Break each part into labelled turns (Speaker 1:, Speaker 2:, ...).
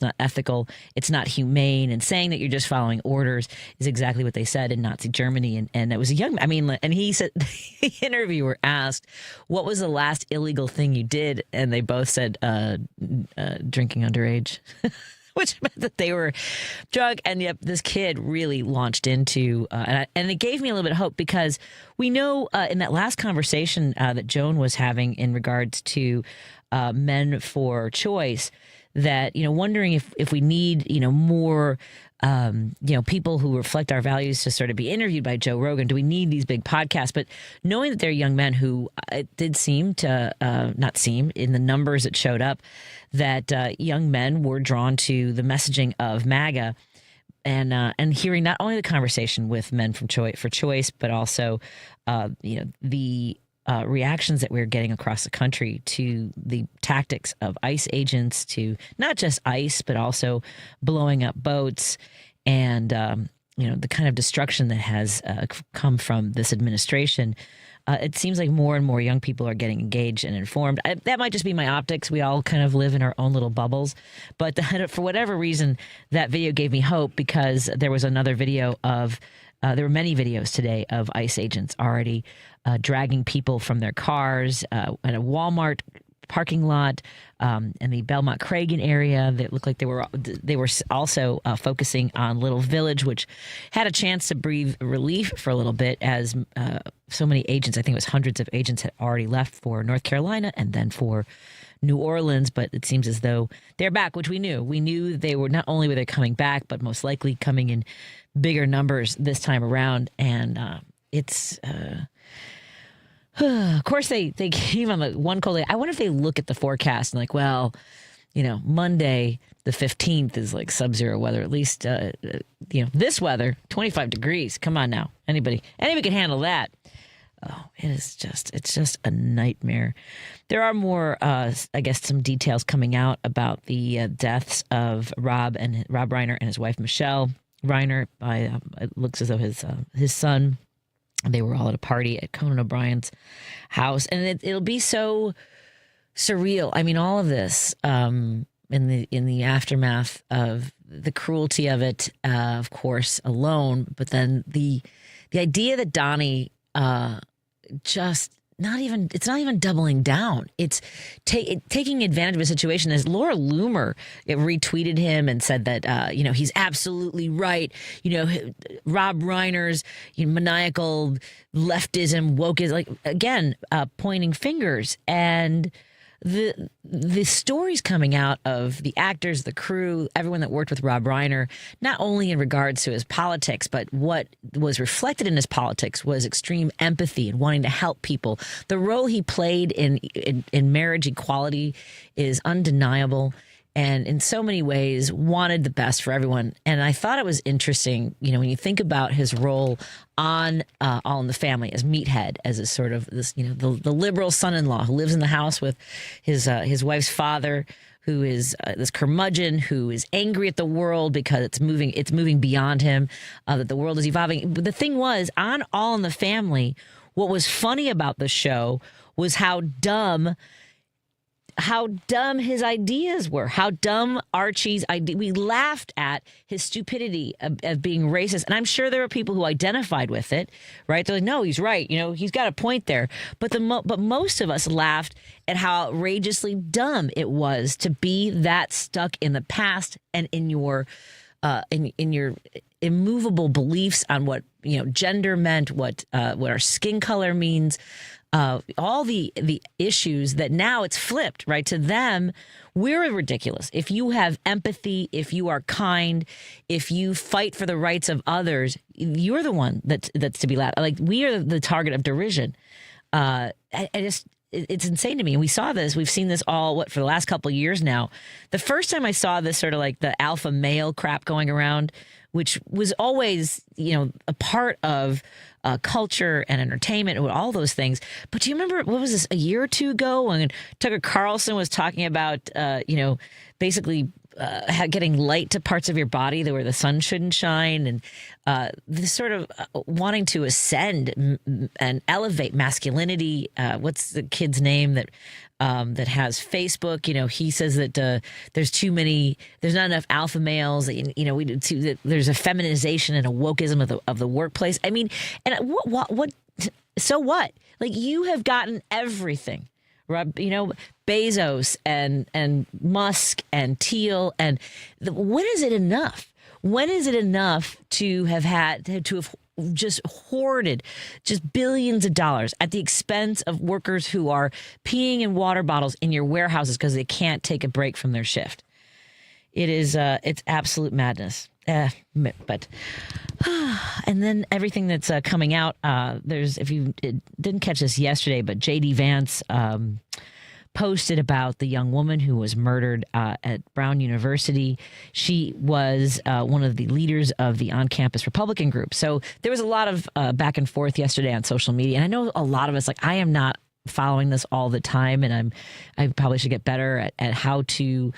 Speaker 1: not ethical, it's not humane, and saying that you're just following orders is exactly what they said in Nazi Germany. And it was and he said, the interviewer asked, what was the last illegal thing you did? And they both said, drinking underage. Which meant that they were drunk, and yet this kid really launched into, and it gave me a little bit of hope, because we know in that last conversation that Joan was having in regards to men for choice, that, wondering if we need, more, people who reflect our values to sort of be interviewed by Joe Rogan. Do we need these big podcasts? But knowing that they're young men who, it did seem to, not seem, in the numbers that showed up, that young men were drawn to the messaging of MAGA, and hearing not only the conversation with Men for Choice, but also, the reactions that we're getting across the country to the tactics of ICE agents, to not just ICE, but also blowing up boats, and, the kind of destruction that has come from this administration. It seems like more and more young people are getting engaged and informed. That might just be my optics. We all kind of live in our own little bubbles. But for whatever reason, that video gave me hope, because there was another video of, there were many videos today of ICE agents already dragging people from their cars at a Walmart parking lot in the Belmont Cragen area. That looked like they were also focusing on Little Village, which had a chance to breathe relief for a little bit, as so many agents, I think it was hundreds of agents, had already left for North Carolina and then for New Orleans. But it seems as though they're back, which we knew. We knew they were, not only were they coming back, but most likely coming in bigger numbers this time around. And it's... of course, they came on the one cold day. I wonder if they look at the forecast and Monday the 15th is like sub-zero weather. At least, this weather, 25 degrees. Come on now. Anybody can handle that. Oh, it's just a nightmare. There are more, some details coming out about the deaths of Rob Reiner and his wife, Michelle Reiner. It looks as though his son. They were all at a party at Conan O'Brien's house, and it'll be so surreal. I mean, all of this in the aftermath of the cruelty of it, of course, alone. But then the idea that Donnie it's not even doubling down. It's taking advantage of a situation. As Laura Loomer retweeted him and said that, he's absolutely right. Rob Reiner's maniacal leftism, wokeism, pointing fingers. And the stories coming out of the actors, the crew, everyone that worked with Rob Reiner, not only in regards to his politics, but what was reflected in his politics was extreme empathy and wanting to help people. The role he played in marriage equality is undeniable, and in so many ways wanted the best for everyone. And I thought it was interesting, when you think about his role on All in the Family as Meathead, as a sort of this, the liberal son-in-law who lives in the house with his wife's father, who is this curmudgeon who is angry at the world because it's moving beyond him, that the world is evolving. But the thing was, on All in the Family, what was funny about the show was how dumb his ideas were, how dumb Archie's idea. We laughed at his stupidity of being racist. And I'm sure there were people who identified with it, right? They're like, no, he's right. He's got a point there. But most of us laughed at how outrageously dumb it was to be that stuck in the past and in your immovable beliefs on what, gender meant, what our skin color means. All the issues that now it's flipped, right? To them, we're ridiculous. If you have empathy, if you are kind, if you fight for the rights of others, you're the one that's to be laughed. Like, we are the target of derision. It's insane to me. And we've seen this all, for the last couple of years now. The first time I saw this sort of like the alpha male crap going around, which was always, a part of culture and entertainment and all those things. But do you remember, what was this, a year or two ago, when Tucker Carlson was talking about, basically getting light to parts of your body where the sun shouldn't shine, and this sort of wanting to ascend and elevate masculinity. What's the kid's name that has Facebook? He says that there's not enough alpha males. That there's a feminization and a wokeism of the workplace. I mean, and what? So what? Like, you have gotten everything. Bezos and Musk and Thiel, and when is it enough? When is it enough to have just hoarded just billions of dollars at the expense of workers who are peeing in water bottles in your warehouses because they can't take a break from their shift? It's absolute madness. But and then everything that's coming out, if you didn't catch this yesterday, but J.D. Vance posted about the young woman who was murdered at Brown University. She was one of the leaders of the on-campus Republican group. So there was a lot of back and forth yesterday on social media. And I know a lot of us, I am not following this all the time, and I probably should get better at how to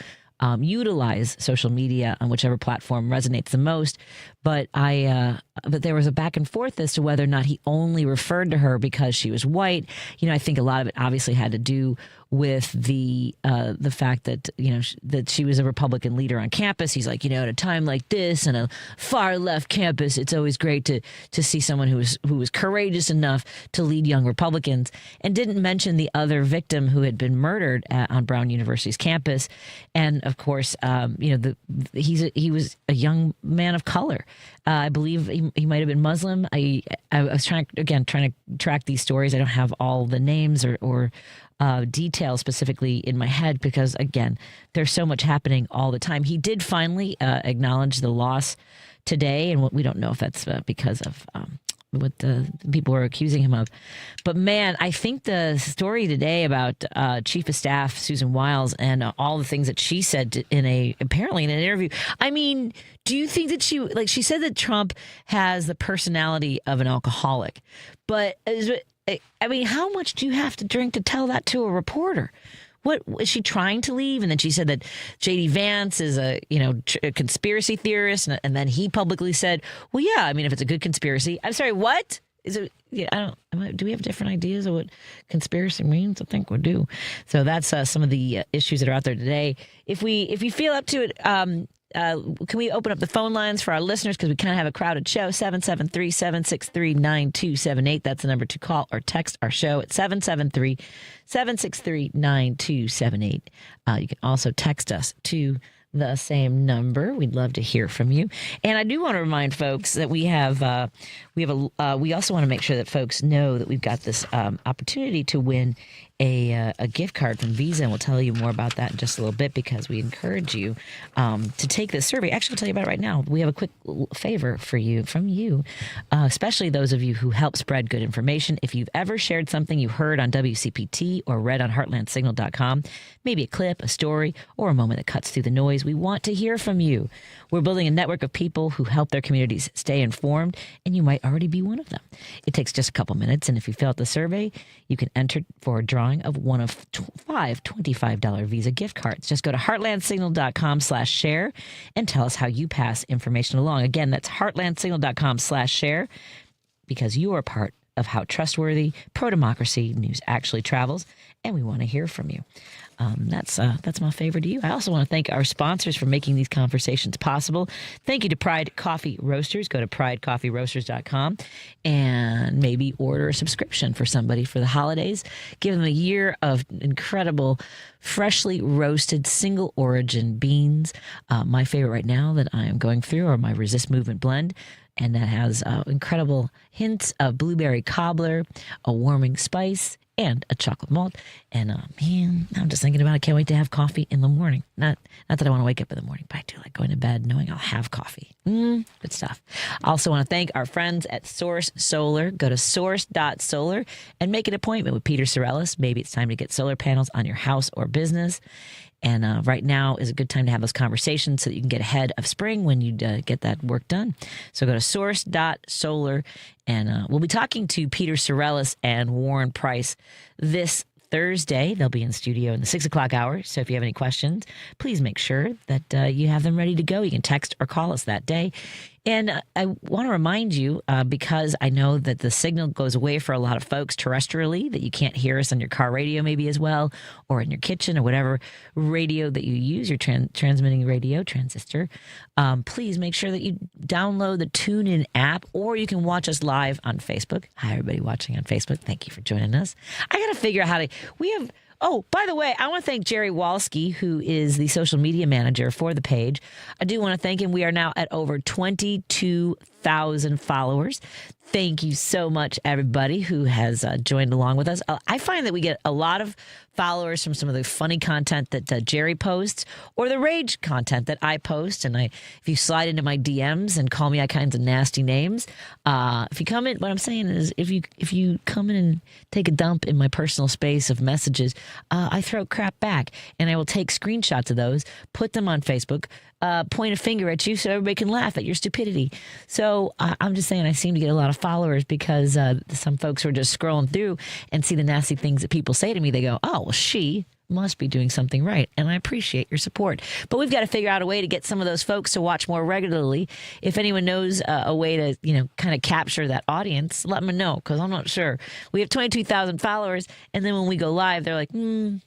Speaker 1: utilize social media on whichever platform resonates the most. But but there was a back and forth as to whether or not he only referred to her because she was white. I think a lot of it obviously had to do with the fact that that she was a Republican leader on campus. He's like, at a time like this and a far left campus, it's always great to see someone who was courageous enough to lead young Republicans, and didn't mention the other victim who had been murdered on Brown University's campus. And of course, he was a young man of color. I believe he might have been Muslim. I was trying to track these stories. I don't have all the names or details specifically in my head because, again, there's so much happening all the time. He did finally acknowledge the loss today, and we don't know if that's because of what the people were accusing him of. But man, I think the story today about Chief of Staff Susan Wiles and all the things that she said apparently in an interview. I mean, do you think that she said that Trump has the personality of an alcoholic? But I mean, how much do you have to drink to tell that to a reporter? What is she trying to leave? And then she said that J.D. Vance is a conspiracy theorist, and then he publicly said, "Well, yeah, I mean, if it's a good conspiracy." I'm sorry, what is it? Do we have different ideas of what conspiracy means? I think we do. So that's some of the issues that are out there today. If you feel up to it, can we open up the phone lines for our listeners, because we kind of have a crowded show? 773-763-9278. That's the number to call or text our show at 773-763-9278. You can also text us to the same number. We'd love to hear from you. And I do want to remind folks that we also want to make sure that folks know that we've got this opportunity to win a gift card from Visa, and we'll tell you more about that in just a little bit, because we encourage you to take this survey. Actually, I'll tell you about it right now. We have a quick favor from you, especially those of you who help spread good information. If you've ever shared something you heard on WCPT or read on heartlandsignal.com, maybe a clip, a story, or a moment that cuts through the noise, we want to hear from you. We're building a network of people who help their communities stay informed, and you might already be one of them. It takes just a couple minutes, and if you fill out the survey, you can enter for a drawing of one of 5 $25 Visa gift cards. Just go to heartlandsignal.com/share and tell us how you pass information along. Again, that's heartlandsignal.com/share, because you are part of how trustworthy pro-democracy news actually travels, and we want to hear from you. That's my favor to you. I also want to thank our sponsors for making these conversations possible. Thank you to Pride Coffee Roasters. Go to pridecoffeeroasters.com and maybe order a subscription for somebody for the holidays. Give them a year of incredible, freshly roasted single origin beans. My favorite right now that I am going through are my Resist Movement blend, and that has incredible hints of blueberry cobbler, a warming spice, and a chocolate malt. And man, I'm just thinking about it. I can't wait to have coffee in the morning. Not that I want to wake up in the morning, but I do like going to bed knowing I'll have coffee. Good stuff. I also want to thank our friends at Source Solar. Go to source.solar and make an appointment with Peter Sorellis. Maybe it's time to get solar panels on your house or business. And right now is a good time to have those conversations so that you can get ahead of spring when you get that work done. So go to source.solar, and we'll be talking to Peter Sorellis and Warren Price this Thursday. They'll be in studio in the 6 o'clock hour. So if you have any questions, please make sure that you have them ready to go. You can text or call us that day. And I want to remind you, because I know that the signal goes away for a lot of folks terrestrially, that you can't hear us on your car radio maybe as well, or in your kitchen or whatever radio that you use, your transmitting radio, transistor. Please make sure that you download the TuneIn app, or you can watch us live on Facebook. Hi, everybody watching on Facebook. Thank you for joining us. I got to figure out how to... Oh, by the way, I want to thank Jerry Walski, who is the social media manager for the page. I do want to thank him. We are now at over 22,000 followers. Thank you so much, everybody who has joined along with us. I find that we get a lot of followers from some of the funny content that Jerry posts, or the rage content that I post. And if you slide into my DMs and call me all kinds of nasty names, if you come in, what I'm saying is, if you come in and take a dump in my personal space of messages, I throw crap back, and I will take screenshots of those, put them on Facebook, point a finger at you so everybody can laugh at your stupidity. So I'm just saying, I seem to get a lot of followers because some folks who are just scrolling through and see the nasty things that people say to me. They go, oh, well, she must be doing something right. And I appreciate your support. But we've got to figure out a way to get some of those folks to watch more regularly. If anyone knows a way to, kind of capture that audience, let me know, because I'm not sure. We have 22,000 followers, and then when we go live, they're like, And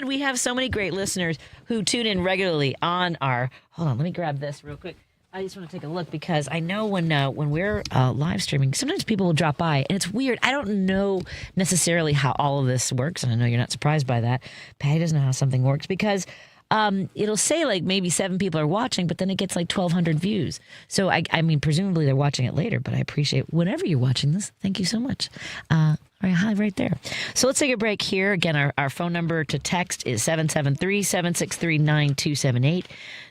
Speaker 1: we have so many great listeners who tune in regularly on our... Hold on, let me grab this real quick. I just want to take a look, because I know when we're live streaming, sometimes people will drop by, and it's weird. I don't know necessarily how all of this works, and I know you're not surprised by that. Patty doesn't know how something works, because it'll say like maybe 7 people are watching, but then it gets like 1,200 views. So I mean, presumably they're watching it later, but I appreciate whenever you're watching this. Thank you so much. Right there. So let's take a break here. Again, our phone number to text is 773-763-9278.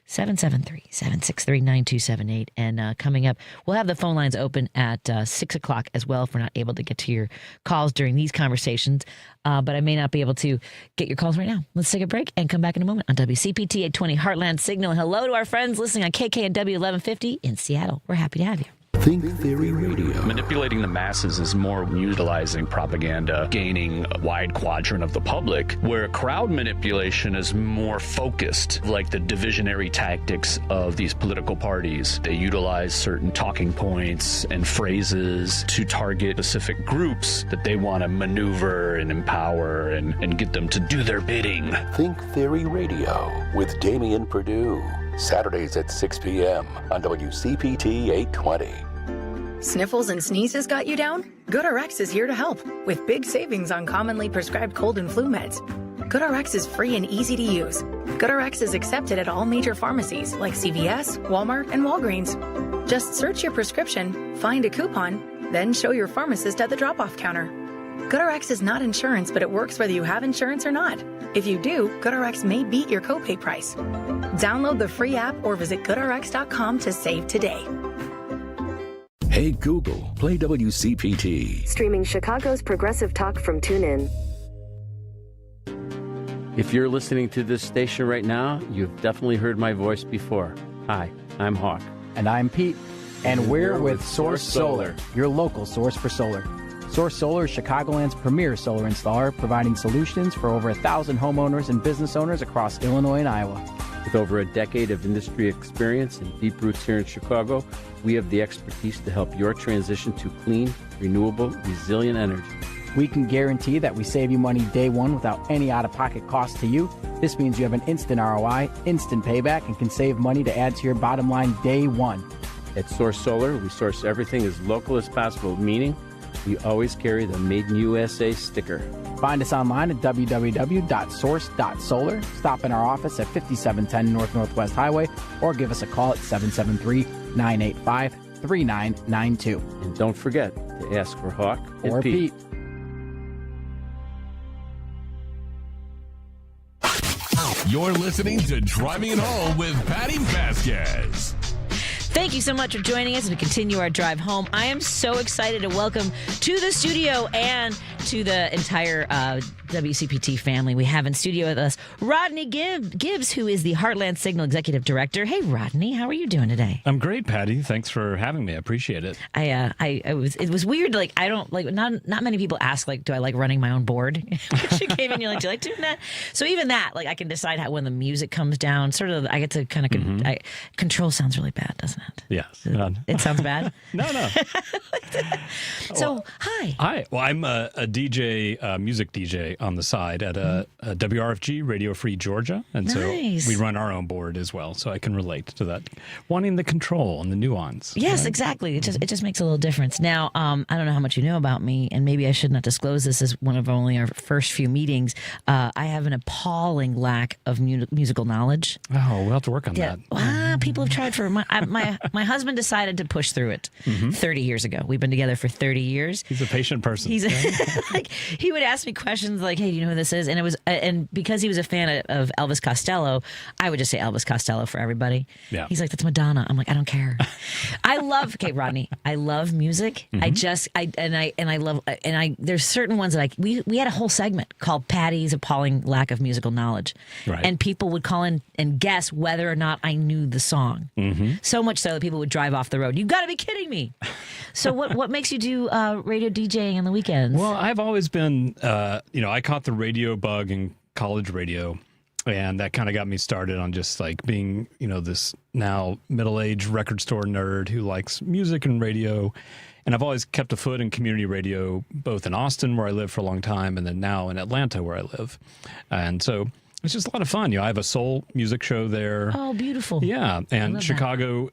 Speaker 1: 773-763-9278. And coming up, we'll have the phone lines open at 6 o'clock as well if we're not able to get to your calls during these conversations. But I may not be able to get your calls right now. Let's take a break and come back in a moment on WCPT 820 Heartland Signal. Hello to our friends listening on KKNW 1150 in Seattle. We're happy to have you.
Speaker 2: Think Theory Radio.
Speaker 3: Manipulating the masses is more utilizing propaganda, gaining a wide quadrant of the public, where crowd manipulation is more focused, like the divisionary tactics of these political parties. They utilize certain talking points and phrases to target specific groups that they want to maneuver and empower and get them to do their bidding.
Speaker 2: Think Theory Radio with Damian Perdue. Saturdays at 6 p.m. on WCPT 820.
Speaker 4: Sniffles and sneezes got you down? GoodRx is here to help with big savings on commonly prescribed cold and flu meds. GoodRx is free and easy to use. GoodRx is accepted at all major pharmacies like CVS, Walmart, and Walgreens. Just search your prescription, find a coupon, then show your pharmacist at the drop-off counter. GoodRx is not insurance, but it works whether you have insurance or not. If you do, GoodRx may beat your copay price. Download the free app or visit GoodRx.com to save today.
Speaker 2: Hey Google, play WCPT.
Speaker 5: Streaming Chicago's progressive talk from TuneIn.
Speaker 6: If you're listening to this station right now, you've definitely heard my voice before. Hi, I'm Hawk.
Speaker 7: And I'm Pete. And we're with Source Solar, your local source for solar. Source Solar is Chicagoland's premier solar installer, providing solutions for over 1,000 homeowners and business owners across Illinois and Iowa.
Speaker 6: With over a decade of industry experience and deep roots here in Chicago, we have the expertise to help your transition to clean, renewable, resilient energy.
Speaker 7: We can guarantee that we save you money day one without any out-of-pocket cost to you. This means you have an instant ROI, instant payback, and can save money to add to your bottom line day one.
Speaker 6: At Source Solar, we source everything as local as possible, meaning we always carry the Made in USA sticker.
Speaker 7: Find us online at www.source.solar. Stop in our office at 5710 Northwest Highway or give us a call at 773-985-3992.
Speaker 6: And don't forget to ask for Hawk
Speaker 7: or Pete.
Speaker 8: You're listening to Driving It Home with Patti Vasquez.
Speaker 1: Thank you so much for joining us as we continue our drive home. I am so excited to welcome to the studio and to the entire WCPT family. We have in studio with us Rodney Gibbs, who is the Heartland Signal Executive Director. Hey, Rodney, how are you doing today?
Speaker 3: I'm great, Patty. Thanks for having me. I appreciate it.
Speaker 1: It was weird. Like, I don't like, not many people ask, like, do I like running my own board? She came in, you're like, do you like doing that? So even that, like, I can decide how when the music comes down, sort of, I get to kind of control sounds really bad, doesn't it?
Speaker 3: Yes.
Speaker 1: It sounds bad?
Speaker 3: No.
Speaker 1: So, hi.
Speaker 3: Hi. Well, I'm a DJ, music DJ on the side at a WRFG, Radio Free Georgia. And so we run our own board as well. So I can relate to that. Wanting the control and the nuance.
Speaker 1: Yes,
Speaker 3: right?
Speaker 1: Exactly. It just makes a little difference. Now, I don't know how much you know about me, and maybe I should not disclose this as one of only our first few meetings. I have an appalling lack of musical knowledge.
Speaker 3: Oh, we'll have to work on that.
Speaker 1: People have tried for my husband decided to push through it 30 years ago. We've been together for 30 years.
Speaker 3: He's a patient person.
Speaker 1: Like, he would ask me questions like, "Hey, do you know who this is?" And it was, and because he was a fan of Elvis Costello, I would just say Elvis Costello for everybody.
Speaker 3: Yeah.
Speaker 1: He's like, "That's Madonna." I'm like, "I don't care." Rodney, I love music. There's certain ones that we had a whole segment called Patty's appalling lack of musical knowledge,
Speaker 3: right.
Speaker 1: And people would call in and guess whether or not I knew the song. So much so that people would drive off the road. You got to be kidding me. So what makes you do radio DJing on the weekends?
Speaker 3: Well, I've always been, I caught the radio bug in college radio, and that kind of got me started on just like being, this now middle-aged record store nerd who likes music and radio. And I've always kept a foot in community radio, both in Austin, where I lived for a long time, and then now in Atlanta, where I live. And so it's just a lot of fun. I have a soul music show there.
Speaker 1: Oh, beautiful.
Speaker 3: Yeah. And Chicago,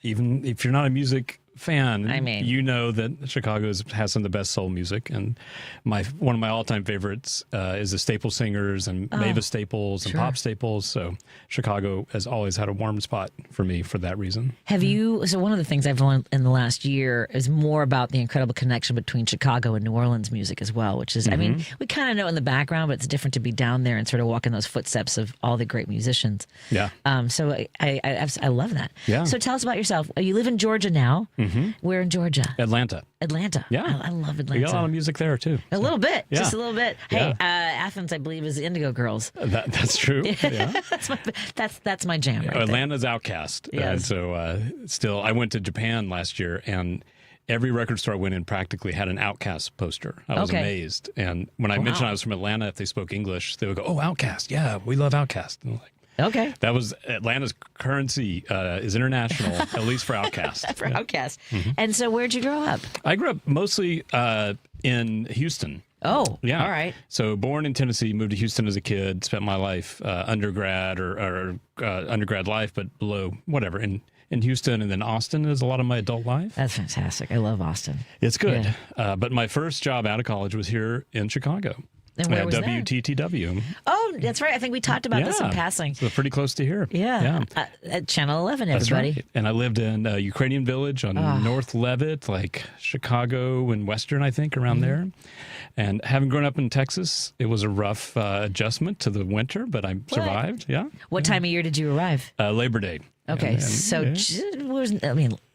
Speaker 3: even if you're not a music fan, you know that Chicago has some of the best soul music. And one of my all-time favorites is the Staple Singers and Mavis Staples and Pop Staples. So Chicago has always had a warm spot for me for that reason.
Speaker 1: So one of the things I've learned in the last year is more about the incredible connection between Chicago and New Orleans music as well, which is, we kind of know in the background, but it's different to be down there and sort of walk in those footsteps of all the great musicians.
Speaker 3: Yeah.
Speaker 1: So I love that.
Speaker 3: Yeah.
Speaker 1: So tell us about yourself. You live in Georgia now. Where in Georgia?
Speaker 3: Atlanta.
Speaker 1: Yeah. I love Atlanta.
Speaker 3: We got a lot of music there, too.
Speaker 1: A little bit.
Speaker 3: Yeah.
Speaker 1: Just a little bit. Hey, Athens, I believe, is the Indigo Girls.
Speaker 3: That's true. Yeah.
Speaker 1: that's my jam right
Speaker 3: Atlanta's Outcast.
Speaker 1: Yes.
Speaker 3: And so still, I went to Japan last year, and every record store I went in practically had an Outcast poster. I was amazed. And when I mentioned I was from Atlanta, if they spoke English, they would go, "Oh, Outcast. Yeah, we love Outcast." And I'm like,
Speaker 1: okay.
Speaker 3: That was Atlanta's currency is international, at least for Outkast.
Speaker 1: For Outkast. And so where'd you grow up?
Speaker 3: I grew up mostly in Houston.
Speaker 1: Oh,
Speaker 3: yeah.
Speaker 1: All right.
Speaker 3: So born in Tennessee, moved to Houston as a kid, spent my life undergrad or undergrad life, but below whatever in Houston, and then Austin is a lot of my adult life.
Speaker 1: That's fantastic. I love Austin.
Speaker 3: It's good.
Speaker 1: Yeah.
Speaker 3: But my first job out of college was here in Chicago.
Speaker 1: And where was
Speaker 3: WTTW.
Speaker 1: Oh, that's right. I think we talked about this in passing.
Speaker 3: So pretty close to here.
Speaker 1: Yeah. At Channel 11, everybody.
Speaker 3: That's right. And I lived in Ukrainian Village on North Leavitt, like Chicago and Western, I think, around there. And having grown up in Texas, it was a rough adjustment to the winter, but I survived. Yeah.
Speaker 1: What time of year did you arrive?
Speaker 3: Labor Day.
Speaker 1: Okay,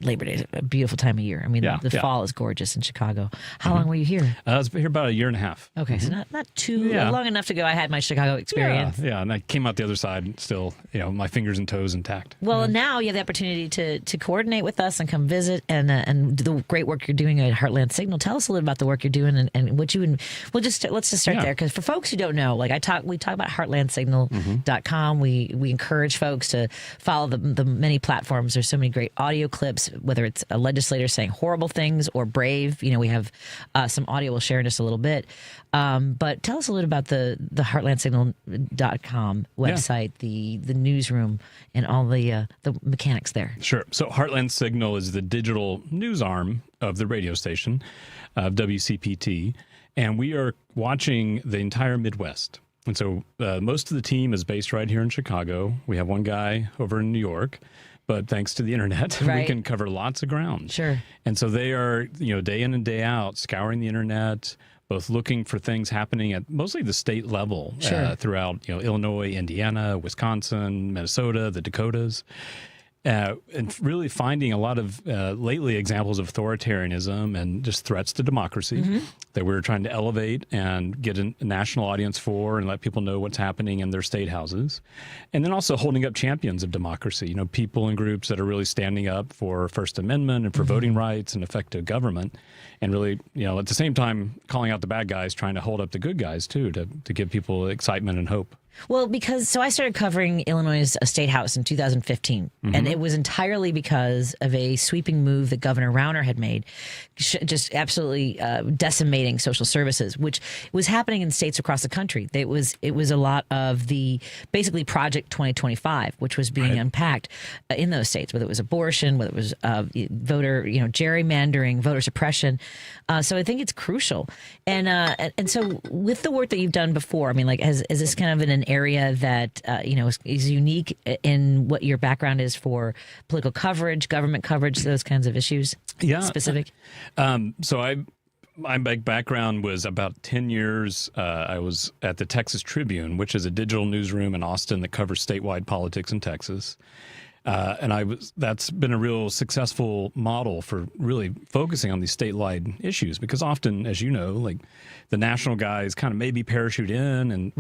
Speaker 1: Labor Day is a beautiful time of year. The fall is gorgeous in Chicago. How long were you here?
Speaker 3: I was here about a year and a half.
Speaker 1: Okay, so not too long enough to go. I had my Chicago experience.
Speaker 3: Yeah, and I came out the other side still, my fingers and toes intact.
Speaker 1: Well, now you have the opportunity to coordinate with us and come visit and do the great work you're doing at Heartland Signal. Tell us a little about the work you're doing and what you and let's just start there, because for folks who don't know, we talk about heartlandsignal.com. We encourage folks to follow the many platforms. There's so many great audio clips, whether it's a legislator saying horrible things or brave. We have some audio we'll share in just a little bit. But tell us a little about the heartlandsignal.com website, the newsroom, and all the mechanics there.
Speaker 3: Sure. So Heartland Signal is the digital news arm of the radio station of WCPT, and we are watching the entire Midwest. And so most of the team is based right here in Chicago. We have one guy over in New York, but thanks to the internet, we can cover lots of ground.
Speaker 1: Sure.
Speaker 3: And so they are, day in and day out, scouring the internet, both looking for things happening at mostly the state level throughout, Illinois, Indiana, Wisconsin, Minnesota, the Dakotas.
Speaker 9: and really finding a lot of lately examples of authoritarianism and just threats to democracy that we're trying to elevate and get a national audience for and let people know what's happening in their state houses. And then also holding up champions of democracy, people and groups that are really standing up for First Amendment and for voting rights and effective government. And really, at the same time, calling out the bad guys, trying to hold up the good guys, too, to give people excitement and hope.
Speaker 1: Well, so I started covering Illinois' state house in 2015, and it was entirely because of a sweeping move that Governor Rauner had made, just absolutely decimating social services, which was happening in states across the country. It was a lot of the basically Project 2025, which was being unpacked in those states, whether it was abortion, whether it was voter, gerrymandering, voter suppression. So I think it's crucial, and so with the work that you've done before, I mean, like, is this kind of an area that is unique in what your background is for political coverage, government coverage, those kinds of issues?
Speaker 9: Yeah,
Speaker 1: specific.
Speaker 9: So my background was about 10 years. I was at the Texas Tribune, which is a digital newsroom in Austin that covers statewide politics in Texas. And that's been a real successful model for really focusing on these statewide issues, because often, as you know, like the national guys kind of maybe parachute in and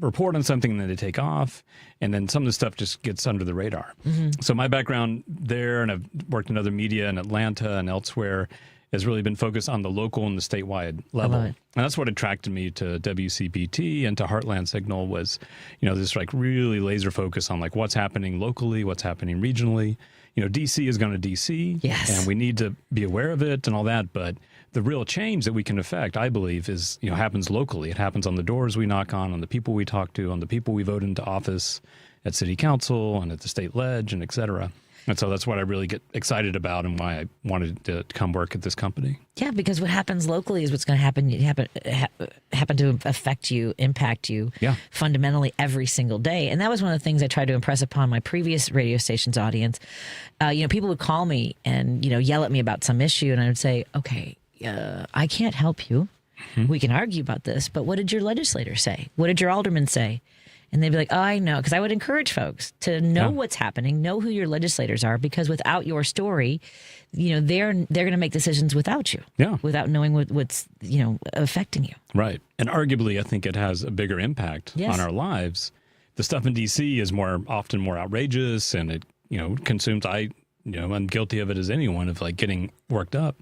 Speaker 9: report on something and then they take off. And then some of the stuff just gets under the radar. So my background there, and I've worked in other media in Atlanta and elsewhere, has really been focused on the local and the statewide level. And that's what attracted me to WCPT and to Heartland Signal was, this like really laser focus on like what's happening locally, what's happening regionally. DC is going to DC, and we need to be aware of it and all that. But the real change that we can affect, I believe, is, happens locally. It happens on the doors we knock on the people we talk to, on the people we vote into office at city council and at the state ledge and et cetera. And so that's what I really get excited about and why I wanted to come work at this company.
Speaker 1: Yeah, because what happens locally is what's going to happen to affect you, impact you fundamentally every single day. And that was one of the things I tried to impress upon my previous radio station's audience. People would call me and, yell at me about some issue, and I would say, okay, I can't help you. We can argue about this, but what did your legislator say? What did your alderman say? And they'd be like, oh, I know, because I would encourage folks to know what's happening, know who your legislators are, because without your story, they're going to make decisions without you, without knowing what's affecting you.
Speaker 9: Right. And arguably, I think it has a bigger impact on our lives. The stuff in D.C. is often more outrageous, and it consumes. I'm guilty of it as anyone, of like getting worked up.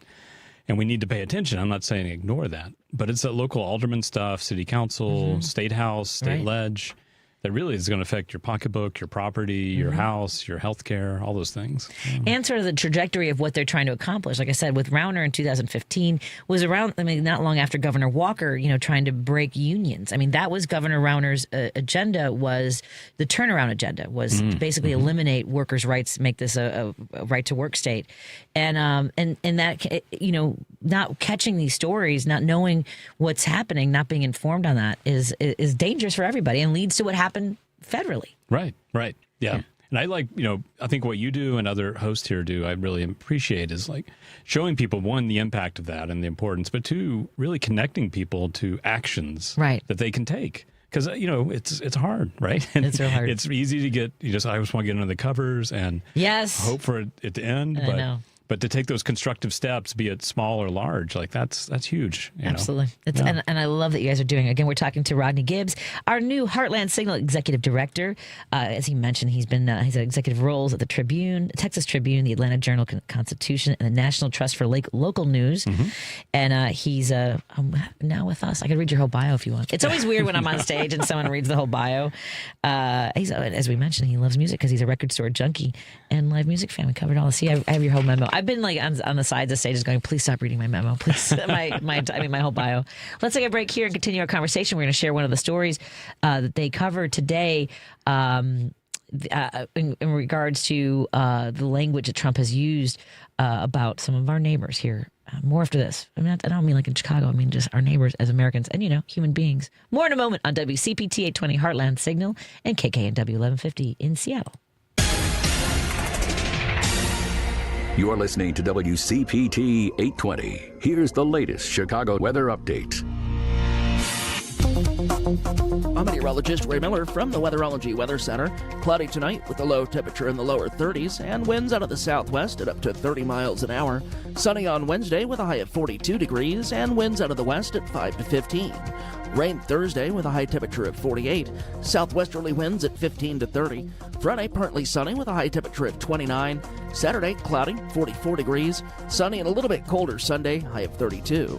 Speaker 9: And we need to pay attention. I'm not saying ignore that, but it's that local alderman stuff, city council, state house, state ledge, that really is going to affect your pocketbook, your property, your house, your health care, all those things.
Speaker 1: And sort of the trajectory of what they're trying to accomplish. Like I said, with Rauner in 2015 was around, not long after Governor Walker, trying to break unions. I mean, that was Governor Rauner's agenda, was the turnaround agenda, was to basically eliminate workers' rights, make this a right to work state. And that, not catching these stories, not knowing what's happening, not being informed on that is dangerous for everybody and leads to what happened federally.
Speaker 9: Right. Yeah. And I I think what you do and other hosts here do, I really appreciate, is like showing people, one, the impact of that and the importance, but two, really connecting people to actions that they can take. Because, it's hard, right? And
Speaker 1: it's so hard.
Speaker 9: It's easy to get, I just want to get under the covers and hope for it to end.
Speaker 1: I know.
Speaker 9: But to take those constructive steps, be it small or large, like that's huge.
Speaker 1: Absolutely. And I love that you guys are doing it. Again, we're talking to Rodney Gibbs, our new Heartland Signal executive director. As he mentioned, he's had executive roles at the Tribune, Texas Tribune, the Atlanta Journal-Constitution, and the National Trust for Local News. And he's now with us. I could read your whole bio if you want. It's always weird when I'm on stage and someone reads the whole bio. As we mentioned, he loves music because he's a record store junkie and live music fan. We covered all this. See, I have your whole memo. I've been like on the sides of stages going, please stop reading my memo. Please, my whole bio. Let's take a break here and continue our conversation. We're going to share one of the stories that they covered today in regards to the language that Trump has used about some of our neighbors here. More after this. I don't mean like in Chicago. I mean just our neighbors as Americans and, human beings. More in a moment on WCPT 820 Heartland Signal and KKNW 1150 in Seattle.
Speaker 2: You're listening to WCPT 820. Here's the latest Chicago weather update.
Speaker 10: I'm meteorologist Ray Miller from the Weatherology Weather Center. Cloudy tonight with a low temperature in the lower 30s and winds out of the southwest at up to 30 miles an hour. Sunny on Wednesday with a high of 42 degrees and winds out of the west at 5 to 15. Rain Thursday with a high temperature of 48. Southwesterly winds at 15 to 30. Friday partly sunny with a high temperature of 29. Saturday cloudy, 44 degrees. Sunny and a little bit colder Sunday, high of 32.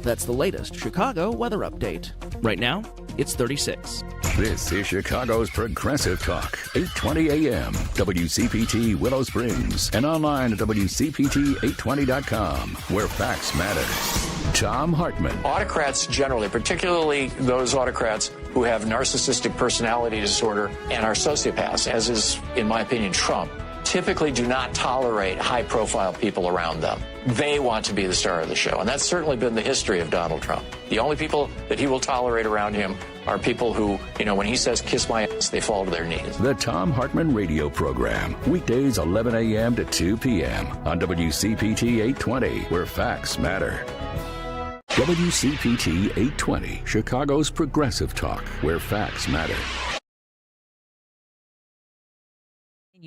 Speaker 10: That's the latest Chicago weather update. Right now, it's 36.
Speaker 2: This is Chicago's Progressive Talk, 820 AM, WCPT Willow Springs, and online at WCPT820.com, where facts matter. Tom Hartman.
Speaker 11: Autocrats generally, particularly those autocrats who have narcissistic personality disorder and are sociopaths, as is, in my opinion, Trump, typically do not tolerate high-profile people around them. They want to be the star of the show, and that's certainly been the history of Donald Trump. The only people that he will tolerate around him are people who, when he says, kiss my ass, they fall to their knees.
Speaker 2: The Tom Hartman Radio Program, weekdays 11 a.m. to 2 p.m. on WCPT 820, where facts matter. WCPT 820, Chicago's Progressive Talk, where facts matter.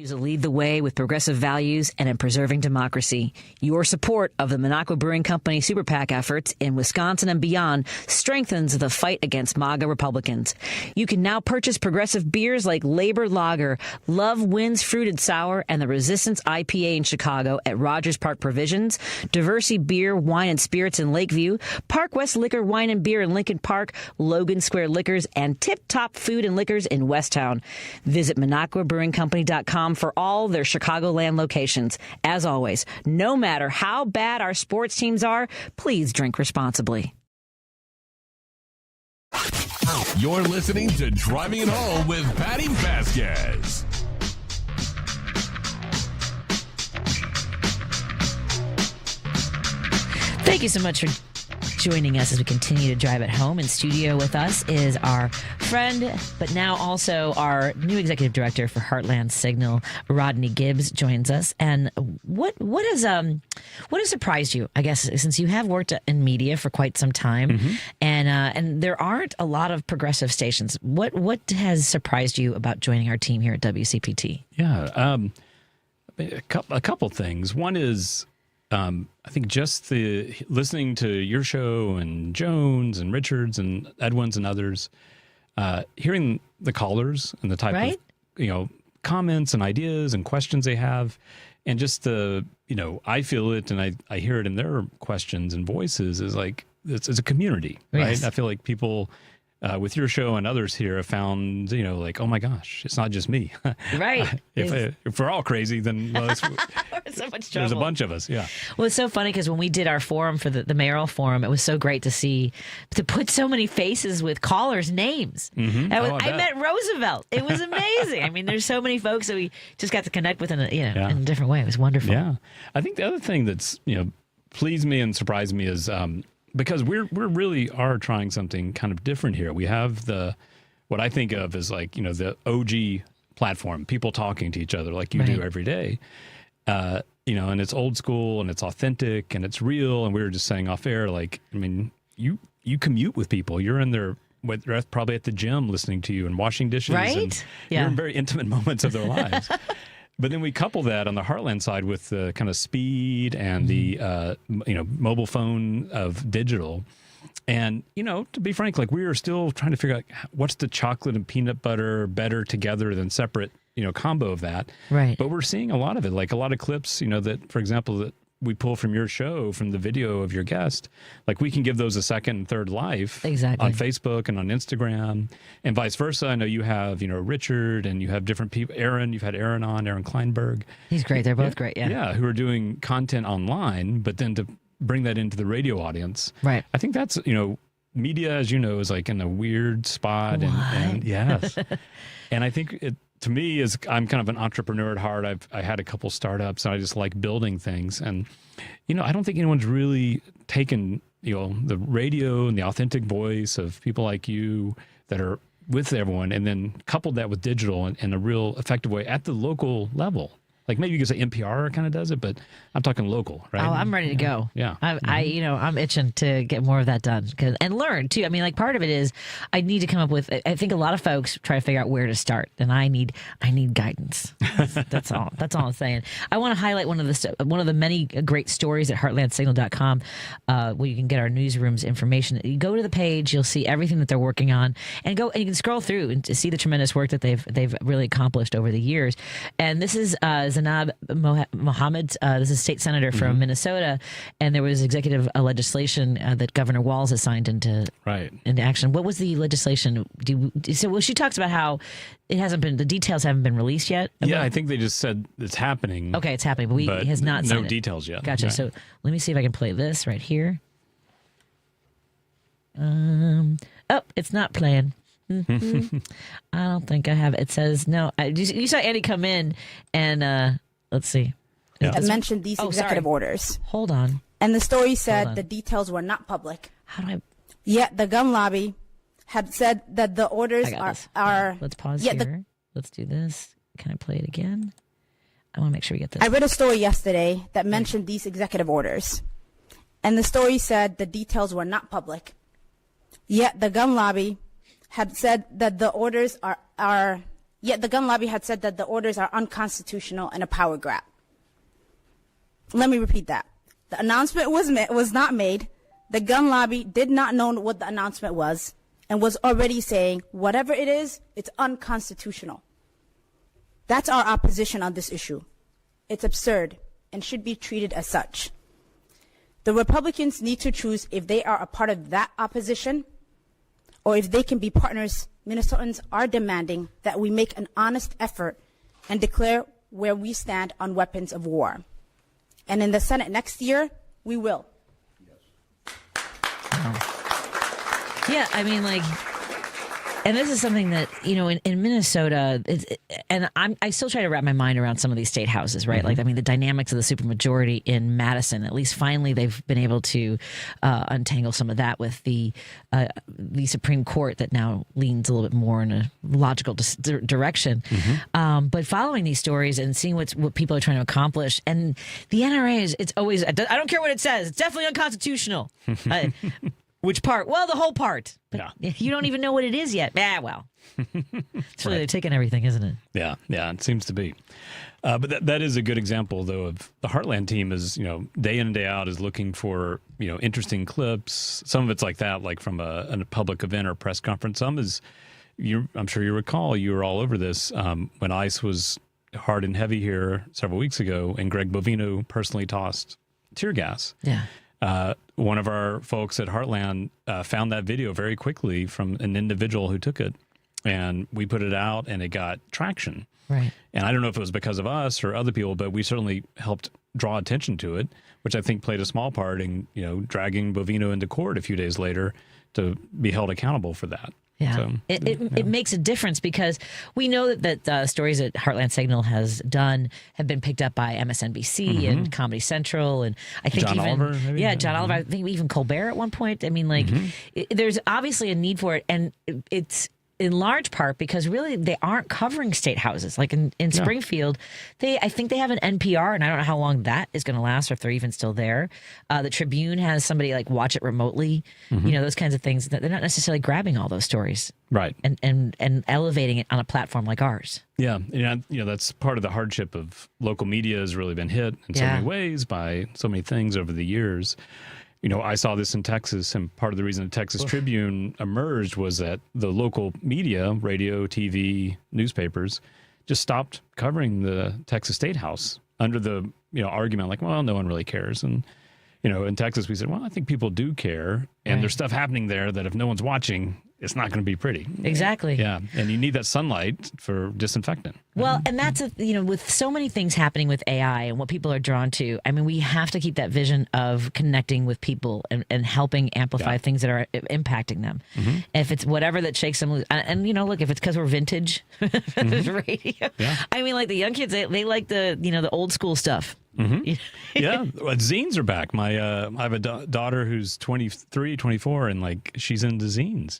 Speaker 1: To lead the way with progressive values and in preserving democracy. Your support of the Minocqua Brewing Company Super PAC efforts in Wisconsin and beyond strengthens the fight against MAGA Republicans. You can now purchase progressive beers like Labor Lager, Love Wins Fruited Sour, and the Resistance IPA in Chicago at Rogers Park Provisions, Diversey Beer, Wine and Spirits in Lakeview, Park West Liquor, Wine and Beer in Lincoln Park, Logan Square Liquors, and Tip Top Food and Liquors in Westtown. Visit MinocquaBrewingCompany.com for all their Chicagoland locations. As always, no matter how bad our sports teams are, please drink responsibly.
Speaker 8: You're listening to Driving It Home with Patti Vasquez.
Speaker 1: Thank you so much for joining us as we continue to drive it home. In studio with us is our friend, but now also our new executive director for Heartland Signal, Rodney Gibbs, joins us. And what has surprised you? I guess since you have worked in media for quite some time, and there aren't a lot of progressive stations. What has surprised you about joining our team here at WCPT?
Speaker 9: Yeah, a couple things. One is, I think just the listening to your show and Jones and Richards and Edwin's and others, hearing the callers and the type of, comments and ideas and questions they have, and just the, I feel it and I hear it in their questions and voices is like, it's a community, right?
Speaker 1: Yes.
Speaker 9: I feel like people with your show and others here have found, like, oh my gosh, it's not just me.
Speaker 1: Right.
Speaker 9: If we're all crazy, then
Speaker 1: we're in so much trouble.
Speaker 9: There's a bunch of us, yeah.
Speaker 1: Well, it's so funny because when we did our forum for the mayoral forum, it was so great to put so many faces with callers' names.
Speaker 9: Mm-hmm.
Speaker 1: I met Roosevelt. It was amazing. I mean, there's so many folks that we just got to connect with in a different way. It was wonderful.
Speaker 9: Yeah. I think the other thing that's, pleased me and surprised me is because we really are trying something kind of different here. We have what I think of as like, the OG platform, people talking to each other like you do every day. And it's old school and it's authentic and it's real. And we were just saying off air, like, I mean, you commute with people. You're in there, probably at the gym listening to you and washing dishes.
Speaker 1: Right?
Speaker 9: And you're in very intimate moments of their lives. But then we couple that on the Heartland side with the kind of speed and the, mobile phone of digital. And, to be frank, like we are still trying to figure out what's the chocolate and peanut butter better together than separate, combo of that.
Speaker 1: Right.
Speaker 9: But we're seeing a lot of it, like a lot of clips, that, for example, that we pull from your show, from the video of your guest, like we can give those a second and third life on Facebook and on Instagram and vice versa. I know you have, Richard and you have different people, you've had Aaron on, Aaron Kleinberg.
Speaker 1: He's great. They're both great. Yeah.
Speaker 9: Yeah. Who are doing content online, but then to bring that into the radio audience.
Speaker 1: Right.
Speaker 9: I think that's, media, as you know, is like in a weird spot. And yes. And I think to me, I'm kind of an entrepreneur at heart. I had a couple startups and I just like building things. And, I don't think anyone's really taken, the radio and the authentic voice of people like you that are with everyone and then coupled that with digital in a real effective way at the local level. Like maybe you could say NPR kind of does it, but I'm talking local, right?
Speaker 1: Oh, I'm ready to go.
Speaker 9: Yeah.
Speaker 1: I'm itching to get more of that done and learn too. I mean, like part of it is I need to come up with. I think a lot of folks try to figure out where to start, and I need guidance. That's all. That's all I'm saying. I want to highlight one of the many great stories at heartlandsignal.com, where you can get our newsroom's information. You go to the page, you'll see everything that they're working on, and you can scroll through and see the tremendous work that they've really accomplished over the years. And this is Zaynab Mohamed. This is state senator from Minnesota, and there was executive legislation that Governor Walz has signed into action. What was the legislation? She talks about how the details haven't been released yet.
Speaker 9: Yeah, I think they just said it's happening.
Speaker 1: Okay, it's happening, but he has not signed
Speaker 9: no details yet.
Speaker 1: Gotcha.
Speaker 9: Right.
Speaker 1: So let me see if I can play this right here. Oh, it's not playing. I don't think I have it. It says no. You saw Andy come in and let's see.
Speaker 12: Yeah. That mentioned these executive orders.
Speaker 1: Hold on.
Speaker 12: And the story said the details were not public.
Speaker 1: How do I?
Speaker 12: Yet the gun lobby had said that the orders are.
Speaker 1: Let's pause here. Let's do this. Can I play it again? I want to make sure we get this.
Speaker 12: I read a story yesterday that mentioned these executive orders. And the story said the details were not public. Yet the gun lobby had said that the orders are unconstitutional and a power grab. Let me repeat that. The announcement was not made. The gun lobby did not know what the announcement was and was already saying whatever it is, it's unconstitutional. That's our opposition on this issue. It's absurd and should be treated as such. The Republicans need to choose if they are a part of that opposition or if they can be partners. Minnesotans are demanding that we make an honest effort and declare where we stand on weapons of war. And in the Senate next year, we will.
Speaker 1: Yeah, I mean, and this is something that, in Minnesota, I still try to wrap my mind around some of these state houses, right? The dynamics of the supermajority in Madison, at least finally they've been able to untangle some of that with the Supreme Court that now leans a little bit more in a logical direction. But following these stories and seeing what people are trying to accomplish, and the NRA it's always, I don't care what it says, it's definitely unconstitutional. Which part? Well, the whole part. But you don't even know what it is yet. Well. It's really they're taking everything, isn't it?
Speaker 9: Yeah, it seems to be. But that is a good example, though, of the Heartland team is, day in and day out is looking for, interesting clips. Some of it's like that, like from a public event or press conference. Some is, I'm sure you recall, you were all over this when ICE was hard and heavy here several weeks ago, and Greg Bovino personally tossed tear gas.
Speaker 1: Yeah.
Speaker 9: One of our folks at Heartland found that video very quickly from an individual who took it, and we put it out, and it got traction.
Speaker 1: Right.
Speaker 9: And I don't know if it was because of us or other people, but we certainly helped draw attention to it, which I think played a small part in, dragging Bovino into court a few days later to be held accountable for that.
Speaker 1: Yeah,
Speaker 9: so,
Speaker 1: it makes a difference because we know that stories that Heartland Signal has done have been picked up by MSNBC and Comedy Central, and I think
Speaker 9: John Oliver, maybe?
Speaker 1: John Oliver. I think even Colbert at one point. I mean, there's obviously a need for it, and it's in large part because really they aren't covering state houses. Like in Springfield, I think they have an NPR, and I don't know how long that is going to last or if they're even still there. The Tribune has somebody watch it remotely, those kinds of things. That they're not necessarily grabbing all those stories,
Speaker 9: right,
Speaker 1: and elevating it on a platform like ours.
Speaker 9: Yeah, that's part of the hardship of local media has really been hit in so many ways by so many things over the years. I saw this in Texas, and part of the reason the Texas Tribune emerged was that the local media, radio, TV, newspapers, just stopped covering the Texas State House under the argument well, no one really cares. And in Texas we said, well, I think people do care, and there's stuff happening there that if no one's watching, it's not going to be pretty.
Speaker 1: Exactly.
Speaker 9: Yeah, and you need that sunlight for disinfectant.
Speaker 1: Well, and that's with so many things happening with AI and what people are drawn to. I mean, we have to keep that vision of connecting with people and helping amplify things that are impacting them. If it's whatever that shakes them loose, and look, if it's because we're vintage radio. I mean, like the young kids, they like the the old school stuff.
Speaker 9: Mm-hmm. Yeah, zines are back. I have a daughter who's 23, 24, and like she's into zines.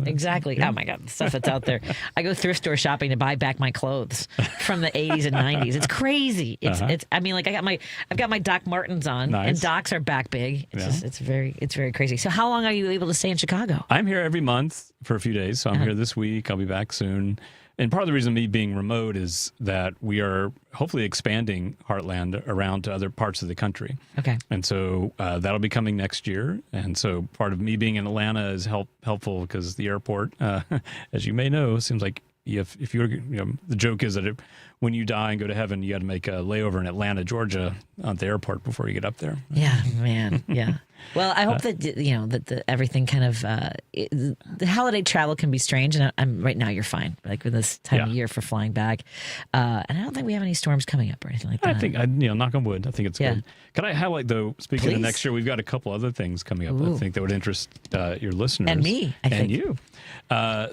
Speaker 1: Exactly. Yeah. Oh my God, the stuff that's out there. I go thrift store shopping to buy back my clothes from the 80s and 90s. It's crazy. It's. I mean, like I've got my Doc Martens on, and Docs are back big. It's very crazy. So how long are you able to stay in Chicago?
Speaker 9: I'm here every month for a few days. So I'm here this week. I'll be back soon. And part of the reason me being remote is that we are hopefully expanding Heartland around to other parts of the country.
Speaker 1: Okay.
Speaker 9: And so that'll be coming next year. And so part of me being in Atlanta is helpful because the airport, as you may know, seems like if you're, the joke is that when you die and go to heaven, you got to make a layover in Atlanta, Georgia, at the airport before you get up there.
Speaker 1: Yeah, man. Yeah. Well, I hope that everything kind of the holiday travel can be strange, and I'm right now you're fine. Like with this time of year for flying back, and I don't think we have any storms coming up or anything like that.
Speaker 9: I think knock on wood. I think it's good. Can I highlight though? Speaking of next year, we've got a couple other things coming up. I think that would interest your listeners
Speaker 1: and me. I think.
Speaker 9: And you.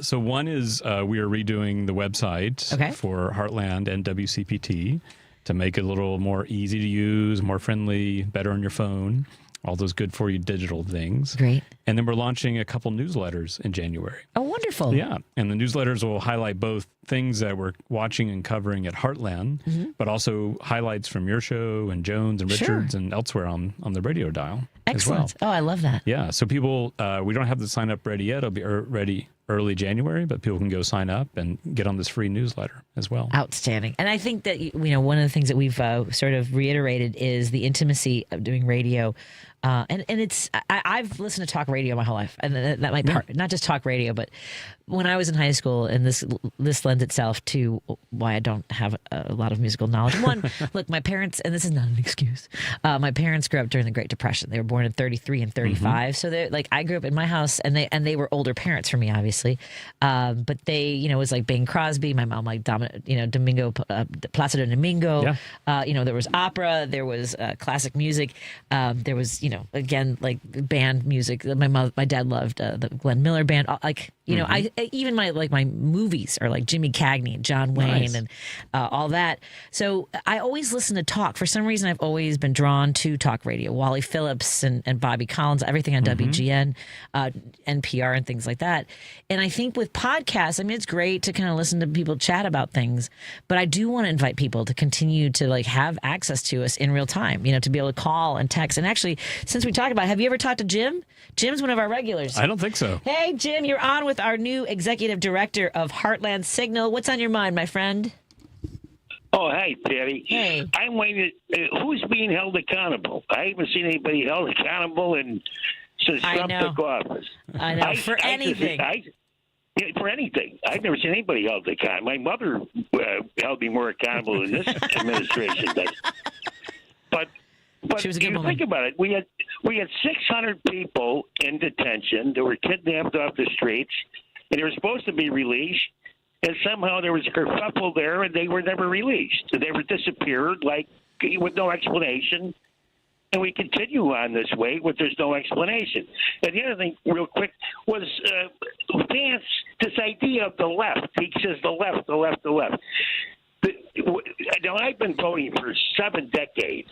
Speaker 9: So one is we are redoing the website for Heartland and WCPT to make it a little more easy to use, more friendly, better on your phone. All those good for you digital things.
Speaker 1: Great.
Speaker 9: And then we're launching a couple newsletters in January.
Speaker 1: Oh, wonderful.
Speaker 9: Yeah. And the newsletters will highlight both things that we're watching and covering at Heartland, but also highlights from your show and Jones and Richards and elsewhere on the radio dial.
Speaker 1: Excellent.
Speaker 9: As well.
Speaker 1: Oh, I love that.
Speaker 9: Yeah. So people, we don't have the sign up ready yet. It'll be ready early January, but people can go sign up and get on this free newsletter as well.
Speaker 1: Outstanding. And I think that, one of the things that we've sort of reiterated is the intimacy of doing radio. And it's I've listened to talk radio my whole life, and that might part not just talk radio, but when I was in high school, and this lends itself to why I don't have a lot of musical knowledge. One, look, my parents, and this is not an excuse. My parents grew up during the Great Depression. They were born in 33 and 35, so they I grew up in my house, and they were older parents for me, obviously. But they, it was like Bing Crosby. My mom liked Domingo, Placido Domingo. Yeah. There was opera. There was classic music. There was again, like band music. My dad loved the Glenn Miller band. I even my movies are like Jimmy Cagney and John Wayne and all that. So I always listen to talk. For some reason, I've always been drawn to talk radio. Wally Phillips and Bobby Collins, everything on WGN, NPR, and things like that. And I think with podcasts, I mean, it's great to kind of listen to people chat about things, but I do want to invite people to continue to have access to us in real time. To be able to call and text. And actually, since we talked about, have you ever talked to Jim? Jim's one of our regulars.
Speaker 9: I don't think so.
Speaker 1: Hey, Jim, you're on with our new executive director of Heartland Signal. What's on your mind, my friend?
Speaker 13: Oh, hey, Patty.
Speaker 1: Hey.
Speaker 13: I'm waiting. Who's being held accountable? I haven't seen anybody held accountable since Trump took office.
Speaker 1: I know. For anything.
Speaker 13: For anything. I've never seen anybody held accountable. My mother held me more accountable than this administration does. But
Speaker 1: she was a good woman.
Speaker 13: Think about it. We had 600 people in detention that were kidnapped off the streets, and they were supposed to be released. And somehow there was a kerfuffle there, and they were never released. They were disappeared, with no explanation. And we continue on this way with there's no explanation. And the other thing, real quick, was Vance, this idea of the left. He says the left, the left, the left. Now, I've been voting for 7 decades.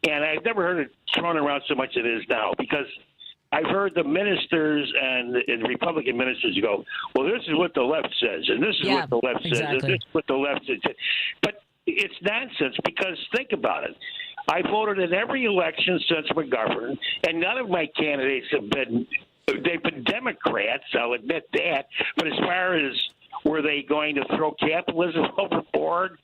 Speaker 13: And I've never heard it thrown around so much as it is now, because I've heard the ministers and the Republican ministers go, well, this is what the left says, and this is what the left says, and this is what the left says. But it's nonsense, because think about it. I voted in every election since McGovern, and none of my candidates they've been Democrats, I'll admit that. But as far as were they going to throw capitalism overboard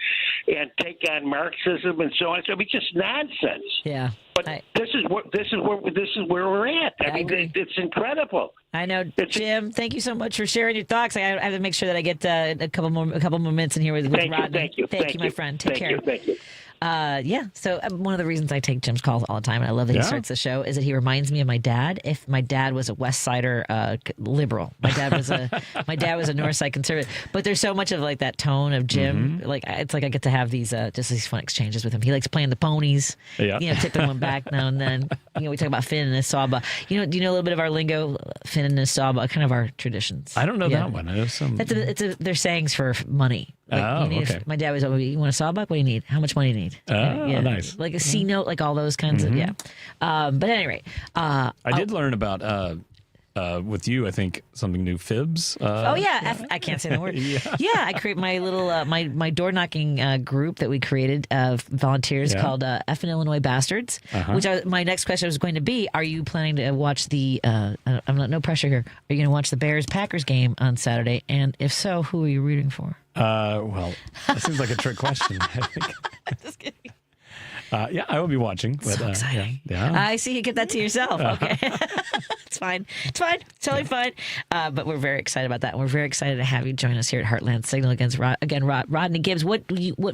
Speaker 13: and take on Marxism and so on? So it's just nonsense.
Speaker 1: Yeah.
Speaker 13: But this is where we're at. I mean, it's incredible.
Speaker 1: I know, Jim. Thank you so much for sharing your thoughts. I have to make sure that I get a couple more minutes in here with Rodney.
Speaker 13: Thank you,
Speaker 1: my friend. Take care.
Speaker 13: Thank you.
Speaker 1: So one of the reasons I take Jim's calls all the time, and I love that he starts the show, is that he reminds me of my dad. If my dad was a West Sider liberal, my dad was a North Side conservative. But there's so much of that tone of Jim. It's like I get to have these just these fun exchanges with him. He likes playing the ponies. Yeah. Tip them one back. back now and then. We talk about Finn and Asaba. Do you know a little bit of our lingo, Finn and Asaba, kind of our traditions?
Speaker 9: I don't know that one. I know some.
Speaker 1: They're sayings for money.
Speaker 9: Okay.
Speaker 1: My dad was always, you want a sawbuck? What do you need? How much money do you need?
Speaker 9: Nice.
Speaker 1: Like a C note, like all those kinds of, but at any rate.
Speaker 9: I did learn about, with you, I think, something new, fibs.
Speaker 1: I can't say the word. I create my little, my door knocking group that we created of volunteers called Effin' Illinois Bastards, which my next question was going to be, are you planning to watch the, I'm not, no pressure here, are you going to watch the Bears-Packers game on Saturday? And if so, who are you rooting for?
Speaker 9: Well, that seems like a trick question. I think.
Speaker 1: Just kidding.
Speaker 9: I will be watching.
Speaker 1: So exciting.
Speaker 9: Yeah.
Speaker 1: I see you get that to yourself. Okay. It's fine. It's fine. Totally fine. But we're very excited about that. And we're very excited to have you join us here at Heartland Signal against Rodney Gibbs. What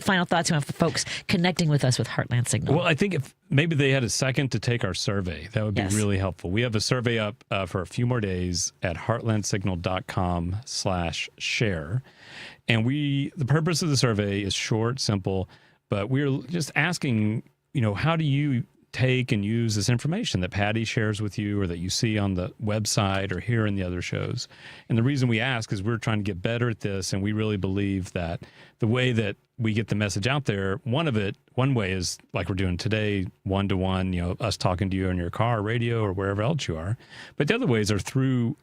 Speaker 1: final thoughts you have for folks connecting with us with Heartland Signal?
Speaker 9: Well, I think if maybe they had a second to take our survey, that would be really helpful. We have a survey up for a few more days at heartlandsignal.com/share. And the purpose of the survey is short, simple, but we're just asking, how do you take and use this information that Patty shares with you or that you see on the website or here in the other shows? And the reason we ask is we're trying to get better at this, and we really believe that the way that we get the message out there, one way is like we're doing today, one-to-one, us talking to you on your car, radio, or wherever else you are. But the other ways are through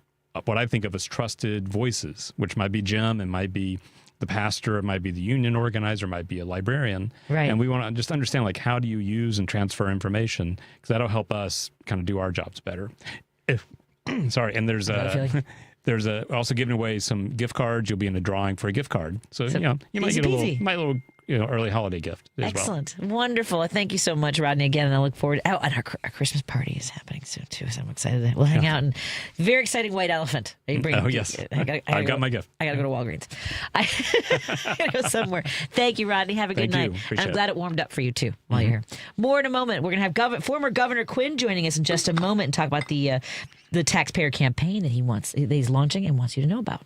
Speaker 9: what I think of as trusted voices, which might be Jim, it might be the pastor, it might be the union organizer, it might be a librarian.
Speaker 1: Right.
Speaker 9: And we want to just understand, how do you use and transfer information? Because that'll help us kind of do our jobs better. Sorry, and there's also giving away some gift cards. You'll be in a drawing for a gift card. So you might get a little early holiday gift as
Speaker 1: Excellent. Wonderful. Thank you so much, Rodney, again. And I look forward. And our Christmas party is happening soon, too. So I'm excited. We'll hang out. And very exciting white elephant.
Speaker 9: Yes. I got my gift.
Speaker 1: I got to go to Walgreens. I got to go somewhere. Thank you, Rodney. Have a good night. And I'm glad it warmed up for you, too, while you're here. More in a moment. We're going to have former Governor Quinn joining us in just a moment and talk about the taxpayer campaign that he's launching and wants you to know about.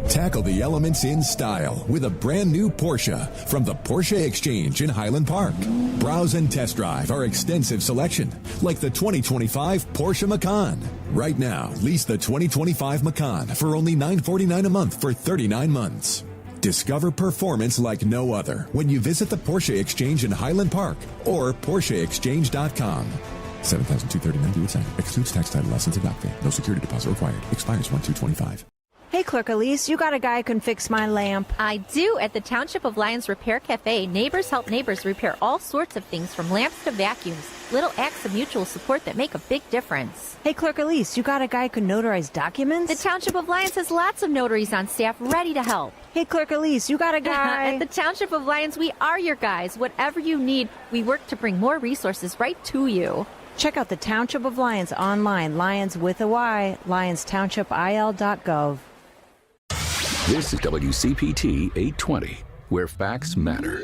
Speaker 14: Tackle the elements in style with a brand new Porsche from the Porsche Exchange in Highland Park. Browse and test drive our extensive selection, like the 2025 Porsche Macan. Right now, lease the 2025 Macan for only $949 a month for 39 months. Discover performance like no other when you visit the Porsche Exchange in Highland Park or PorscheExchange.com. $7,239 due at signing. Excludes tax, title, license, and dock fee. No security deposit required. Expires 1/2/25.
Speaker 15: Hey, Clerk Elise, you got a guy who can fix my lamp.
Speaker 16: I do. At the Township of Lyons Repair Cafe, neighbors help neighbors repair all sorts of things from lamps to vacuums. Little acts of mutual support that make a big difference.
Speaker 15: Hey, Clerk Elise, you got a guy who can notarize documents?
Speaker 16: The Township of Lyons has lots of notaries on staff ready to help.
Speaker 15: Hey, Clerk Elise, you got a guy?
Speaker 16: At the Township of Lyons, we are your guys. Whatever you need, we work to bring more resources right to you.
Speaker 15: Check out the Township of Lyons online, Lyons with a Y, LyonsTownshipIL.gov.
Speaker 2: This is WCPT 820, where facts matter.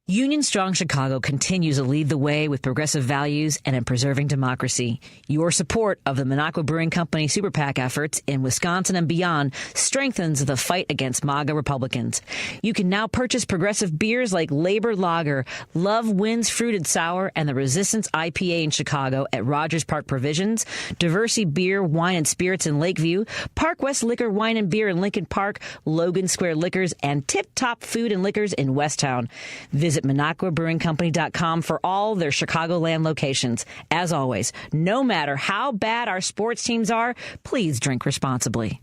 Speaker 1: Union Strong Chicago continues to lead the way with progressive values and in preserving democracy. Your support of the Minocqua Brewing Company Super PAC efforts in Wisconsin and beyond strengthens the fight against MAGA Republicans. You can now purchase progressive beers like Labor Lager, Love Wins Fruited Sour, and the Resistance IPA in Chicago at Rogers Park Provisions, Diversey Beer, Wine, and Spirits in Lakeview, Park West Liquor, Wine, and Beer in Lincoln Park, Logan Square Liquors, and Tip Top Food and Liquors in Westtown. Visit MinocquaBrewingCompany.com for all their Chicagoland locations. As always, no matter how bad our sports teams are, please drink responsibly.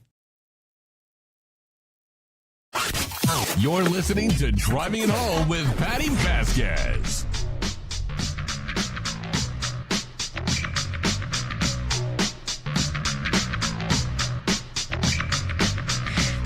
Speaker 8: You're listening to Driving It Home with Patti Vasquez.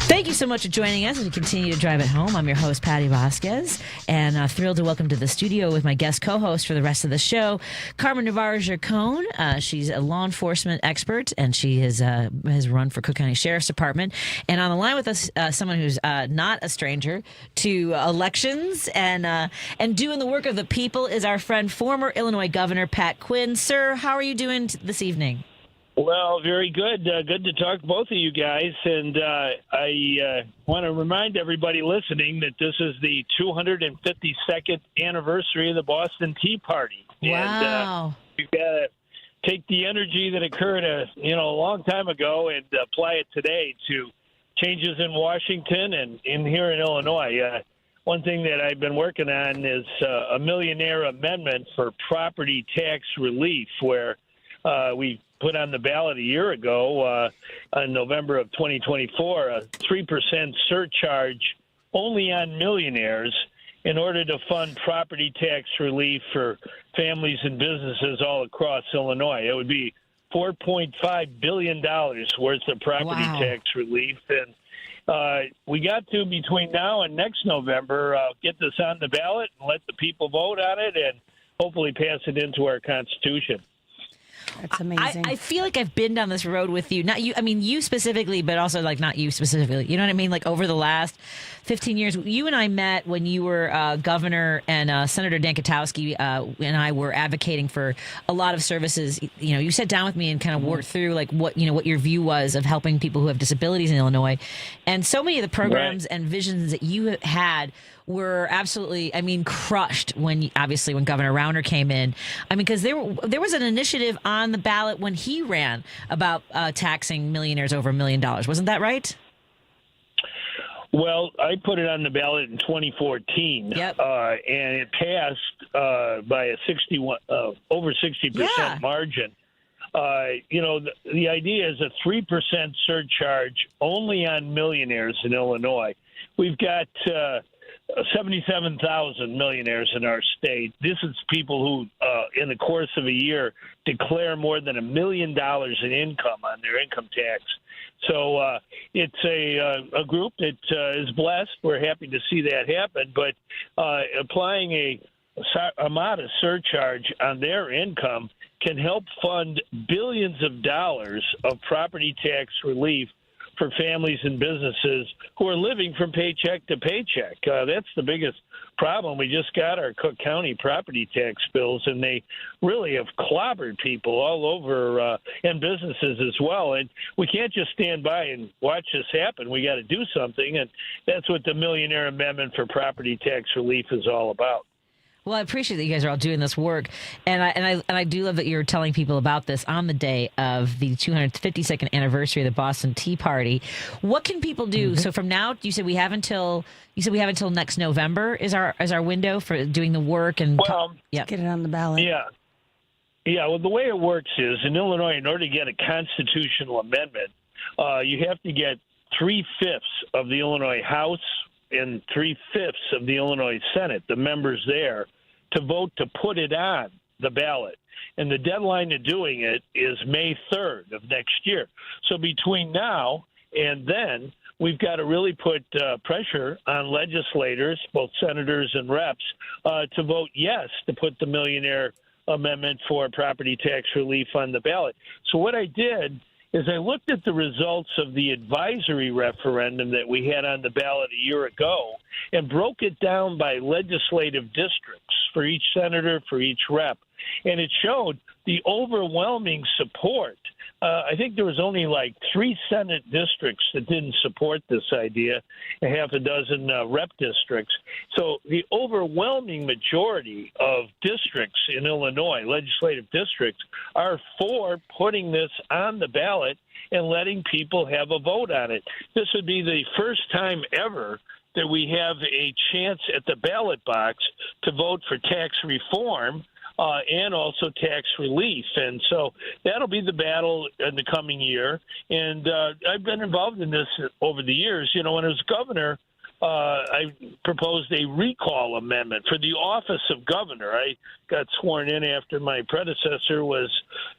Speaker 1: Thank you so much for joining us as we continue to drive it home. I'm your host, Patti Vasquez, and thrilled to welcome to the studio with my guest co-host for the rest of the show, Carmen Navarre Gercone. She's a law enforcement expert, and she has run for Cook County Sheriff's Department. And on the line with us, someone who's not a stranger to elections and doing the work of the people is our friend, former Illinois Governor Pat Quinn. Sir, how are you doing this evening?
Speaker 17: Well, very good. Good to talk to both of you guys. And I want to remind everybody listening that this is the 252nd anniversary of the Boston Tea Party.
Speaker 1: Wow.
Speaker 17: And we've got to take the energy that occurred a long time ago and apply it today to changes in Washington and here in Illinois. One thing that I've been working on is a millionaire amendment for property tax relief, where we put on the ballot a year ago, in November of 2024, a 3% surcharge only on millionaires in order to fund property tax relief for families and businesses all across Illinois. It would be $4.5 billion worth of property tax relief. And we got to, between now and next November, get this on the ballot and let the people vote on it and hopefully pass it into our Constitution.
Speaker 15: That's amazing.
Speaker 1: I feel like I've been down this road with you. Not you, I mean, you specifically, but also like not you specifically. You know what I mean? Like over the last 15 years, you and I met when you were governor, and Senator Dan Katowski and I were advocating for a lot of services. You know, you sat down with me and kind of worked through like what your view was of helping people who have disabilities in Illinois. And so many of the programs and visions that you had were absolutely, I mean, crushed when Governor Rauner came in. I mean, because there was an initiative on the ballot when he ran about taxing millionaires over $1 million. Wasn't that right?
Speaker 17: Well, I put it on the ballot in 2014, and it passed by a over 60% margin. The idea is a 3% surcharge only on millionaires in Illinois. We've got 77,000 millionaires in our state. This is people who, in the course of a year, declare more than $1 million in income on their income tax. So it's a group that is blessed. We're happy to see that happen. But applying a modest surcharge on their income can help fund billions of dollars of property tax relief for families and businesses who are living from paycheck to paycheck. That's the biggest problem. We just got our Cook County property tax bills, and they really have clobbered people all over, and businesses as well. And we can't just stand by and watch this happen. We got to do something, and that's what the Millionaire Amendment for Property Tax Relief is all about.
Speaker 1: Well, I appreciate that you guys are all doing this work, and I do love that you're telling people about this on the day of the 252nd anniversary of the Boston Tea Party. What can people do? Mm-hmm. So from now, you said we have until next November is our window for doing the work and
Speaker 15: get it on the ballot.
Speaker 17: Yeah. Well, the way it works is in Illinois, in order to get a constitutional amendment, you have to get 3/5 of the Illinois House and 3/5 of the Illinois Senate, the members there, to vote to put it on the ballot. And the deadline to doing it is May 3rd of next year. So between now and then, we've got to really put pressure on legislators, both senators and reps, to vote yes to put the Millionaire Amendment for property tax relief on the ballot. So what I did is I looked at the results of the advisory referendum that we had on the ballot a year ago and broke it down by legislative districts for each senator, for each rep. And it showed the overwhelming support. I think there was only like 3 Senate districts that didn't support this idea, a half a dozen rep districts. So the overwhelming majority of districts in Illinois, legislative districts, are for putting this on the ballot and letting people have a vote on it. This would be the first time ever that we have a chance at the ballot box to vote for tax reform and also tax relief. And so that'll be the battle in the coming year. And I've been involved in this over the years. You know, when I was governor, I proposed a recall amendment for the office of governor. I got sworn in after my predecessor was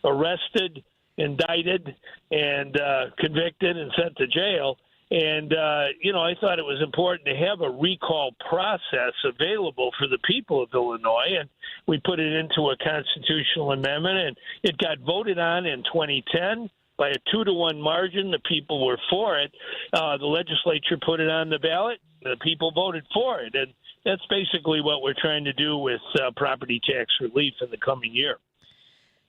Speaker 17: arrested, indicted, and convicted and sent to jail. And, I thought it was important to have a recall process available for the people of Illinois. And we put it into a constitutional amendment, and it got voted on in 2010 by a 2-to-1 margin. The people were for it. The legislature put it on the ballot. The people voted for it. And that's basically what we're trying to do with property tax relief in the coming year.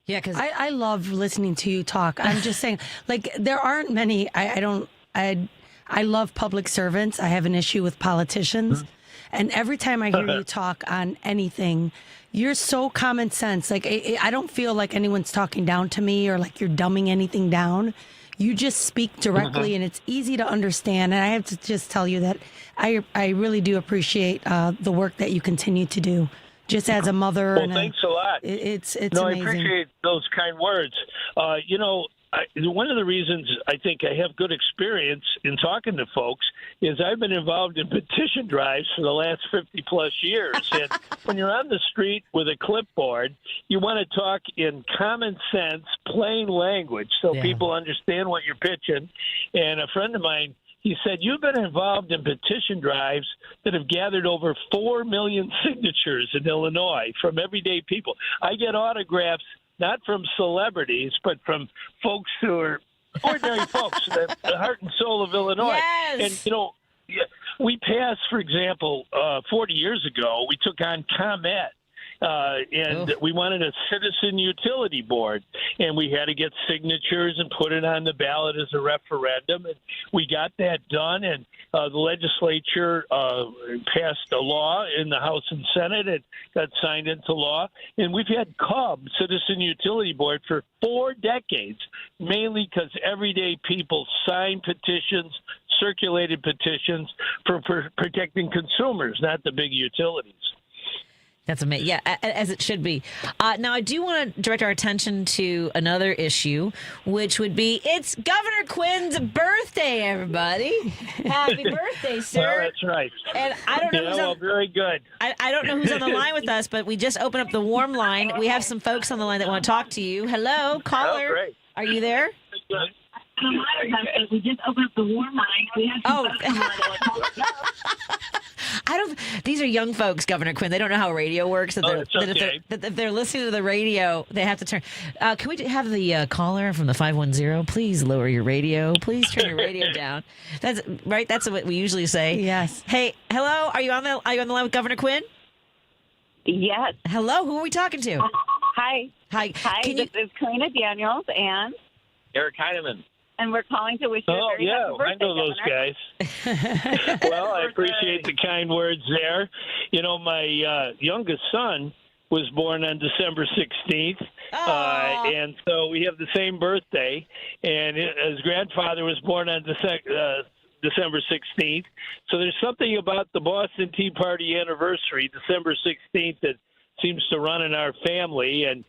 Speaker 1: Yeah, because
Speaker 18: I love listening to you talk. I'm just saying, like, there aren't many. I love public servants. I have an issue with politicians. And every time I hear you talk on anything, you're so common sense. Like, I don't feel like anyone's talking down to me or like you're dumbing anything down. You just speak directly and it's easy to understand. And I have to just tell you that I really do appreciate the work that you continue to do. Just as a mother.
Speaker 17: Well, thanks a lot.
Speaker 18: It's
Speaker 17: no,
Speaker 18: amazing.
Speaker 17: I appreciate those kind words. One of the reasons I think I have good experience in talking to folks is I've been involved in petition drives for the last 50-plus years. And when you're on the street with a clipboard, you want to talk in common sense, plain language so people understand what you're pitching. And a friend of mine, he said, you've been involved in petition drives that have gathered over 4 million signatures in Illinois from everyday people. I get autographs not from celebrities, but from folks who are ordinary folks, the heart and soul of Illinois.
Speaker 1: Yes.
Speaker 17: And, we passed, for example, 40 years ago, we took on ComEd. And we wanted a citizen utility board, and we had to get signatures and put it on the ballot as a referendum. And we got that done, and the legislature passed a law in the House and Senate. It got signed into law. And we've had CUB, Citizen Utility Board, for 4 decades, mainly because everyday people signed petitions, circulated petitions for protecting consumers, not the big utilities.
Speaker 1: That's amazing. Yeah, as it should be. Now, I do want to direct our attention to another issue, which would be it's Governor Quinn's birthday, everybody. Happy birthday, sir.
Speaker 17: Well, that's right.
Speaker 1: And I don't know
Speaker 17: very good.
Speaker 1: I don't know who's on the line with us, but we just opened up the warm line. We have some folks on the line that want to talk to you. Hello, caller.
Speaker 17: Oh, great.
Speaker 1: Are you there?
Speaker 19: We just opened up the warm line. We have some folks on the line that want to talk.
Speaker 1: These are young folks, Governor Quinn. They don't know how radio works. If they're listening to the radio, they have to turn. Can we have the caller from the 510? Please lower your radio. Please turn your radio down. That's right. That's what we usually say.
Speaker 18: Yes.
Speaker 1: Hey, hello. Are you on the line with Governor Quinn?
Speaker 19: Yes.
Speaker 1: Hello. Who are we talking to?
Speaker 19: Hi.
Speaker 1: Hi.
Speaker 19: This is Karina Daniels and
Speaker 17: Eric Heineman.
Speaker 19: And we're calling to wish you a very happy birthday,
Speaker 17: I know those guys. Well, I appreciate the kind words there. You know, my youngest son was born on December 16th, and so we have the same birthday. And his grandfather was born on December 16th. So there's something about the Boston Tea Party anniversary, December 16th, that seems to run in our family, and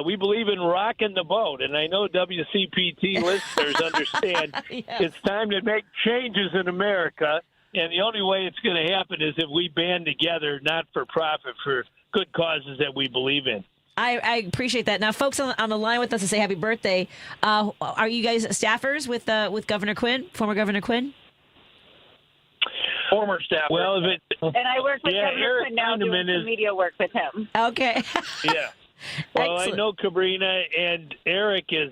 Speaker 17: we believe in rocking the boat. And I know WCPT listeners understand It's time to make changes in America, and the only way it's going to happen is if we band together, not for profit, for good causes that we believe in.
Speaker 1: I appreciate that. Now, folks on the line with us to say happy birthday, are you guys staffers with Governor Quinn, former Governor Quinn?
Speaker 17: Former staff. Well,
Speaker 19: and I work with Governor Quinn now, doing some media work with him.
Speaker 1: Okay.
Speaker 17: Yeah. Well,
Speaker 1: Excellent.
Speaker 17: I know Cabrina and Eric is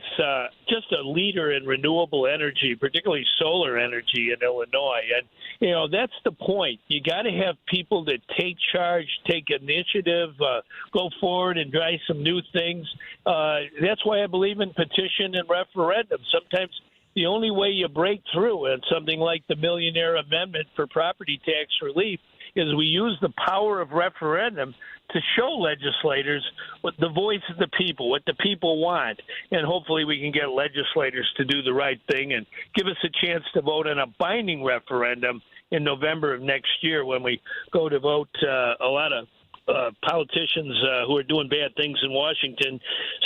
Speaker 17: just a leader in renewable energy, particularly solar energy in Illinois. And, that's the point. You got to have people that take charge, take initiative, go forward and try some new things. That's why I believe in petition and referendum. Sometimes the only way you break through in something like the Millionaire Amendment for property tax relief is we use the power of referendum to show legislators what the voice of the people, what the people want, and hopefully we can get legislators to do the right thing and give us a chance to vote on a binding referendum in November of next year when we go to vote a lot of politicians who are doing bad things in Washington,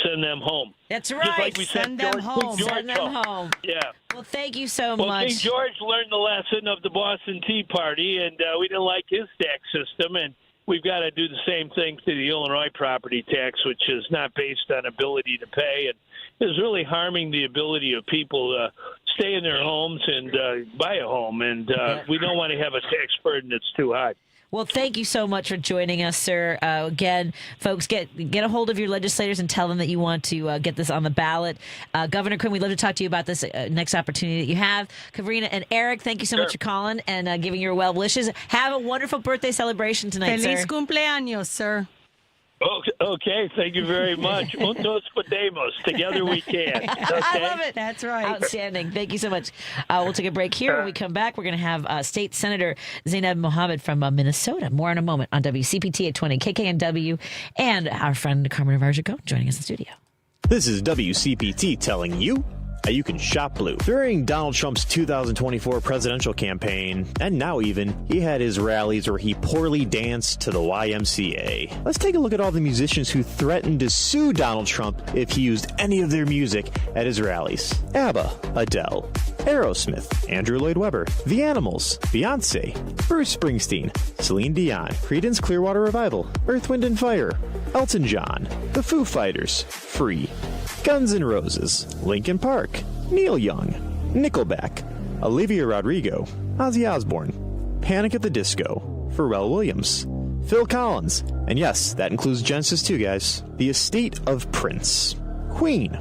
Speaker 17: send them home.
Speaker 1: That's right.
Speaker 17: Just like we
Speaker 1: send them home.
Speaker 17: Send them
Speaker 1: home.
Speaker 17: Yeah.
Speaker 1: Well, thank you so
Speaker 17: Well,
Speaker 1: much.
Speaker 17: King George learned the lesson of the Boston Tea Party, and we didn't like his tax system, and we've got to do the same thing to the Illinois property tax, which is not based on ability to pay and is really harming the ability of people to stay in their homes and buy a home. And we don't want to have a tax burden that's too high.
Speaker 1: Well, thank you so much for joining us, sir. Again, folks, get a hold of your legislators and tell them that you want to get this on the ballot. Governor Quinn, we'd love to talk to you about this next opportunity that you have. Kavrina and Eric, thank you so much for calling and giving your well wishes. Have a wonderful birthday celebration tonight,
Speaker 18: Feliz
Speaker 1: sir.
Speaker 18: cumpleaños, sir.
Speaker 17: Okay, thank you very much. Juntos podemos. Together we can. Okay?
Speaker 1: I love it.
Speaker 18: That's right.
Speaker 1: Outstanding. Thank you so much. We'll take a break here. When we come back, we're going to have State Senator Zaynab Mohamed from Minnesota. More in a moment on WCPT 820 KKNW and our friend Carmen Navarre Gercone joining us in the studio.
Speaker 20: This is WCPT telling you how you can shop blue. During Donald Trump's 2024 presidential campaign, and now even, he had his rallies where he poorly danced to the YMCA. Let's take a look at all the musicians who threatened to sue Donald Trump if he used any of their music at his rallies. ABBA, Adele, Aerosmith, Andrew Lloyd Webber, The Animals, Beyonce, Bruce Springsteen, Celine Dion, Creedence Clearwater Revival, Earth, Wind & Fire, Elton John, The Foo Fighters, Free, Guns N' Roses, Linkin Park, Neil Young, Nickelback, Olivia Rodrigo, Ozzy Osbourne, Panic at the Disco, Pharrell Williams, Phil Collins, and yes, that includes Genesis too, guys, The Estate of Prince, Queen,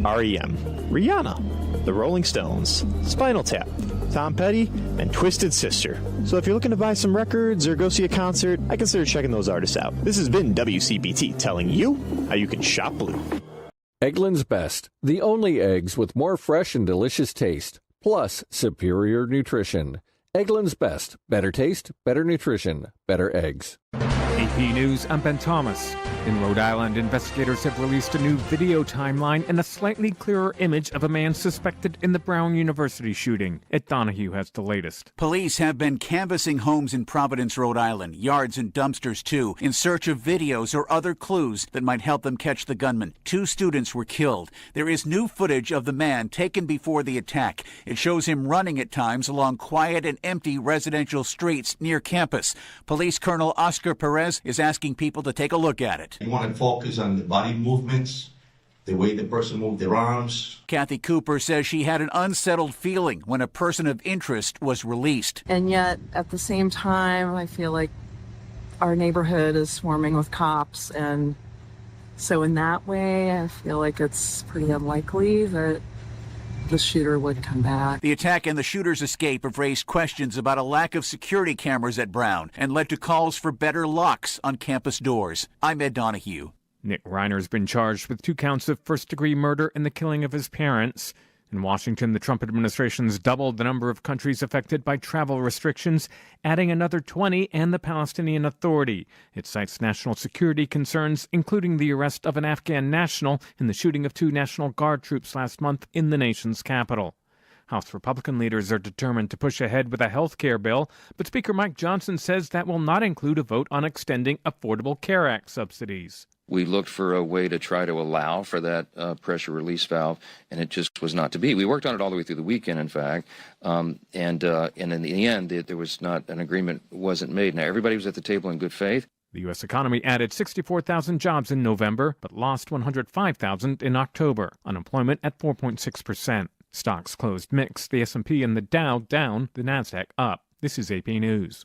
Speaker 20: R.E.M., Rihanna, The Rolling Stones, Spinal Tap, Tom Petty, and Twisted Sister. So if you're looking to buy some records or go see a concert, I consider checking those artists out. This has been WCPT telling you how you can shop blue.
Speaker 21: Eggland's Best, the only eggs with more fresh and delicious taste, plus superior nutrition. Eggland's Best, better taste, better nutrition, better eggs.
Speaker 22: AP News, I'm Ben Thomas. In Rhode Island, investigators have released a new video timeline and a slightly clearer image of a man suspected in the Brown University shooting. Ed Donahue has the latest.
Speaker 23: Police have been canvassing homes in Providence, Rhode Island, yards and dumpsters too, in search of videos or other clues that might help them catch the gunman. 2 students were killed. There is new footage of the man taken before the attack. It shows him running at times along quiet and empty residential streets near campus. Police Colonel Oscar Perez is asking people to take a look at it.
Speaker 24: You want to focus on the body movements, the way the person moved their arms.
Speaker 23: Kathy Cooper says she had an unsettled feeling when a person of interest was released.
Speaker 25: And yet, at the same time, I feel like our neighborhood is swarming with cops. And so in that way, I feel like it's pretty unlikely that the shooter would come back.
Speaker 23: The attack and the shooter's escape have raised questions about a lack of security cameras at Brown and led to calls for better locks on campus doors. I'm Ed Donahue.
Speaker 22: Nick Reiner's been charged with 2 counts of first-degree murder in the killing of his parents. In Washington, the Trump administration's doubled the number of countries affected by travel restrictions, adding another 20 and the Palestinian Authority. It cites national security concerns, including the arrest of an Afghan national in the shooting of 2 National Guard troops last month in the nation's capital. House Republican leaders are determined to push ahead with a health care bill, but Speaker Mike Johnson says that will not include a vote on extending Affordable Care Act subsidies.
Speaker 26: We looked for a way to try to allow for that pressure release valve, and it just was not to be. We worked on it all the way through the weekend, in fact, and in the end, there was not an agreement, wasn't made. Now, everybody was at the table in good faith.
Speaker 22: The U.S. economy added 64,000 jobs in November, but lost 105,000 in October. Unemployment at 4.6%. Stocks closed mixed. The S&P and the Dow down, the Nasdaq up. This is AP News.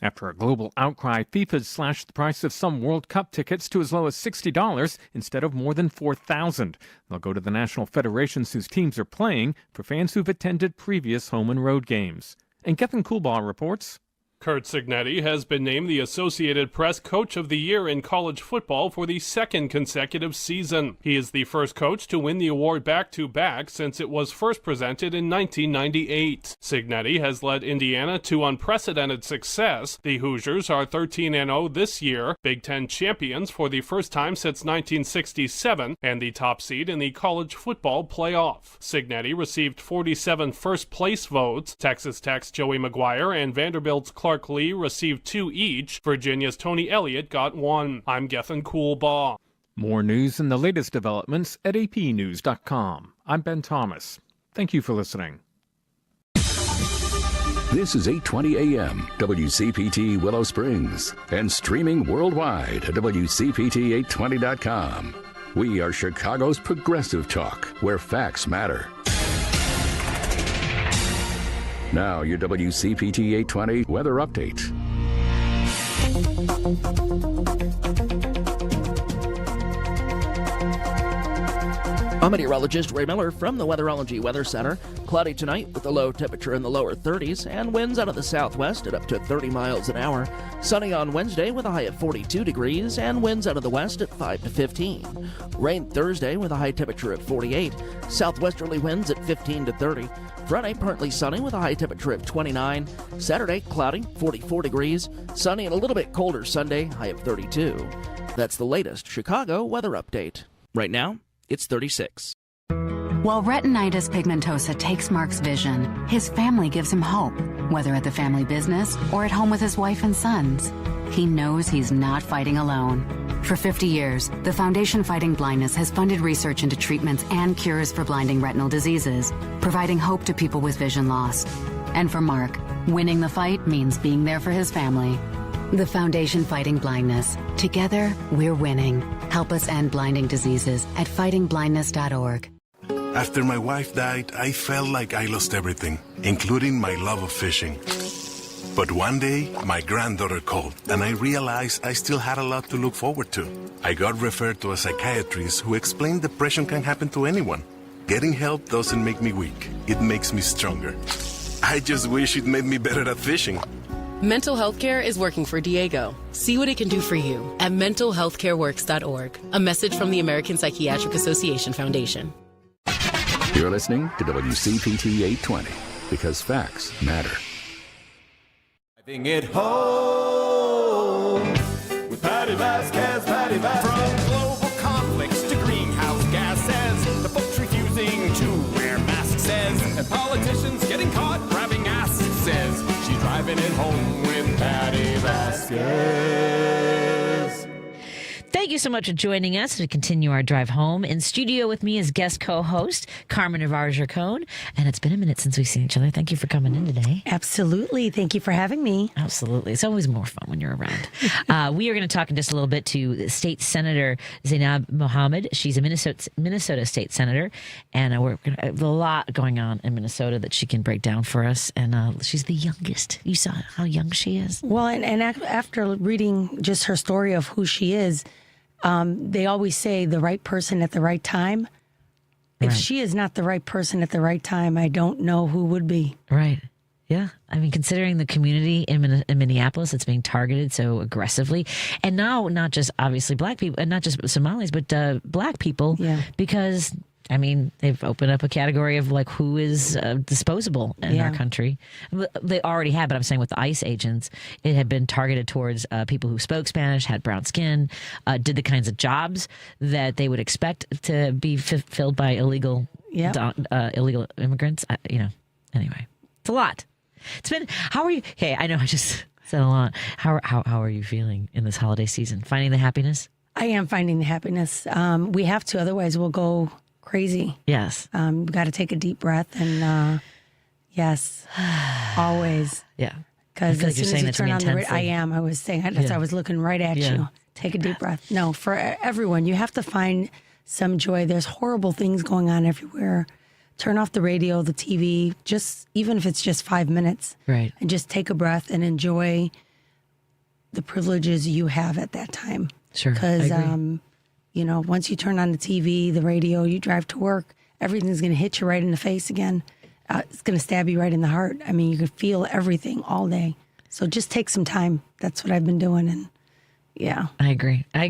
Speaker 22: After a global outcry, FIFA's slashed the price of some World Cup tickets to as low as $60 instead of more than $4,000. They'll go to the national federations whose teams are playing for fans who've attended previous home and road games. And Gethin Coolbaugh reports.
Speaker 27: Kurt Cignetti has been named the Associated Press Coach of the Year in college football for the 2nd consecutive season. He is the first coach to win the award back-to-back since it was first presented in 1998. Cignetti has led Indiana to unprecedented success. The Hoosiers are 13-0 this year, Big Ten champions for the first time since 1967, and the top seed in the college football playoff. Cignetti received 47 first-place votes. Texas Tech's Joey McGuire and Vanderbilt's Clark Lee received 2 each. Virginia's Tony Elliott got 1. I'm Gethin Coolbaugh.
Speaker 22: More news and the latest developments at apnews.com. I'm Ben Thomas. Thank you for listening.
Speaker 2: This is 820 AM, WCPT Willow Springs, and streaming worldwide at WCPT820.com. We are Chicago's progressive talk, where facts matter. Now, your WCPT 820 weather update.
Speaker 3: I'm meteorologist Ray Miller from the Weatherology Weather Center. Cloudy tonight with a low temperature in the lower 30s and winds out of the southwest at up to 30 miles an hour. Sunny on Wednesday with a high of 42 degrees and winds out of the west at 5 to 15. Rain Thursday with a high temperature at 48. Southwesterly winds at 15 to 30. Friday partly sunny with a high temperature of 29. Saturday cloudy, 44 degrees. Sunny and a little bit colder Sunday, high of 32. That's the latest Chicago weather update. Right now, it's 36.
Speaker 4: While retinitis pigmentosa takes Mark's vision, his family gives him hope, whether at the family business or at home with his wife and sons. He knows he's not fighting alone. For 50 years, the Foundation Fighting Blindness has funded research into treatments and cures for blinding retinal diseases, providing hope to people with vision loss. And for Mark, winning the fight means being there for his family. The Foundation Fighting Blindness. Together, we're winning. Help us end blinding diseases at fightingblindness.org.
Speaker 5: After my wife died, I felt like I lost everything, including my love of fishing. But one day, my granddaughter called, and I realized I still had a lot to look forward to. I got referred to a psychiatrist who explained depression can happen to anyone. Getting help doesn't make me weak. It makes me stronger. I just wish it made me better at fishing.
Speaker 6: Mental health care is working for Diego. See what it can do for you at mentalhealthcareworks.org. A message from the American Psychiatric Association Foundation.
Speaker 2: You're listening to WCPT 820 because facts matter.
Speaker 7: Driving it home with Patti Vasquez, Patti Vasquez. From global conflicts to greenhouse gases, the folks refusing to wear masks says, and politicians getting caught grabbing asses says, she's driving it home with Patti Vasquez.
Speaker 1: Thank you so much for joining us to continue our drive home. In studio with me is guest co-host Carmen Navarre Gercone. And it's been a minute since we've seen each other. Thank you for coming in today.
Speaker 18: Absolutely. Thank you for having me.
Speaker 1: Absolutely. It's always more fun when you're around. We are going to talk in just a little bit to State Senator Zaynab Mohamed. She's a Minnesota State Senator. And we're going to have a lot going on in Minnesota that she can break down for us. And she's the youngest. You saw how young she is.
Speaker 18: Well, and after reading just her story of who she is, they always say the right person at the right time. If she is not the right person at the right time, I don't know who would be.
Speaker 1: Right. Yeah. I mean, considering the community in Minneapolis that's being targeted so aggressively, and now not just obviously black people, and not just Somalis, but black people, because I mean, they've opened up a category of like who is disposable in our country. They already had, but I'm saying with the ICE agents, it had been targeted towards people who spoke Spanish, had brown skin, did the kinds of jobs that they would expect to be filled by illegal immigrants. Anyway, it's a lot. It's been. How are you? Hey, I know I just said a lot. How are you feeling in this holiday season? Finding the happiness?
Speaker 18: I am finding the happiness. We have to, otherwise we'll go crazy.
Speaker 1: Yes.
Speaker 18: We've got to take a deep breath and yes, always.
Speaker 1: Yeah.
Speaker 18: Because as soon as you turn on the radio, I am. I was saying that's I was looking right at you. Take a deep breath. No, for everyone, you have to find some joy. There's horrible things going on everywhere. Turn off the radio, the TV, just even if it's just 5 minutes.
Speaker 1: Right.
Speaker 18: And just take a breath and enjoy the privileges you have at that time.
Speaker 1: Sure.
Speaker 18: Because once you turn on the TV, the radio, you drive to work, everything's going to hit you right in the face again. It's going to stab you right in the heart. I mean, you can feel everything all day. So just take some time. That's what I've been doing. And yeah,
Speaker 1: I agree. I'm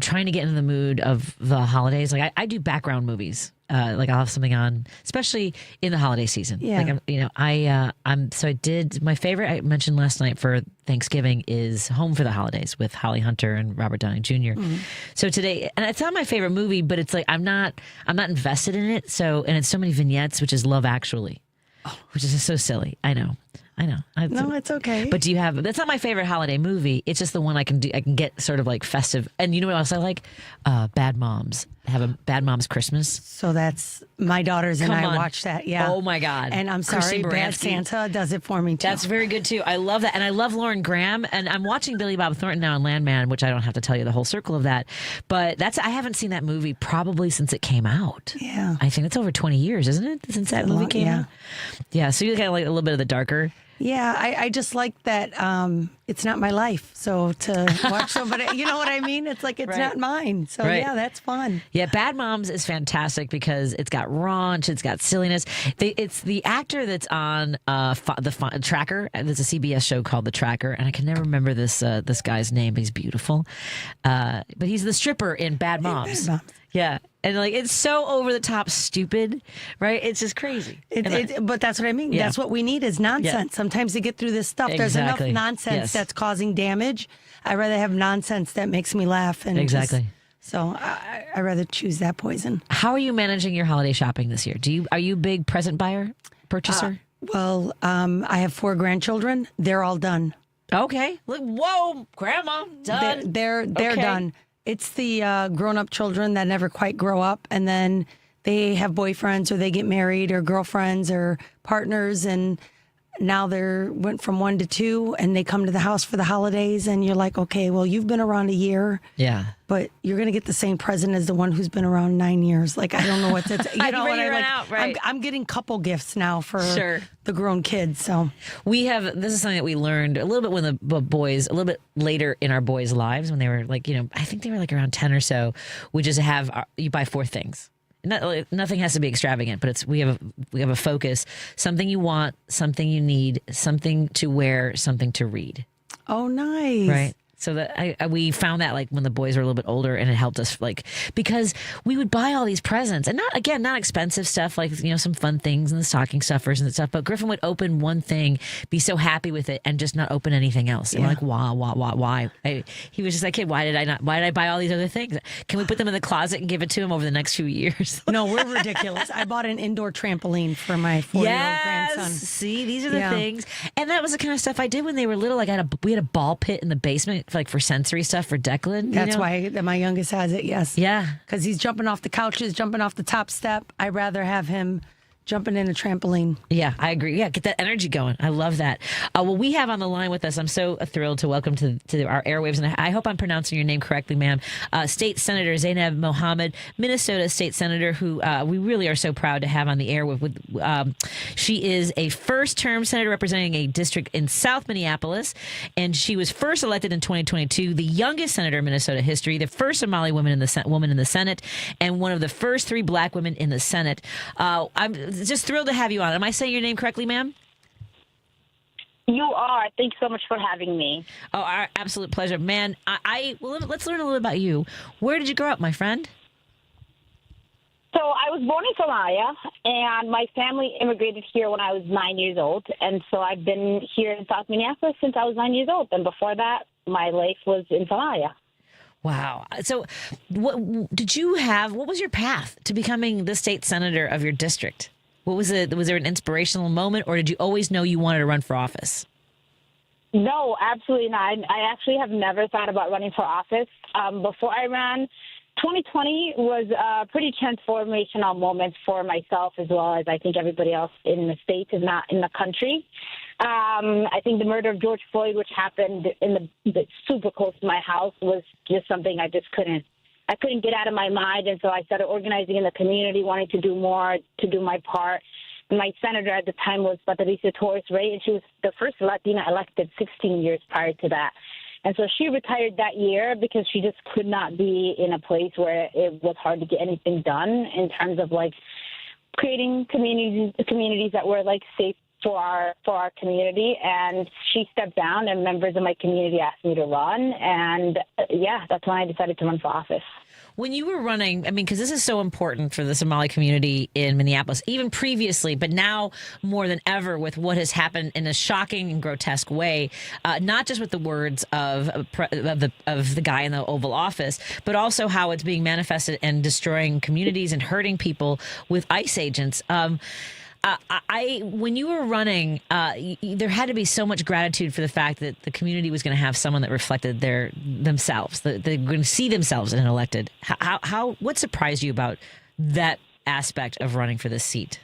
Speaker 1: trying to get into the mood of the holidays. Like I do background movies. Like I'll have something on, especially in the holiday season.
Speaker 18: Yeah.
Speaker 1: Like so I did my favorite I mentioned last night for Thanksgiving is Home for the Holidays with Holly Hunter and Robert Downey Jr.
Speaker 18: Mm-hmm.
Speaker 1: So today, and it's not my favorite movie, but it's like I'm not invested in it. So, and it's so many vignettes, which is Love Actually, which is just so silly. I know.
Speaker 18: No, it's okay.
Speaker 1: But do you have? That's not my favorite holiday movie. It's just the one I can do. I can get sort of like festive. And you know what else I like? Bad Moms. Have a Bad Moms Christmas.
Speaker 18: So that's my daughters and I watch that. Yeah.
Speaker 1: Oh my God.
Speaker 18: And I'm sorry, Bad Santa does it for me too.
Speaker 1: That's very good too. I love that, and I love Lauren Graham. And I'm watching Billy Bob Thornton now in Landman, which I don't have to tell you the whole circle of that. But I haven't seen that movie probably since it came out.
Speaker 18: Yeah.
Speaker 1: I think it's over 20 years, isn't it, since that movie came out? Yeah. So you kind of like a little bit of the darker.
Speaker 18: Yeah, I just like that it's not my life. So to watch somebody, you know what I mean? It's like, it's not mine. So yeah, that's fun.
Speaker 1: Yeah, Bad Moms is fantastic because it's got raunch, it's got silliness. It's the actor that's on the Tracker. There's a CBS show called The Tracker, and I can never remember this guy's name. But he's beautiful, but he's the stripper in Bad Moms. Yeah. And like, it's so over the top stupid, right? It's just crazy.
Speaker 18: But that's what I mean.
Speaker 1: Yeah.
Speaker 18: That's what we need is nonsense. Yeah. Sometimes to get through this stuff, there's enough nonsense that's causing damage. I'd rather have nonsense that makes me laugh. And so I'd rather choose that poison.
Speaker 1: How are you managing your holiday shopping this year? Are you a big present buyer, purchaser?
Speaker 18: Well, I have 4 grandchildren. They're all done.
Speaker 1: Okay. Whoa, Grandma, done.
Speaker 18: They're done. It's the grown-up children that never quite grow up, and then they have boyfriends or they get married or girlfriends or partners, and now they're went from 1 to 2, and they come to the house for the holidays, and you're like, okay, well, you've been around a year, but you're going to get the same present as the one who's been around 9 years. Like, I don't know what to you know what I like.
Speaker 1: Out, right?
Speaker 18: I'm getting couple gifts now for the grown kids. So
Speaker 1: this is something that we learned a little bit when the boys, a little bit later in our boys' lives, when they were like, I think they were like around 10 or so. We just you buy 4 things. Nothing has to be extravagant, but we have a focus. Something you want, something you need, something to wear, something to read.
Speaker 18: Oh, nice.
Speaker 1: Right. So that we found that like when the boys were a little bit older, and it helped us because we would buy all these presents, and not expensive stuff like some fun things and the stocking stuffers and stuff. But Griffin would open one thing, be so happy with it, and just not open anything else. And we're like, why? He was just like, hey, why did I buy all these other things? Can we put them in the closet and give it to him over the next few years?
Speaker 18: No, we're ridiculous. I bought an indoor trampoline for my 4-year-old grandson.
Speaker 1: See, these are the things, and that was the kind of stuff I did when they were little. Like we had a ball pit in the basement. For sensory stuff for Declan.
Speaker 18: That's why my youngest has it, yes.
Speaker 1: Yeah.
Speaker 18: Because he's jumping off the couches, jumping off the top step. I'd rather have him jumping in a trampoline.
Speaker 1: Yeah, I agree. Yeah, get that energy going. I love that. Well, we have on the line with us, I'm so thrilled to welcome to our airwaves, and I hope I'm pronouncing your name correctly, ma'am, State Senator Zaynab Mohamed, Minnesota State Senator, who we really are so proud to have on the air. She is a first-term senator representing a district in South Minneapolis, and she was first elected in 2022, the youngest senator in Minnesota history, the first Somali woman in the Senate, and one of the first 3 Black women in the Senate. I'm just thrilled to have you on. Am I saying your name correctly, ma'am?
Speaker 19: You are. Thanks so much for having me.
Speaker 1: Oh, our absolute pleasure. Man, well, let's learn a little about you. Where did you grow up, my friend?
Speaker 19: So I was born in Somalia, and my family immigrated here when I was 9 years old. And so I've been here in South Minneapolis since I was 9 years old. And before that, my life was in Somalia.
Speaker 1: Wow. So what was your path to becoming the state senator of your district? What was it? Was there an inspirational moment, or did you always know you wanted to run for office?
Speaker 19: No, absolutely not. I actually have never thought about running for office. Before I ran, 2020 was a pretty transformational moment for myself, as well as I think everybody else in the state, if not in the country. I think the murder of George Floyd, which happened in the super close to my house, was just something I couldn't get out of my mind. And so I started organizing in the community, wanting to do more, to do my part. And my senator at the time was Patti Vasquez, and she was the first Latina elected 16 years prior to that. And so she retired that year because she just could not be in a place where it was hard to get anything done in terms of like creating communities that were like safe for our community. And she stepped down, and members of my community asked me to run. And that's when I decided to run for office.
Speaker 1: When you were running, because this is so important for the Somali community in Minneapolis, even previously, but now more than ever with what has happened in a shocking and grotesque way, not just with the words of the guy in the Oval Office, but also how it's being manifested and destroying communities and hurting people with ICE agents. When you were running, there had to be so much gratitude for the fact that the community was going to have someone that reflected themselves. They're going to see themselves in an elected. What surprised you about that aspect of running for this seat?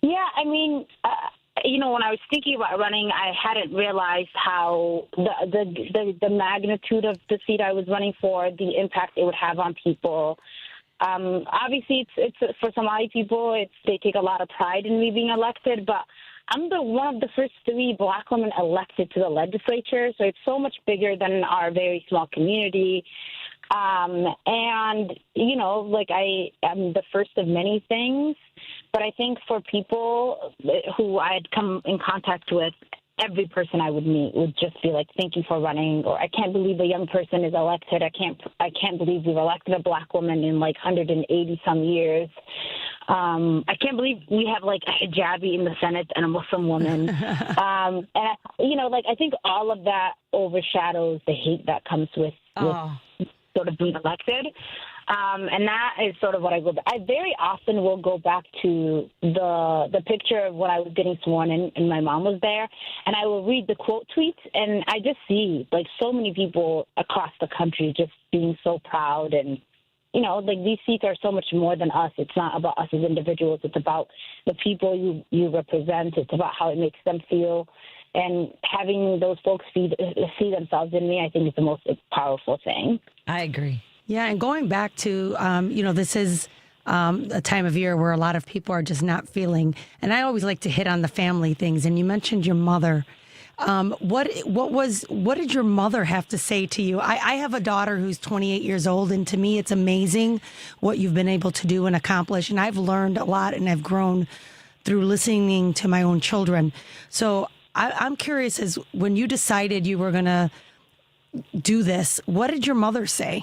Speaker 19: Yeah, when I was thinking about running, I hadn't realized how the magnitude of the seat I was running for, the impact it would have on people. Obviously, it's for Somali people, they take a lot of pride in me being elected, but I'm one of the first 3 Black women elected to the legislature, so it's so much bigger than our very small community. And, you know, like I am the first of many things, but I think for people who I'd come in contact with, every person I would meet would just be like, thank you for running, or I can't believe a young person is elected. I can't believe we've elected a Black woman in like 180 some years. I can't believe we have like a hijabi in the Senate and a Muslim woman. And you know, like I think all of that overshadows the hate that comes with sort of being elected. And that is sort of what I go back. I very often will go back to the picture of when I was getting sworn in and my mom was there, and I will read the quote tweets, and I just see like so many people across the country just being so proud. And, you know, like these seats are so much more than us. It's not about us as individuals. It's about the people you represent. It's about how it makes them feel. And having those folks see themselves in me, I think is the most powerful thing.
Speaker 1: I agree.
Speaker 18: Yeah, and going back to, you know, this is a time of year where a lot of people are just not feeling, and I always like to hit on the family things. And you mentioned your mother. What did your mother have to say to you? I have a daughter who's 28 years old, and to me, it's amazing what you've been able to do and accomplish. And I've learned a lot, and I've grown through listening to my own children. So I'm curious, as when you decided you were going to do this, what did your mother say?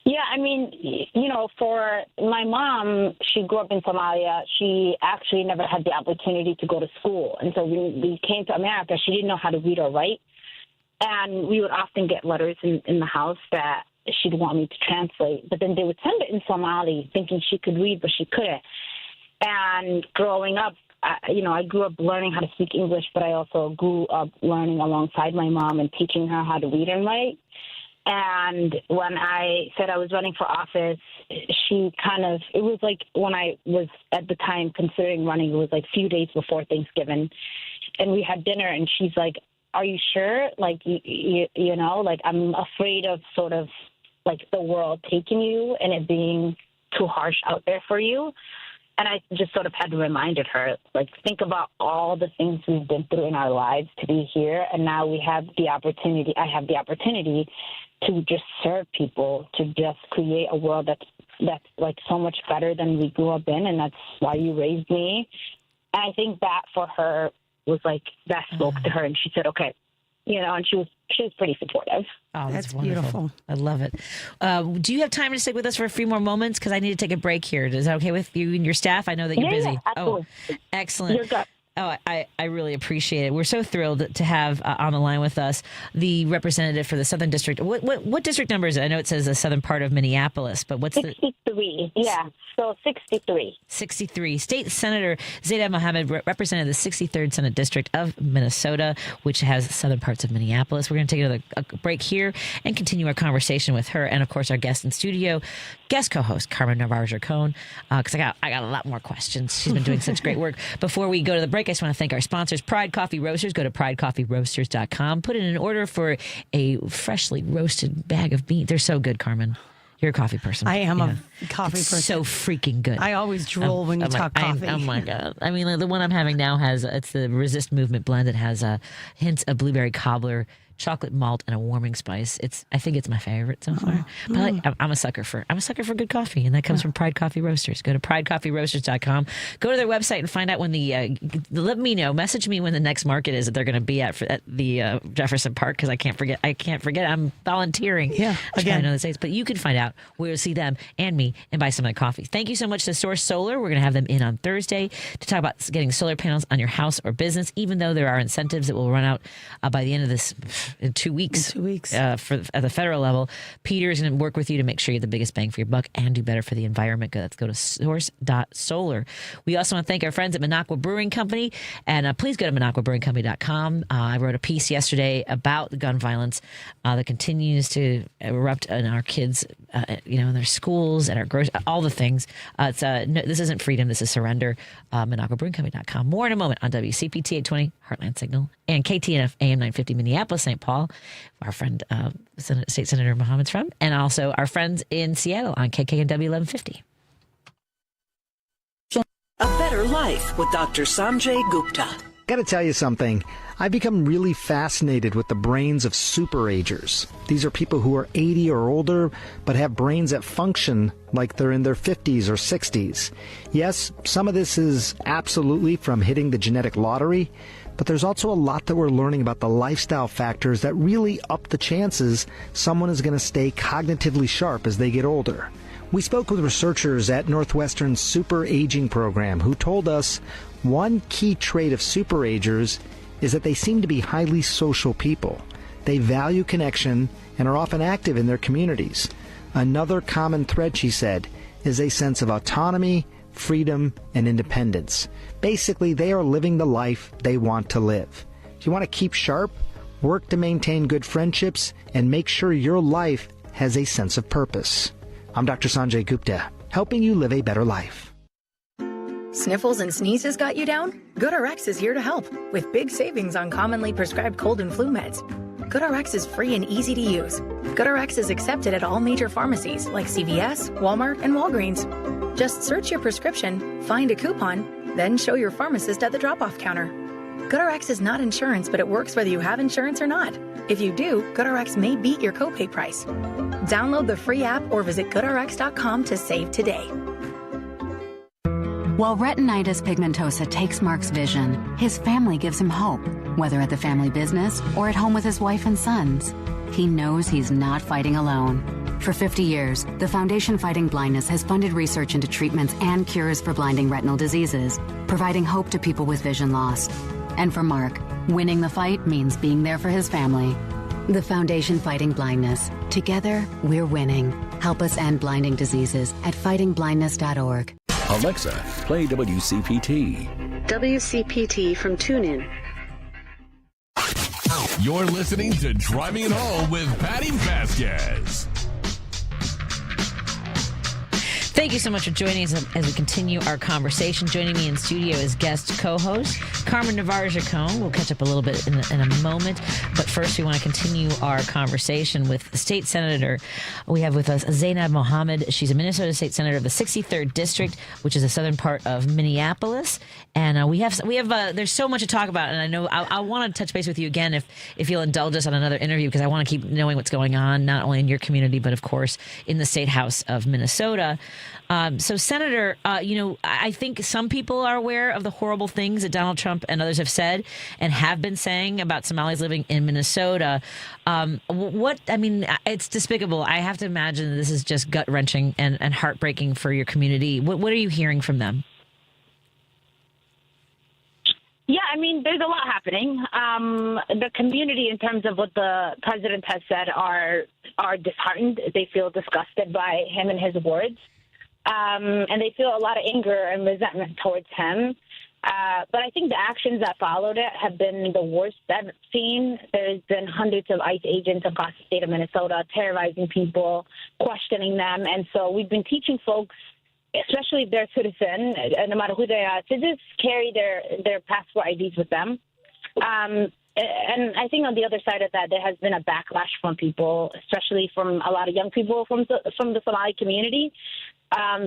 Speaker 19: Yeah, I mean, you know, for my mom, she grew up in Somalia. She actually never had the opportunity to go to school. And so when we came to America, she didn't know how to read or write. And we would often get letters in the house that she'd want me to translate. But then they would send it in Somali, thinking she could read, but she couldn't. And growing up, you know, I grew up learning how to speak English, but I also grew up learning alongside my mom and teaching her how to read and write. And when I said I was running for office, she it was like when I was at the time considering running, it was like a few days before Thanksgiving. And we had dinner, and she's like, are you sure? Like, you know, like I'm afraid of sort of like the world taking you and it being too harsh out there for you. And I just sort of had to remind her, like, think about all the things we've been through in our lives to be here. And now we have the opportunity, I have the opportunity to just serve people, to just create a world that's like so much better than we grew up in. And that's why you raised me. And I think that for her was like, that spoke to her. And she said, okay, you know, and she was pretty supportive.
Speaker 1: Oh, that's beautiful. I love it. Do you have time to stick with us for a few more moments? Because I need to take a break here. Is that okay with you and your staff? I know that you're busy.
Speaker 19: Yeah, absolutely.
Speaker 1: Oh, excellent.
Speaker 19: You're good.
Speaker 1: Oh, I really appreciate it. We're so thrilled to have on the line with us the representative for the Southern District. What district number is it? I know it says the southern part of Minneapolis, but what's
Speaker 19: 63. Yeah, so 63.
Speaker 1: 63. State Senator Zaynab Mohamed represented the 63rd Senate District of Minnesota, which has southern parts of Minneapolis. We're going to take another break here and continue our conversation with her and, of course, our guest in studio, guest co-host Carmen Navarre Gercone, because I got a lot more questions. She's been doing such great work. Before we go to the break, I just want to thank our sponsors, Pride Coffee Roasters. Go to pridecoffeeroasters.com. Put in an order for a freshly roasted bag of beans. They're so good, Carmen. You're a coffee person.
Speaker 18: I am a coffee person.
Speaker 1: So freaking good.
Speaker 18: I always drool when you talk coffee.
Speaker 1: Oh my God. I mean, the one I'm having now it's the Resist Movement blend. It has hints of blueberry cobbler, chocolate malt, and a warming spice. I think it's my favorite so far. But I'm a sucker for good coffee, and that comes from Pride Coffee Roasters. Go to pridecoffeeroasters.com. Go to their website and find out when let me know. Message me when the next market is that they're going to be at the Jefferson Park, because I can't forget. I'm volunteering.
Speaker 18: Yeah,
Speaker 1: again, I know the dates, but you can find out where you'll see them and me and buy some of the coffee. Thank you so much to Source Solar. We're going to have them in on Thursday to talk about getting solar panels on your house or business. Even though there are incentives that will run out by the end of this. In 2 weeks. At the federal level. Peter is going to work with you to make sure you get the biggest bang for your buck and do better for the environment. Let's go to source.solar. We also want to thank our friends at Minocqua Brewing Company. And please go to MinocquaBrewingCompany.com. I wrote a piece yesterday about the gun violence that continues to erupt in our kids, in their schools, at our all the things. This isn't freedom. This is surrender. MinocquaBrewingCompany.com. More in a moment on WCPT 820 Heartland Signal and KTNF AM 950 Minneapolis, St. Paul, our friend State Senator Mohamed's from, and also our friends in Seattle on KKNW 1150.
Speaker 9: A better life with Dr. Sanjay Gupta.
Speaker 10: Got to tell you something. I've become really fascinated with the brains of superagers. These are people who are 80 or older, but have brains that function like they're in their 50s or 60s. Yes, some of this is absolutely from hitting the genetic lottery, but there's also a lot that we're learning about the lifestyle factors that really up the chances someone is going to stay cognitively sharp as they get older. We spoke with researchers at Northwestern's Super Aging program who told us one key trait of superagers is that they seem to be highly social people. They value connection and are often active in their communities. Another common thread, she said, is a sense of autonomy, freedom, and independence. Basically, they are living the life they want to live. If you want to keep sharp, work to maintain good friendships, and make sure your life has a sense of purpose. I'm Dr. Sanjay Gupta, helping you live a better life.
Speaker 11: Sniffles and sneezes got you down? GoodRx is here to help with big savings on commonly prescribed cold and flu meds. GoodRx is free and easy to use. GoodRx is accepted at all major pharmacies like CVS, Walmart, and Walgreens. Just search your prescription, find a coupon, then show your pharmacist at the drop-off counter. GoodRx is not insurance, but it works whether you have insurance or not. If you do, GoodRx may beat your copay price. Download the free app or visit GoodRx.com to save today.
Speaker 4: While retinitis pigmentosa takes Mark's vision, his family gives him hope, whether at the family business or at home with his wife and sons. He knows he's not fighting alone. For 50 years, the Foundation Fighting Blindness has funded research into treatments and cures for blinding retinal diseases, providing hope to people with vision loss. And for Mark, winning the fight means being there for his family. The Foundation Fighting Blindness. Together, we're winning. Help us end blinding diseases at fightingblindness.org.
Speaker 2: Alexa, play WCPT.
Speaker 12: WCPT from TuneIn.
Speaker 8: You're listening to Driving It Home with Patti Vasquez.
Speaker 1: Thank you so much for joining us as we continue our conversation. Joining me in studio is guest co-host Carmen Navarre Gercone. We'll catch up a little bit in a moment. But first, we want to continue our conversation with the state senator. We have with us Zaynab Mohamed. She's a Minnesota state senator of the 63rd District, which is the southern part of Minneapolis. And we have there's so much to talk about. And I know I want to touch base with you again if you'll indulge us on another interview, because I want to keep knowing what's going on, not only in your community, but of course in the State House of Minnesota. So, Senator, I think some people are aware of the horrible things that Donald Trump and others have said and have been saying about Somalis living in Minnesota. It's despicable. I have to imagine this is just gut-wrenching and heartbreaking for your community. What are you hearing from them?
Speaker 19: Yeah, there's a lot happening. The community, in terms of what the president has said, are disheartened. They feel disgusted by him and his words. And they feel a lot of anger and resentment towards him. But I think the actions that followed it have been the worst I've seen. There's been hundreds of ICE agents across the state of Minnesota terrorizing people, questioning them. And so we've been teaching folks, especially if they're a citizen, no matter who they are, to just carry their passport IDs with them. And I think on the other side of that, there has been a backlash from people, especially from a lot of young people from the Somali community.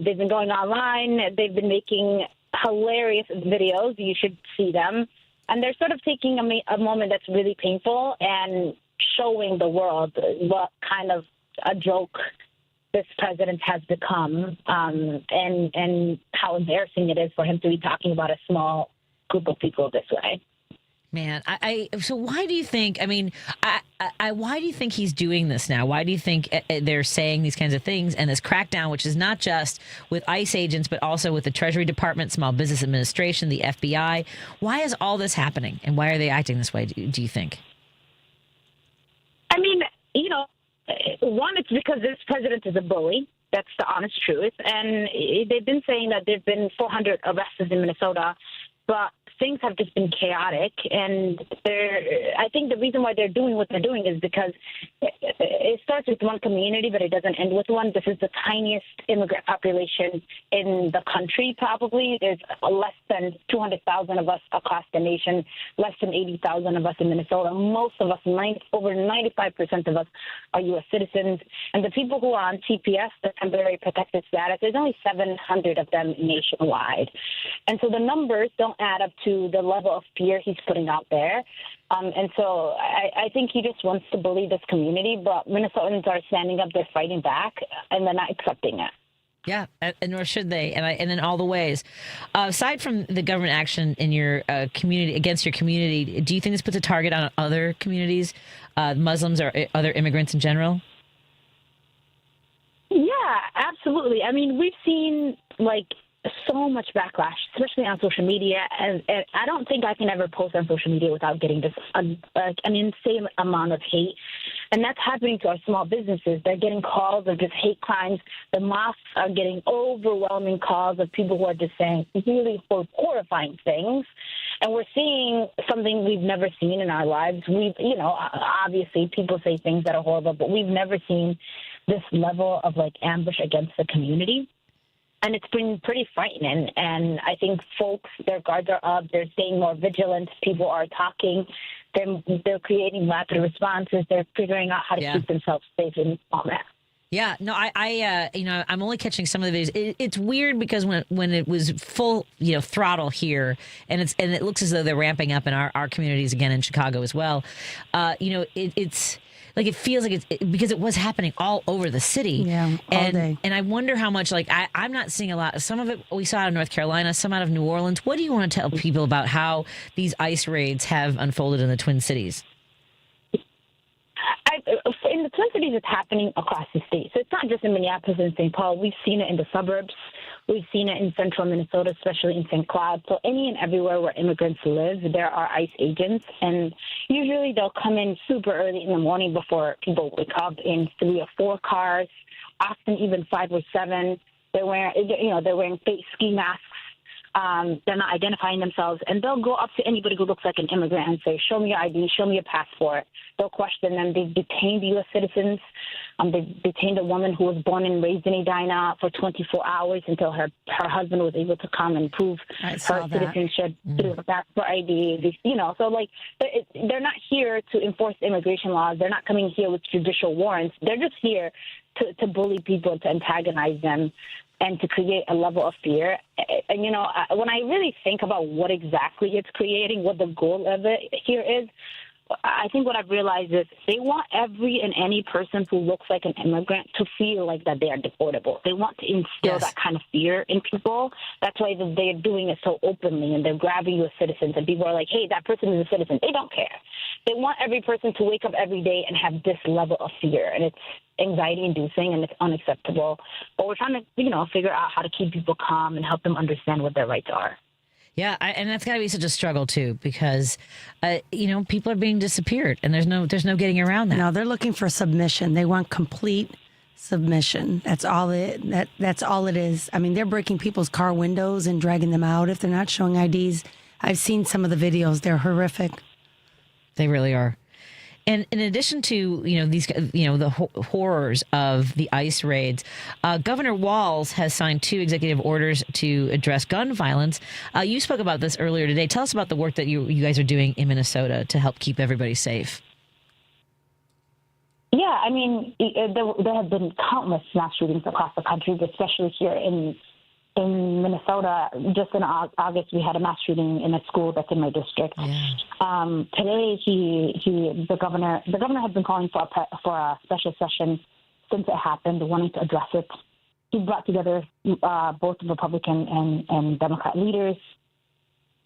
Speaker 19: They've been going online. They've been making hilarious videos. You should see them. And they're sort of taking a moment that's really painful and showing the world what kind of a joke this president has become, and how embarrassing it is for him to be talking about a small group of people this way.
Speaker 1: Man, so why do you think, why do you think he's doing this now? Why do you think they're saying these kinds of things, and this crackdown, which is not just with ICE agents, but also with the Treasury Department, Small Business Administration, the FBI? Why is all this happening, and why are they acting this way, do you think?
Speaker 19: One, it's because this president is a bully. That's the honest truth. And they've been saying that there have been 400 arrests in Minnesota, but things have just been chaotic, and I think the reason why they're doing what they're doing is because it starts with one community, but it doesn't end with one. This is the tiniest immigrant population in the country, probably. There's less than 200,000 of us across the nation, less than 80,000 of us in Minnesota. Most of us, over 95% of us, are U.S. citizens. And the people who are on TPS, the temporary protected status, there's only 700 of them nationwide. And so the numbers don't add up to the level of fear he's putting out there. And so I think he just wants to bully this community, but Minnesotans are standing up, they're fighting back, and they're not accepting it.
Speaker 1: Yeah, and nor should they, and in all the ways. Aside from the government action in your community, against your community, do you think this puts a target on other communities, Muslims or other immigrants in general?
Speaker 19: Yeah, absolutely. I mean, we've seen, so much backlash, especially on social media, and I don't think I can ever post on social media without getting just an insane amount of hate. And that's happening to our small businesses. They're getting calls of just hate crimes. The mosques are getting overwhelming calls of people who are just saying really horrifying things. And we're seeing something we've never seen in our lives. Obviously people say things that are horrible, but we've never seen this level of ambush against the community. And it's been pretty frightening. And I think folks, their guards are up. They're staying more vigilant. People are talking. They're creating rapid responses. They're figuring out how to keep themselves safe in this moment.
Speaker 1: Yeah, no, I'm only catching some of the videos. It's weird because when it was full, throttle here, and it looks as though they're ramping up in our communities again in Chicago as well. It's. It feels like it's because it was happening all over the city.
Speaker 18: Yeah, all day.
Speaker 1: And I wonder how much, I'm not seeing a lot. Some of it we saw out of North Carolina, some out of New Orleans. What do you want to tell people about how these ICE raids have unfolded in the Twin Cities?
Speaker 19: In the Twin Cities, it's happening across the state. So it's not just in Minneapolis and St. Paul. We've seen it in the suburbs. We've seen it in central Minnesota, especially in St. Cloud. So any and everywhere where immigrants live, there are ICE agents. And usually they'll come in super early in the morning before people wake up in 3 or 4 cars, often even 5 or 7. They're wearing fake ski masks. They're not identifying themselves, and they'll go up to anybody who looks like an immigrant and say, show me your ID, show me your passport. They'll question them. They've detained U.S. citizens. They've detained a woman who was born and raised in Edina for 24 hours until her husband was able to come and prove her citizenship through her passport ID. They're not here to enforce immigration laws. They're not coming here with judicial warrants. They're just here to bully people, to antagonize them, and to create a level of fear. And, when I really think about what exactly it's creating, what the goal of it here is, I think what I've realized is they want every and any person who looks like an immigrant to feel like that they are deportable. They want to instill that kind of fear in people. That's why they're doing it so openly, and they're grabbing you as citizens, and people are like, hey, that person is a citizen. They don't care. They want every person to wake up every day and have this level of fear, and it's anxiety-inducing, and it's unacceptable. But we're trying to, figure out how to keep people calm and help them understand what their rights are.
Speaker 1: Yeah, and that's got to be such a struggle too, because people are being disappeared, and there's no getting around that.
Speaker 18: No, they're looking for submission. They want complete submission. That's all it is. I mean, they're breaking people's car windows and dragging them out if they're not showing IDs. I've seen some of the videos. They're horrific.
Speaker 1: They really are. And in addition to, the horrors of the ICE raids, Governor Walz has signed 2 executive orders to address gun violence. You spoke about this earlier today. Tell us about the work that you guys are doing in Minnesota to help keep everybody safe.
Speaker 19: Yeah, I mean, there have been countless mass shootings across the country, especially here in Minnesota. Just in August, we had a mass shooting in a school that's in my district. Yeah. Today, the governor had been calling for a special session since it happened, wanting to address it. He brought together both Republican and Democrat leaders.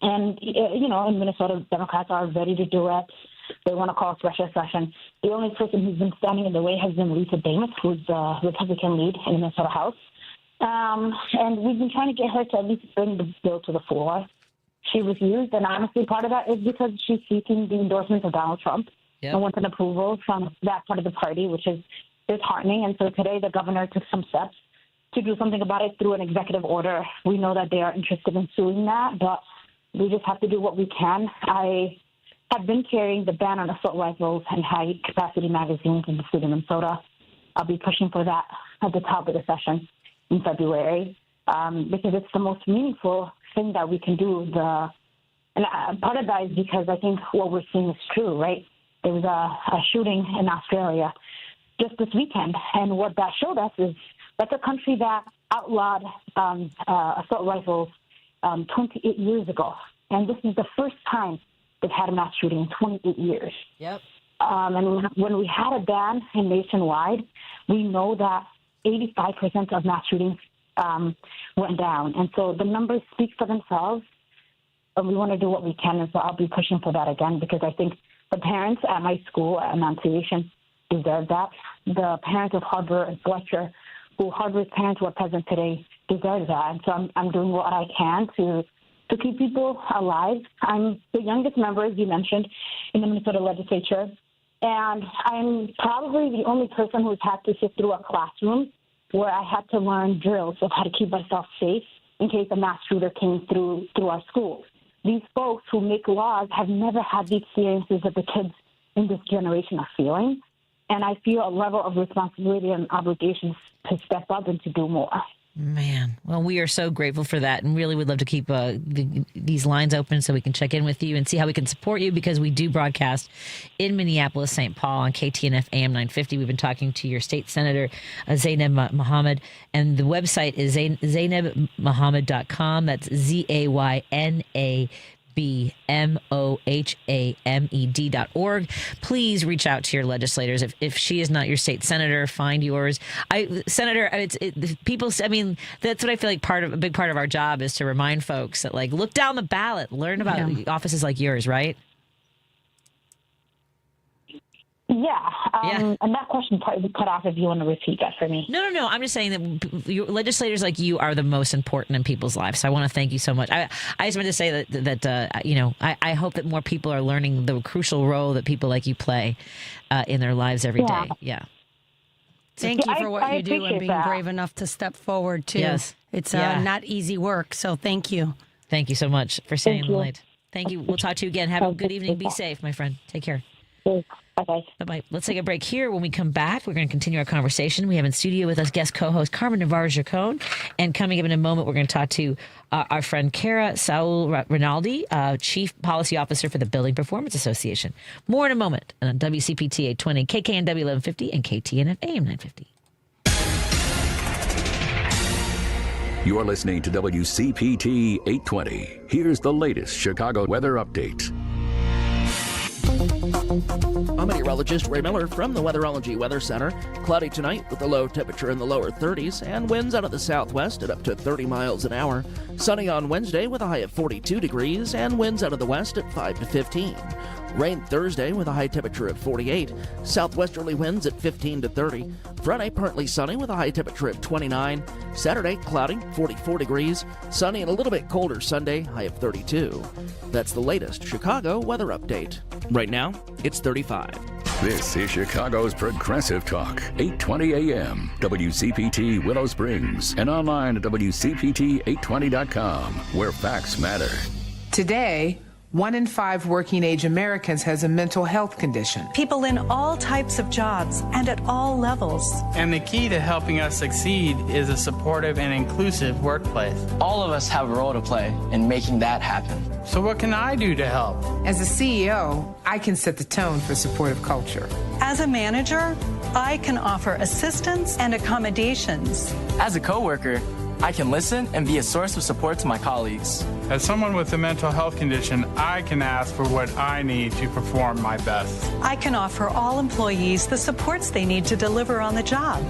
Speaker 19: And, in Minnesota, Democrats are ready to do it. They want to call a special session. The only person who's been standing in the way has been Lisa Damas, who's the Republican lead in the Minnesota House. And we've been trying to get her to at least bring the bill to the floor. She refused, and honestly, part of that is because she's seeking the endorsement of Donald Trump and wants an approval from that part of the party, which is disheartening. And so today the governor took some steps to do something about it through an executive order. We know that they are interested in suing that, but We just have to do what we can. I have been carrying the ban on assault rifles and high-capacity magazines in the state of Minnesota. I'll be pushing for that at the top of the session in February because it's the most meaningful thing that we can do. And part of that is because I think what we're seeing is true, right? There was a shooting in Australia just this weekend, and what that showed us is that's a country that outlawed assault rifles 28 years ago. And this is the first time they've had a mass shooting in 28 years.
Speaker 1: Yep.
Speaker 19: And when we had a ban nationwide, we know that 85% of mass shootings went down. And so the numbers speak for themselves, and we want to do what we can. And so I'll be pushing for that again because I think the parents at my school at Annunciation deserve that. The parents of Harbor and Fletcher, who Harbor's parents were present today, deserve that. And so I'm doing what I can to keep people alive. I'm the youngest member, as you mentioned, in the Minnesota legislature, and I'm probably the only person who's had to sit through a classroom where I had to learn drills of how to keep myself safe in case a mass shooter came through our schools. These folks who make laws have never had the experiences that the kids in this generation are feeling, and I feel a level of responsibility and obligation to step up and to do more.
Speaker 1: Man, well, we are so grateful for that and really would love to keep these lines open so we can check in with you and see how we can support you because we do broadcast in Minneapolis, St. Paul on KTNF AM 950. We've been talking to your state senator, Zaynab Mohamed, and the website is zaynabmohamed.com. That's ZAYNABMOHAMED.org. Please reach out to your legislators. If she is not your state senator, find yours. Senator, people. I mean, that's what I feel like a big part of our job is to remind folks that, like, look down the ballot, learn about offices like yours, right?
Speaker 19: Yeah. And that question probably cut off if you want to repeat that for me.
Speaker 1: No. I'm just saying that legislators like you are the most important in people's lives. So I want to thank you so much. I just want to say that I hope that more people are learning the crucial role that people like you play in their lives every day. Yeah.
Speaker 18: Thank you for what you do and being brave enough to step forward, too. Yes. It's not easy work. So thank you.
Speaker 1: Thank you so much for staying in the light. Thank you. We'll talk to you again. Have a good evening. Be safe, my friend. Take care. Bye-bye. Let's take a break here. When we come back, we're going to continue our conversation. We have in studio with us guest co-host Carmen Navarre Gercone. And coming up in a moment, we're going to talk to our friend Cara Saul-Rinaldi, Chief Policy Officer for the Building Performance Association. More in a moment on WCPT 820, KKNW 1150, and KTNF AM 950.
Speaker 2: You're listening to WCPT 820. Here's the latest Chicago weather update.
Speaker 3: I'm meteorologist Ray Miller from the Weatherology Weather Center. Cloudy tonight with a low temperature in the lower 30s and winds out of the southwest at up to 30 miles an hour. Sunny on Wednesday with a high of 42 degrees and winds out of the west at 5 to 15. Rain Thursday with a high temperature at 48. Southwesterly winds at 15 to 30. Friday partly sunny with a high temperature at 29. Saturday cloudy, 44 degrees. Sunny and a little bit colder Sunday, high of 32. That's the latest Chicago weather update. Right now, it's 35.
Speaker 2: This is Chicago's Progressive Talk, 820 AM, WCPT Willow Springs, and online at WCPT820.com, where facts matter.
Speaker 13: Today, 1 in 5 working-age Americans has a mental health condition.
Speaker 14: People in all types of jobs and at all levels.
Speaker 15: And the key to helping us succeed is a supportive and inclusive workplace.
Speaker 16: All of us have a role to play in making that happen.
Speaker 15: So what can I do to help?
Speaker 13: As a CEO, I can set the tone for supportive culture.
Speaker 14: As a manager, I can offer assistance and accommodations.
Speaker 16: As a coworker, I can listen and be a source of support to my colleagues.
Speaker 15: As someone with a mental health condition, I can ask for what I need to perform my best.
Speaker 14: I can offer all employees the supports they need to deliver on the job.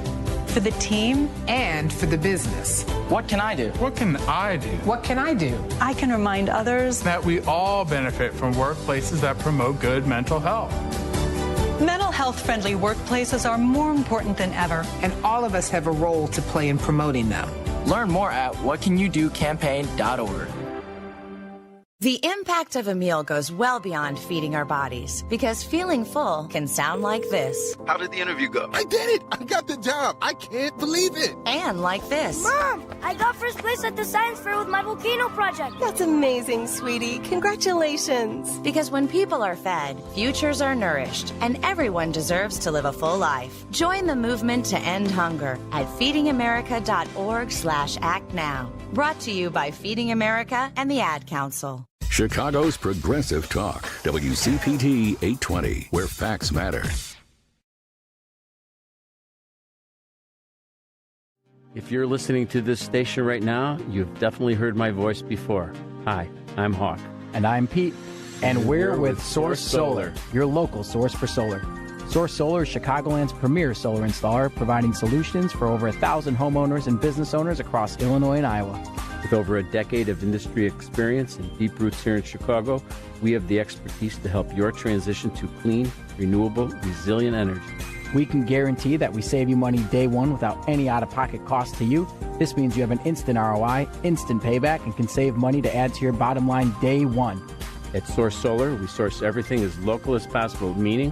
Speaker 14: For the team
Speaker 13: and for the business.
Speaker 16: What can I do?
Speaker 15: What can I do?
Speaker 13: What can I do?
Speaker 14: I can remind others
Speaker 15: that we all benefit from workplaces that promote good mental health.
Speaker 14: Mental health-friendly workplaces are more important than ever.
Speaker 13: And all of us have a role to play in promoting them.
Speaker 16: Learn more at whatcanyoudocampaign.org.
Speaker 17: The impact of a meal goes well beyond feeding our bodies, because feeling full can sound like this.
Speaker 20: How did the interview go? I did it! I got the job! I can't believe it!
Speaker 17: And like this.
Speaker 21: Mom, I got first place at the science fair with my volcano project.
Speaker 23: That's amazing, sweetie. Congratulations.
Speaker 17: Because when people are fed, futures are nourished, and everyone deserves to live a full life. Join the movement to end hunger at feedingamerica.org/act now. Brought to you by Feeding America and the Ad Council.
Speaker 2: Chicago's Progressive Talk, WCPT 820, where facts matter.
Speaker 24: If you're listening to this station right now, you've definitely heard my voice before. Hi, I'm Hawk.
Speaker 25: And I'm Pete. And we're with Source Solar, your local source for solar. Source Solar is Chicagoland's premier solar installer, providing solutions for over 1,000 homeowners and business owners across Illinois and Iowa.
Speaker 24: With over a decade of industry experience and deep roots here in Chicago, we have the expertise to help your transition to clean, renewable, resilient energy.
Speaker 25: We can guarantee that we save you money day one without any out-of-pocket cost to you. This means you have an instant ROI, instant payback, and can save money to add to your bottom line day one.
Speaker 24: At Source Solar, we source everything as local as possible, meaning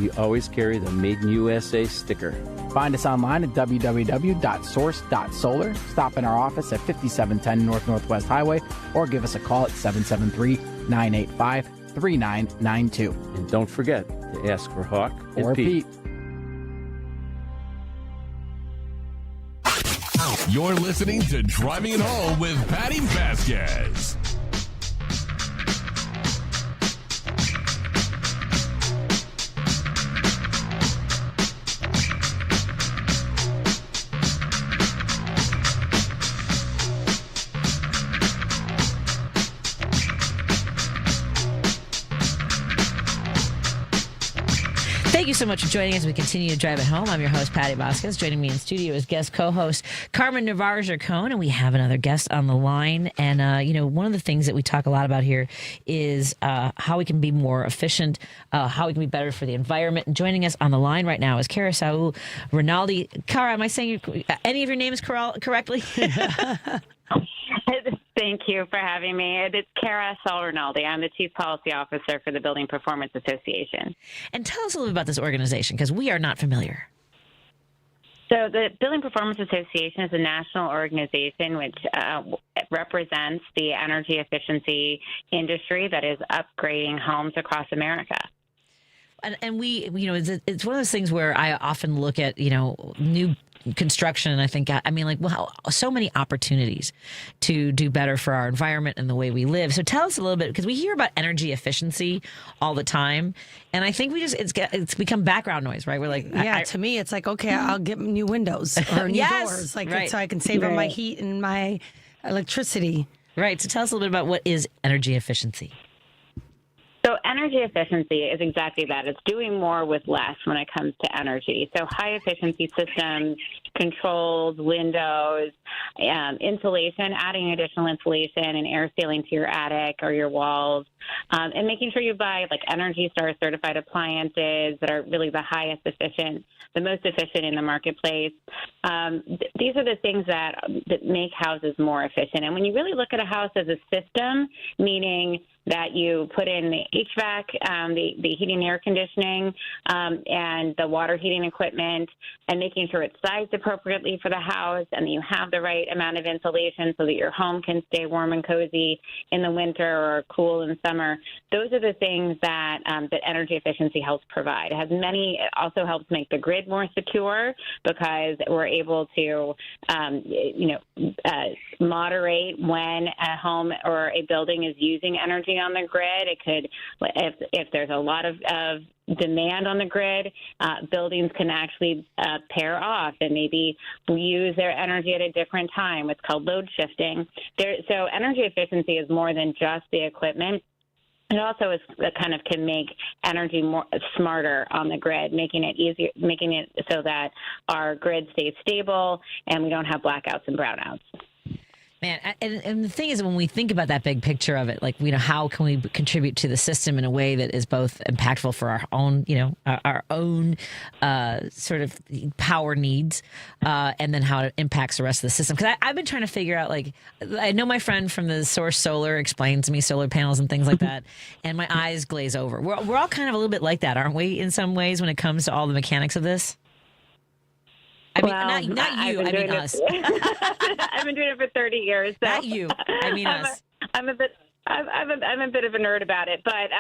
Speaker 24: we always carry the Made in USA sticker.
Speaker 25: Find us online at www.source.solar. Stop in our office at 5710 North Northwest Highway or give us a call at 773-985-3992.
Speaker 24: And don't forget to ask for Hawk
Speaker 25: or Pete.
Speaker 8: You're listening to Driving It Home with Patti Vasquez.
Speaker 1: Thank you so much for joining us as we continue to drive it home. I'm your host, Patti Vasquez. Joining me in studio is guest co-host Carmen Navarre Gercone, and we have another guest on the line. And, one of the things that we talk a lot about here is how we can be more efficient, how we can be better for the environment. And joining us on the line right now is Saul-Rinaldi. Cara, am I saying any of your names correctly?
Speaker 26: Thank you for having me. It's Cara Saul-Rinaldi. I'm the Chief Policy Officer for the Building Performance Association.
Speaker 1: And tell us a little bit about this organization, because we are not familiar.
Speaker 26: So the Building Performance Association is a national organization which represents the energy efficiency industry that is upgrading homes across America.
Speaker 1: And we, it's one of those things where I often look at, new construction, and I think, so many opportunities to do better for our environment and the way we live. So tell us a little bit, because we hear about energy efficiency all the time, and I think it's become background noise, right? We're like,
Speaker 18: to me, it's like, okay, I'll get new windows or new doors, so I can save on my heat and my electricity.
Speaker 1: Right. So tell us a little bit about what is energy efficiency.
Speaker 26: So energy efficiency is exactly that. It's doing more with less when it comes to energy. So high efficiency systems, controls, windows, insulation, adding additional insulation and air sealing to your attic or your walls, and making sure you buy Energy Star certified appliances that are really the most efficient in the marketplace. These are the things that make houses more efficient. And when you really look at a house as a system, meaning that you put in the HVAC, the heating and air conditioning, and the water heating equipment, and making sure it's sized appropriately for the house, and that you have the right amount of insulation so that your home can stay warm and cozy in the winter or cool in summer. Those are the things that energy efficiency helps provide. It also helps make the grid more secure, because we're able to, moderate when a home or a building is using energy on the grid. It could, if there's a lot of demand on the grid, buildings can actually pair off and maybe use their energy at a different time. It's called load shifting. So energy efficiency is more than just the equipment. It also can make energy more smarter on the grid, making it easier, making it so that our grid stays stable and we don't have blackouts and brownouts.
Speaker 1: Man, and the thing is, when we think about that big picture of it, like, how can we contribute to the system in a way that is both impactful for our own, our own sort of power needs, and then how it impacts the rest of the system? Because I've been trying to figure out, like, I know my friend from the Source Solar explains to me solar panels and things like that, and my eyes glaze over. We're all kind of a little bit like that, aren't we, in some ways, when it comes to all the mechanics of this? I mean, not you. I mean us.
Speaker 26: I've been doing it for 30 years. So.
Speaker 1: Not you. I mean us.
Speaker 26: I'm a bit of a nerd about it, but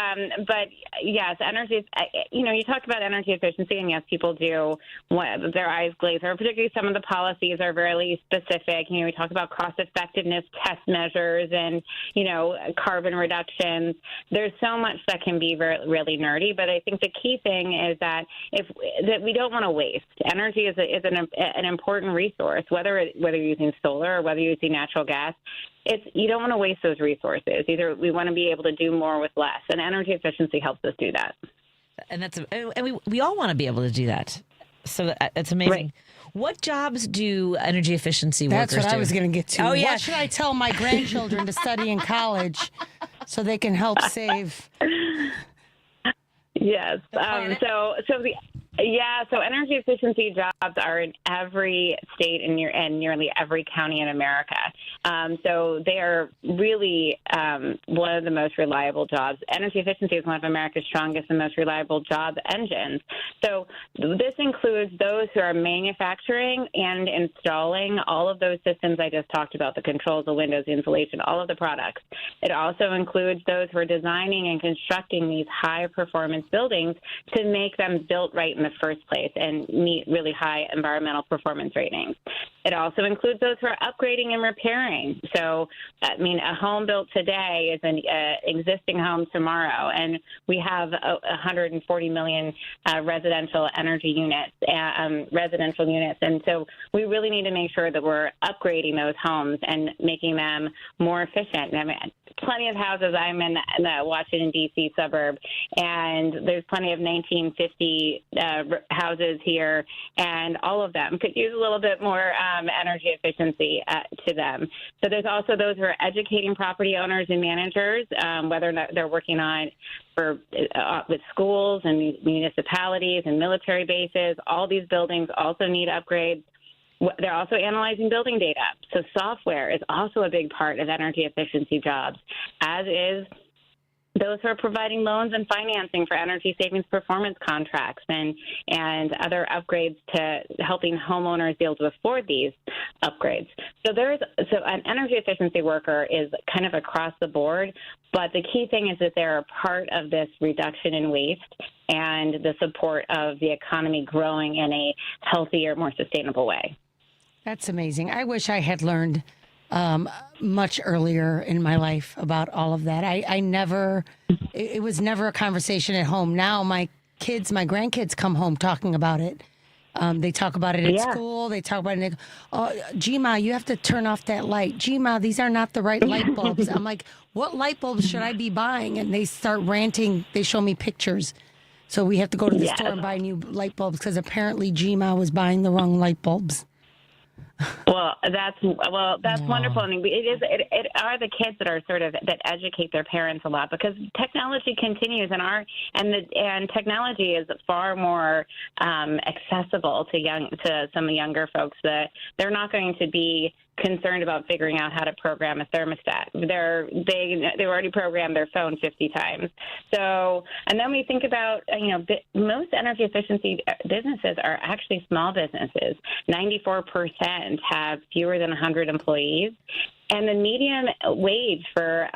Speaker 26: yes, energy. You talked about energy efficiency, and yes, people do. Their eyes glaze over. Particularly, some of the policies are very specific. We talk about cost effectiveness test measures and carbon reductions. There's so much that can be really nerdy, but I think the key thing is that we don't want to waste. Energy is an important resource, whether you're using solar or whether you're using natural gas. You don't want to waste those resources. Either we want to be able to do more with less, and energy efficiency helps us do that.
Speaker 1: And we all want to be able to do that. So that's amazing. Right. What jobs do energy efficiency workers do?
Speaker 18: That's what I was going to get to.
Speaker 1: Oh, yeah.
Speaker 18: What should I tell my grandchildren to study in college so they can help save?
Speaker 26: Yes. So energy efficiency jobs are in every state and nearly every county in America. So they are really one of the most reliable jobs. Energy efficiency is one of America's strongest and most reliable job engines. So this includes those who are manufacturing and installing all of those systems I just talked about, the controls, the windows, the insulation, all of the products. It also includes those who are designing and constructing these high-performance buildings to make them built right in the first place and meet really high environmental performance ratings. It also includes those who are upgrading and repairing. So, a home built today is an existing home tomorrow, and we have 140 million residential units. And so we really need to make sure that we're upgrading those homes and making them more efficient. I mean, plenty of houses. I'm in the Washington, D.C. suburb, and there's plenty of 1950 houses here, and all of them could use a little bit more energy efficiency to them. So there's also those who are educating property owners and managers, whether or not they're working on with schools and municipalities and military bases. All these buildings also need upgrades. They're also analyzing building data. So software is also a big part of energy efficiency jobs, as is those who are providing loans and financing for energy savings performance contracts and other upgrades to helping homeowners be able to afford these upgrades. So an energy efficiency worker is kind of across the board, but the key thing is that they're a part of this reduction in waste and the support of the economy growing in a healthier, more sustainable way.
Speaker 18: That's amazing. I wish I had learned much earlier in my life about all of that. It was never a conversation at home. Now my grandkids come home talking about it. They talk about it at school. They talk about it. Gma, you have to turn off that light. Gma, these are not the right light bulbs. I'm like, what light bulbs should I be buying? And they start ranting. They show me pictures. So we have to go to the store and buy new light bulbs because apparently Gma was buying the wrong light bulbs.
Speaker 26: Well, that's wonderful. I mean, it are the kids that are that educate their parents a lot, because technology continues and technology is far more accessible to some younger folks that they're not going to be concerned about figuring out how to program a thermostat. They've already programmed their phone 50 times. So, and then we think about, most energy efficiency businesses are actually small businesses. 94% have fewer than 100 employees. And the median wage for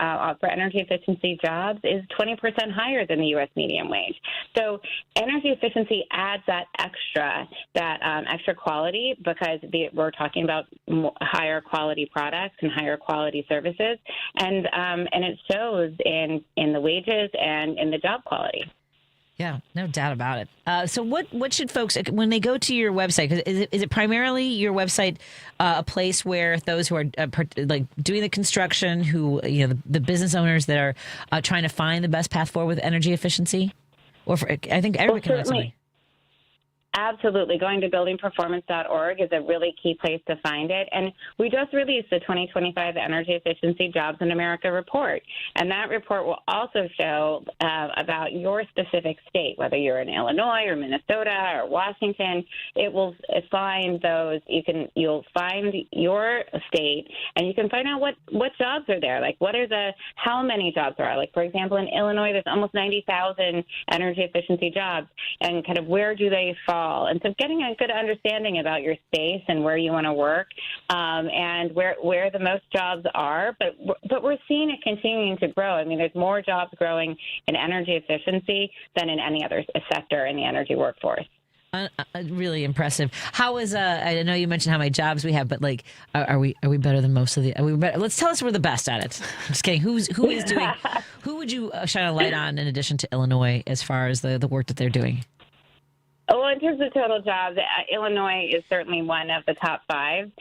Speaker 26: energy efficiency jobs is 20% higher than the U.S. median wage. So energy efficiency adds that extra quality, because we're talking about higher quality products and higher quality services, and it shows in the wages and in the job quality.
Speaker 1: Yeah, no doubt about it. So what should folks, when they go to your website, 'cause is it primarily your website a place where those who are doing the construction, who, the business owners that are trying to find the best path forward with energy efficiency? Or I think everybody can answer.
Speaker 26: Absolutely. Going to buildingperformance.org is a really key place to find it. And we just released the 2025 Energy Efficiency Jobs in America report. And that report will also show about your specific state, whether you're in Illinois or Minnesota or Washington. It will find those. You'll find your state, and you can find out what jobs are there. Like, how many jobs there are. Like, for example, in Illinois, there's almost 90,000 energy efficiency jobs, and kind of where do they fall? And so getting a good understanding about your space and where you want to work, and where the most jobs are. But we're seeing it continuing to grow. I mean, there's more jobs growing in energy efficiency than in any other sector in the energy workforce.
Speaker 1: Really impressive. How is I know you mentioned how many jobs we have, but like, are we better than most of the? Let's tell us we're the best at it. I'm just kidding. Who is doing? Who would you shine a light on in addition to Illinois as far as the work that they're doing?
Speaker 26: Well, in terms of total jobs, Illinois is certainly one of the top 5.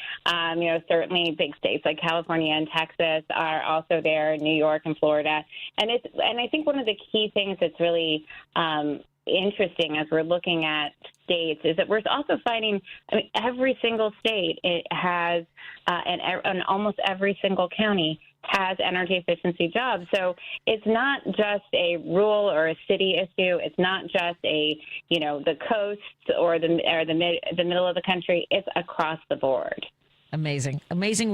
Speaker 26: Certainly big states like California and Texas are also there, New York and Florida. And I think one of the key things that's really interesting as we're looking at states is that we're also finding, every single state it has, and almost every single county has energy efficiency jobs. So it's not just a rural or a city issue. It's not just the coast or the middle of the country. It's across the board.
Speaker 1: Amazing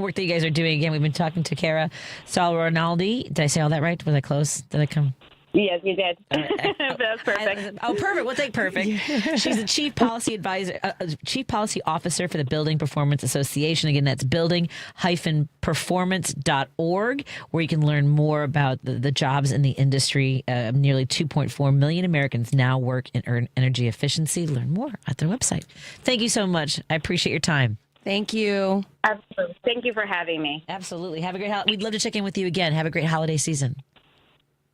Speaker 1: work that you guys are doing. Again, we've been talking to Cara Saul-Rinaldi. Did I say all that right? Was I close? Did I come?
Speaker 26: Yes, you did. That's perfect.
Speaker 1: Perfect. We'll take perfect. She's the Chief Policy Advisor, Chief Policy Officer for the Building Performance Association. Again, that's building-performance.org, where you can learn more about the jobs in the industry. Nearly 2.4 million Americans now work in energy efficiency. Learn more at their website. Thank you so much. I appreciate your time.
Speaker 18: Thank you.
Speaker 26: Absolutely. Thank you for having me.
Speaker 1: Absolutely. Have a great holiday. We'd love to check in with you again. Have a great holiday season.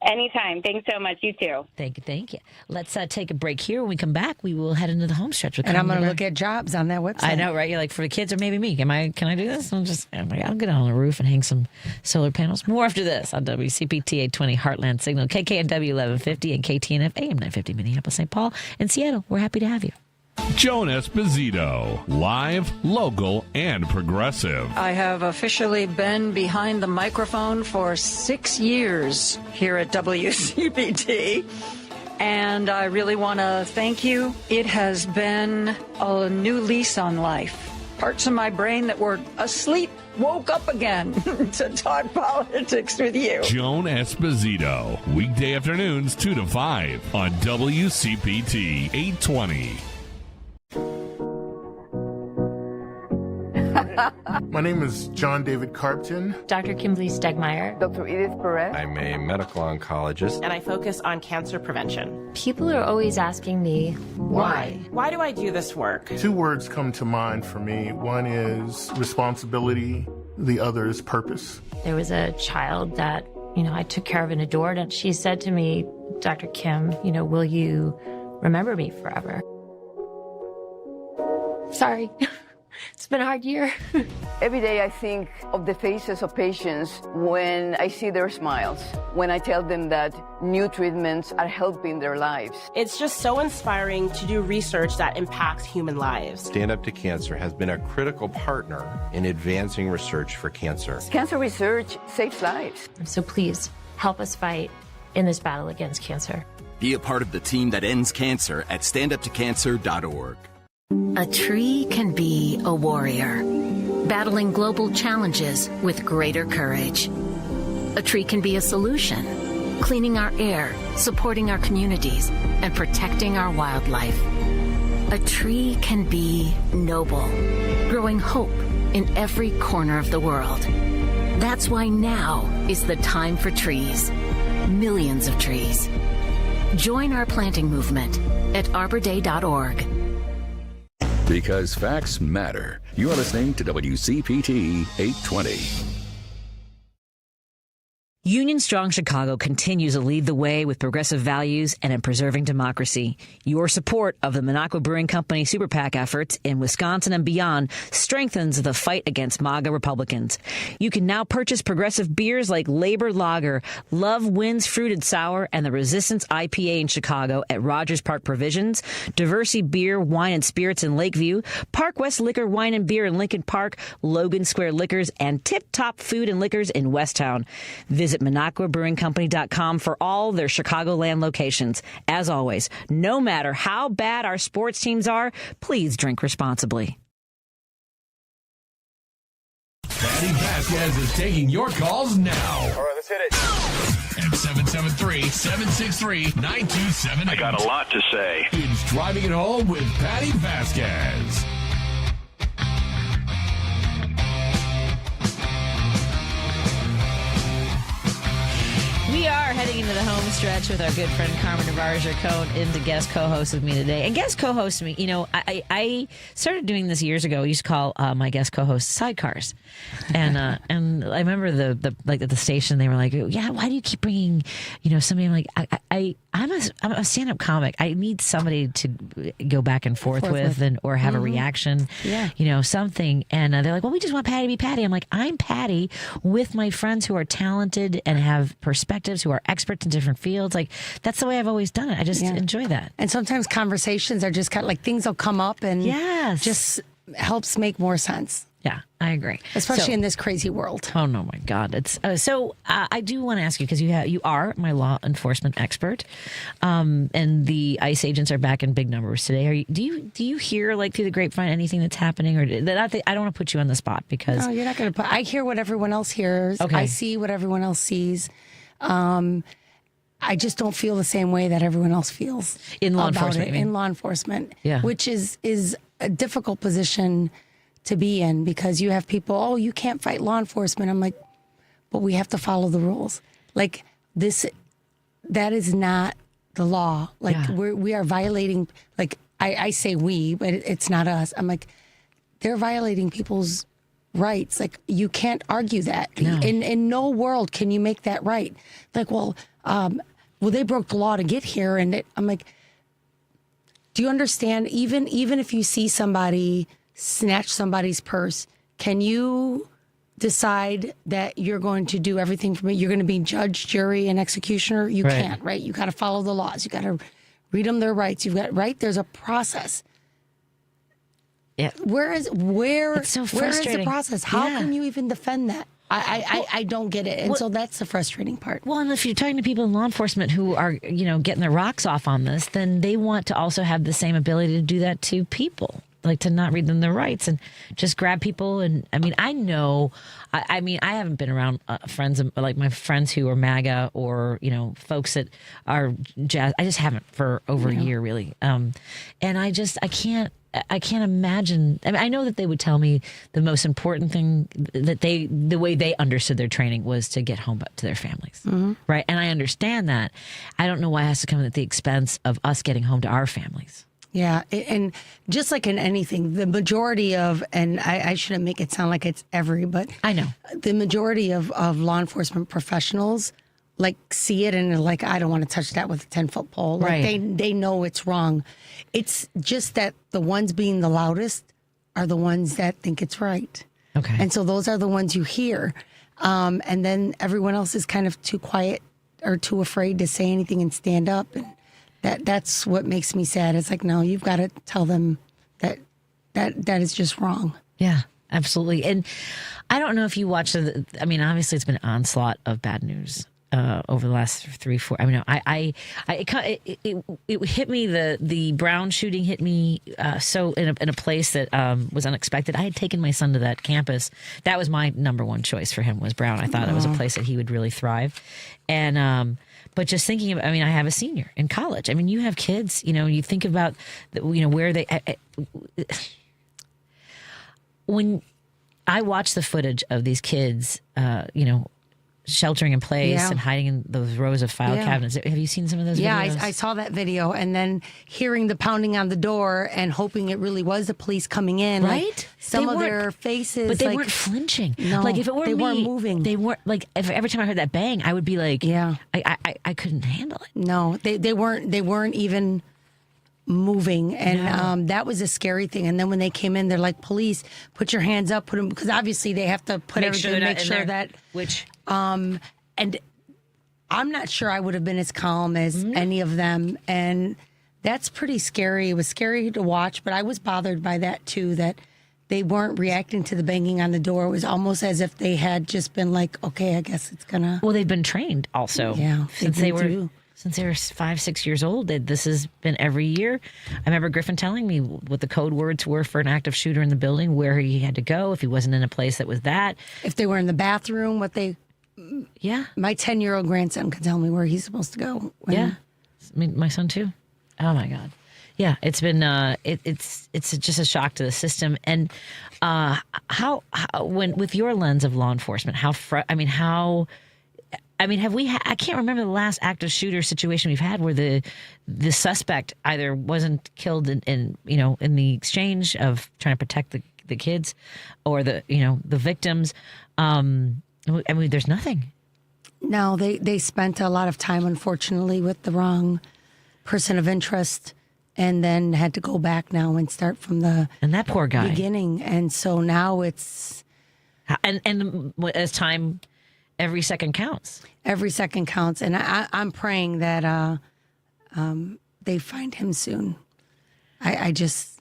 Speaker 26: Anytime. Thanks so much. You too.
Speaker 1: Thank you. Let's take a break here. When we come back, we will head into the home stretch.
Speaker 18: And I'm going to look at jobs on that website.
Speaker 1: I know, right? You're like, for the kids or maybe me. Can I do this? I'll get on the roof and hang some solar panels. More after this on WCPT 820 Heartland Signal, KKNW 1150 and KTNF AM 950 Minneapolis, St. Paul, and Seattle. We're happy to have you.
Speaker 8: Joan Esposito, live, local, and progressive.
Speaker 5: I have officially been behind the microphone for 6 years here at WCPT, and I really want to thank you. It has been a new lease on life. Parts of my brain that were asleep woke up again to talk politics with you.
Speaker 8: Joan Esposito, weekday afternoons 2 to 5 on WCPT 820.
Speaker 20: My name is John David Carpton.
Speaker 6: Dr. Kimberly Stegmeyer.
Speaker 7: Dr. Edith Perez.
Speaker 9: I'm a medical oncologist.
Speaker 10: And I focus on cancer prevention.
Speaker 6: People are always asking me, why?
Speaker 10: Why do I do this work?
Speaker 20: 2 words come to mind for me. One is responsibility. The other is purpose.
Speaker 6: There was a child that, I took care of and adored. And she said to me, Dr. Kim, will you remember me forever? Sorry. It's been a hard year.
Speaker 7: Every day I think of the faces of patients when I see their smiles, when I tell them that new treatments are helping their lives.
Speaker 10: It's just so inspiring to do research that impacts human lives.
Speaker 9: Stand Up to Cancer has been a critical partner in advancing research for cancer.
Speaker 7: Cancer research saves lives.
Speaker 6: So please help us fight in this battle against cancer.
Speaker 22: Be a part of the team that ends cancer at standuptocancer.org.
Speaker 27: A tree can be a warrior, battling global challenges with greater courage. A tree can be a solution, cleaning our air, supporting our communities, and protecting our wildlife. A tree can be noble, growing hope in every corner of the world. That's why now is the time for trees. Millions of trees. Join our planting movement at arborday.org.
Speaker 2: Because facts matter. You're listening to WCPT 820.
Speaker 1: Union Strong Chicago continues to lead the way with progressive values and in preserving democracy. Your support of the Minocqua Brewing Company Super PAC efforts in Wisconsin and beyond strengthens the fight against MAGA Republicans. You can now purchase progressive beers like Labor Lager, Love Wins Fruited Sour, and the Resistance IPA in Chicago at Rogers Park Provisions, Diversity Beer, Wine and Spirits in Lakeview, Park West Liquor, Wine and Beer in Lincoln Park, Logan Square Liquors, and Tip Top Food and Liquors in Westtown. Visit MinocquaBrewingCompany.com for all their Chicagoland locations. As always, no matter how bad our sports teams are, please drink responsibly.
Speaker 8: Patti Vasquez is taking your calls now.
Speaker 3: All right, let's hit it.
Speaker 8: At 773-763-9278.
Speaker 3: I got a lot to say.
Speaker 8: It's Driving It Home with Patti Vasquez.
Speaker 1: We are heading into the home stretch with our good friend Carmen Navarre Gercone into guest co-host with me today. And guest co-host me, I started doing this years ago. I used to call my guest co-hosts sidecars. And and I remember the at the station, they were like, yeah, why do you keep bringing, somebody? I'm like, I'm a stand-up comic. I need somebody to go back and forth with or have a reaction, something. And they're like, well, we just want Patti to be Patti. I'm like, I'm Patti with my friends who are talented and have perspectives, who are experts in different fields. Like, that's the way I've always done it. I just enjoy that.
Speaker 18: And sometimes conversations are just kind of like things will come up and just helps make more sense.
Speaker 1: Yeah, I agree.
Speaker 18: Especially in this crazy world.
Speaker 1: Oh, no, my God. It's I do want to ask you, because you are my law enforcement expert, and the ICE agents are back in big numbers today. Do you hear, like, through the grapevine anything that's happening? Or I don't want to put you on the spot because...
Speaker 18: No, you're not going to put... I hear what everyone else hears. Okay. I see what everyone else sees. I just don't feel the same way that everyone else feels
Speaker 1: in law enforcement.
Speaker 18: In law enforcement, which is a difficult position to be in, because you have people, you can't fight law enforcement. I'm like, but we have to follow the rules. Like that is not the law. Like we are violating. Like I say we, but it's not us. I'm like, they're violating people's rights. Like, you can't argue that. No. In no world can you make that right. Like, well, they broke the law to get here, and I'm like, do you understand? Even if you see somebody snatch somebody's purse, can you decide that you're going to do everything for me? You're going to be judge, jury, and executioner? You can't, right? You got to follow the laws. You got to read them their rights. You've got There's a process.
Speaker 1: Yeah.
Speaker 18: Where is the process? How can you even defend that? I don't get it. And so that's the frustrating part.
Speaker 1: Well, and if you're talking to people in law enforcement who are, getting their rocks off on this, then they want to also have the same ability to do that to people. Like, to not read them their rights and just grab people. And I mean, I know, I haven't been around friends, like my friends who are MAGA or, folks that are jazz. I just haven't for over a year, really. And I can't imagine. I mean, I know that they would tell me the most important thing that the way they understood their training was to get home to their families. Mm-hmm. Right. And I understand that. I don't know why it has to come at the expense of us getting home to our families.
Speaker 18: Yeah. And just like in anything, the majority of, and I shouldn't make it sound like it's but
Speaker 1: I know
Speaker 18: the majority of law enforcement professionals like see it and are like, I don't want to touch that with a 10-foot pole. Like, they know it's wrong. It's just that the ones being the loudest are the ones that think it's right.
Speaker 1: Okay.
Speaker 18: And so those are the ones you hear. And then everyone else is kind of too quiet or too afraid to say anything and stand up. And that's what makes me sad. It's like, no, you've got to tell them that is just wrong.
Speaker 1: Yeah, absolutely. And I don't know if you watch obviously it's been an onslaught of bad news over the last 3-4. I mean, it hit me. The Brown shooting hit me so in a place that was unexpected. I had taken my son to that campus. That was my number one choice for him, was Brown. I thought it was a place that he would really thrive. And but just thinking of, I mean, I have a senior in college. I mean, you have kids. You think about where they. When I watch the footage of these kids, sheltering in place
Speaker 18: Yeah.
Speaker 1: and hiding in those rows of file
Speaker 18: Yeah.
Speaker 1: cabinets. Have you seen some of those
Speaker 18: Yeah,
Speaker 1: videos?
Speaker 18: I saw that video, and then hearing the pounding on the door and hoping it really was the police coming in.
Speaker 1: Right?
Speaker 18: Like, some
Speaker 1: They
Speaker 18: of
Speaker 1: weren't-
Speaker 18: their faces,
Speaker 1: But they
Speaker 18: like,
Speaker 1: weren't flinching.
Speaker 18: No,
Speaker 1: Like if it were
Speaker 18: they
Speaker 1: me,
Speaker 18: weren't moving.
Speaker 1: They weren't like if every time I heard that bang, I would be like,
Speaker 18: Yeah.
Speaker 1: I couldn't handle it.
Speaker 18: No, they weren't even moving, and that was a scary thing. And then when they came in, they're like, "Police, put your hands up, put them," because obviously they have to put everything,
Speaker 1: they're not
Speaker 18: make
Speaker 1: in
Speaker 18: sure
Speaker 1: there.
Speaker 18: that.
Speaker 1: Which
Speaker 18: And I'm not sure I would have been as calm as any of them, and that's pretty scary. It was scary to watch, but I was bothered by that too. That they weren't reacting to the banging on the door. It was almost as if they had just been like, "Okay, I guess it's gonna."
Speaker 1: Well, they've been trained also.
Speaker 18: Yeah,
Speaker 1: since
Speaker 18: they've
Speaker 1: they
Speaker 18: been
Speaker 1: were. Since they were 5, 6 years old, this has been every year. I remember Griffin telling me what the code words were for an active shooter in the building, where he had to go if he wasn't in a place that was that.
Speaker 18: If they were in the bathroom, what they.
Speaker 1: Yeah.
Speaker 18: My 10-year-old grandson can tell me where he's supposed to go.
Speaker 1: Yeah. I mean, my son too. Oh my God. Yeah, it's been it's just a shock to the system. And how when with your lens of law enforcement, have we? I can't remember the last active shooter situation we've had where the suspect either wasn't killed in the exchange of trying to protect the kids, or the victims. There's nothing.
Speaker 18: No, they spent a lot of time, unfortunately, with the wrong person of interest, and then had to go back now and start from the
Speaker 1: and that poor guy
Speaker 18: beginning. And so now it's
Speaker 1: and as time. Every second counts.
Speaker 18: Every second counts. And I'm praying that they find him soon. That's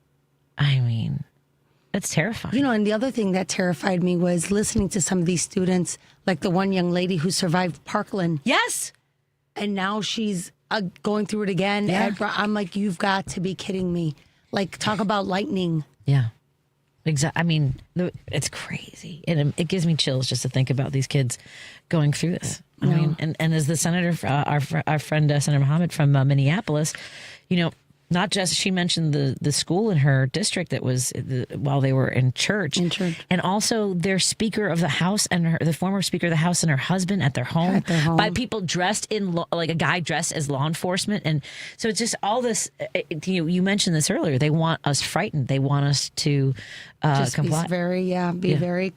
Speaker 18: terrifying. And the other thing that terrified me was listening to some of these students, like the one young lady who survived Parkland.
Speaker 1: Yes.
Speaker 18: And now she's going through it again.
Speaker 1: Yeah.
Speaker 18: I'm like, you've got to be kidding me. Like, talk about lightning.
Speaker 1: Yeah. Exactly. It's crazy, and it gives me chills just to think about these kids going through this. And as the senator, our friend Senator Mohamed from Minneapolis, not just she mentioned the school in her district that was while they were in church, and also their Speaker of the House and the former Speaker of the House and her husband at their home, by people dressed in like a guy dressed as law enforcement. And so it's just all this. You mentioned this earlier. They want us frightened. They want us to
Speaker 18: just
Speaker 1: comply.
Speaker 18: Be very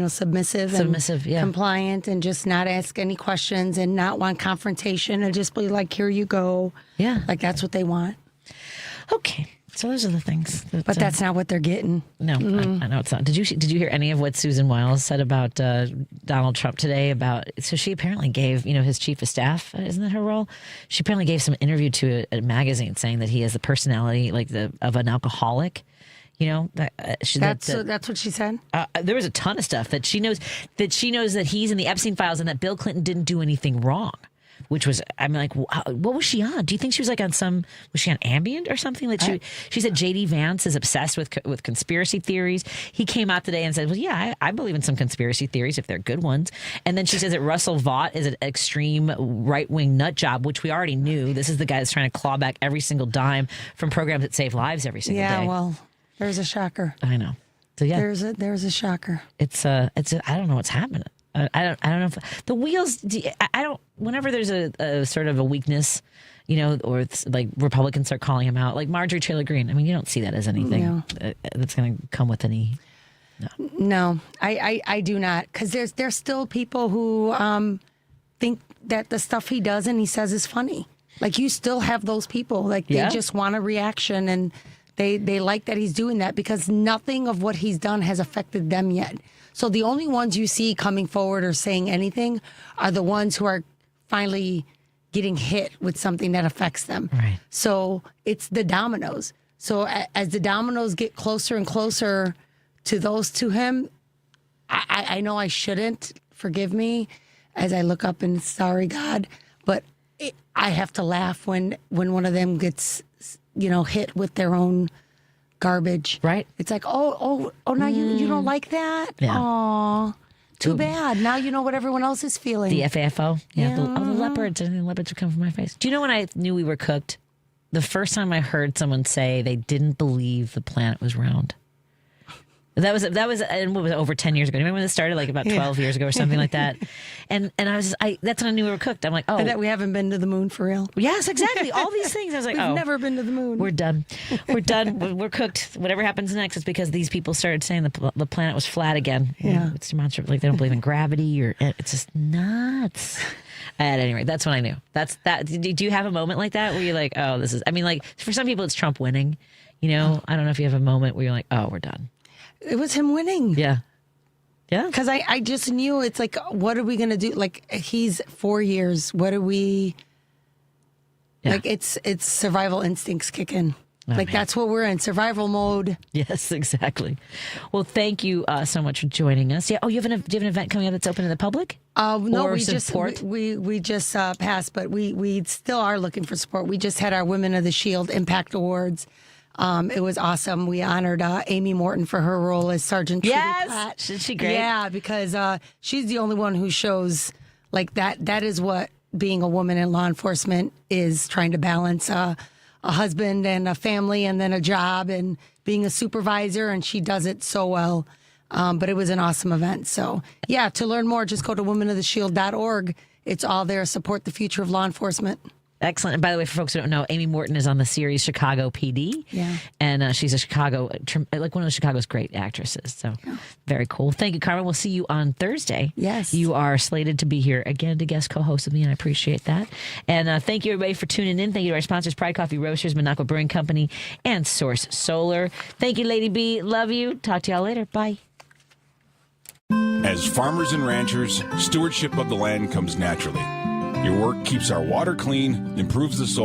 Speaker 18: submissive, compliant, and just not ask any questions and not want confrontation, and just be like, here you go.
Speaker 1: Yeah,
Speaker 18: like that's what they want.
Speaker 1: Okay, so those are the things.
Speaker 18: But that's not what they're getting.
Speaker 1: No, I know it's not. Did you hear any of what Susan Wiles said about Donald Trump today? So she apparently gave his chief of staff, isn't that her role? She apparently gave some interview to a magazine saying that he has the personality of an alcoholic. That's
Speaker 18: what she said.
Speaker 1: There was a ton of stuff that she knows that he's in the Epstein files and that Bill Clinton didn't do anything wrong. Which was, what was she on? Do you think she was like was she on Ambien or something? She said J.D. Vance is obsessed with conspiracy theories. He came out today and said, well, yeah, I believe in some conspiracy theories if they're good ones. And then she says that Russell Vought is an extreme right-wing nut job, which we already knew. This is the guy that's trying to claw back every single dime from programs that save lives every single day.
Speaker 18: Yeah, well, there's a shocker.
Speaker 1: I know. So yeah,
Speaker 18: there's a shocker.
Speaker 1: It's I don't know what's happening. I don't know if the wheels. I don't. Whenever there's a sort of a weakness, or it's like Republicans start calling him out, like Marjorie Taylor Greene. You don't see that as anything that's going to come with any.
Speaker 18: No, I do not, because there's still people who think that the stuff he does and he says is funny. Like, you still have those people, like they just want a reaction, and they like that he's doing that, because nothing of what he's done has affected them yet. So the only ones you see coming forward or saying anything are the ones who are finally getting hit with something that affects them.
Speaker 1: Right.
Speaker 18: So it's the dominoes. So as the dominoes get closer and closer to those to him, I know I shouldn't, forgive me, as I look up and sorry, God, but I have to laugh when one of them gets, hit with their own garbage.
Speaker 1: Right.
Speaker 18: It's like, now you don't like that?
Speaker 1: Yeah.
Speaker 18: Aw, too bad. Now you know what everyone else is feeling.
Speaker 1: The FAFO? Yeah. The leopards. And the leopards would come from my face. Do you know when I knew we were cooked? The first time I heard someone say they didn't believe the planet was round. That was and what was it, over 10 years ago. Remember when this started, like about 12 years ago or something like that? And that's when I knew we were cooked. I'm like, oh.
Speaker 18: And that we haven't been to the moon for real.
Speaker 1: Yes, exactly. All these things. I was like,
Speaker 18: We've never been to the moon.
Speaker 1: We're done. We're done. We're cooked. Whatever happens next is because these people started saying the planet was flat again.
Speaker 18: Yeah.
Speaker 1: It's demonstrative. Like they don't believe in gravity or it's just nuts. At any rate, that's when I knew. That's that. Do you have a moment like that where you're like, oh, this is, I mean, like for some people it's Trump winning, you know? I don't know if you have a moment where you're like, oh, we're done.
Speaker 18: It was him winning.
Speaker 1: Yeah. Yeah.
Speaker 18: Because I just knew it's like, what are we going to do? Like, he's 4 years. What are we... Yeah. Like, it's survival instincts kick in. Like, that's what we're in, survival mode.
Speaker 1: Yes, exactly. Well, thank you so much for joining us. Yeah. Oh, do you have an event coming up that's open to the public?
Speaker 18: No,
Speaker 1: or
Speaker 18: we
Speaker 1: support?
Speaker 18: we just passed, but we still are looking for support. We just had our Women of the Shield Impact Awards. It was awesome. We honored Amy Morton for her role as Sergeant Trudy Platt.
Speaker 1: Isn't she great?
Speaker 18: Yeah, because she's the only one who shows like that. That is what being a woman in law enforcement is, trying to balance a husband and a family and then a job and being a supervisor. And she does it so well. But it was an awesome event. So, yeah, to learn more, just go to womenoftheshield.org. It's all there. Support the future of law enforcement.
Speaker 1: Excellent. And by the way, for folks who don't know, Amy Morton is on the series Chicago PD.
Speaker 18: Yeah.
Speaker 1: And she's like one of Chicago's great actresses. So very cool. Thank you, Carmen. We'll see you on Thursday.
Speaker 18: Yes.
Speaker 1: You are slated to be here again to guest co-host with me, and I appreciate that. And thank you, everybody, for tuning in. Thank you to our sponsors, Pride Coffee Roasters, Minocqua Brewing Company, and Source Solar. Thank you, Lady B. Love you. Talk to y'all later. Bye.
Speaker 4: As farmers and ranchers, stewardship of the land comes naturally. Your work keeps our water clean, improves the soil.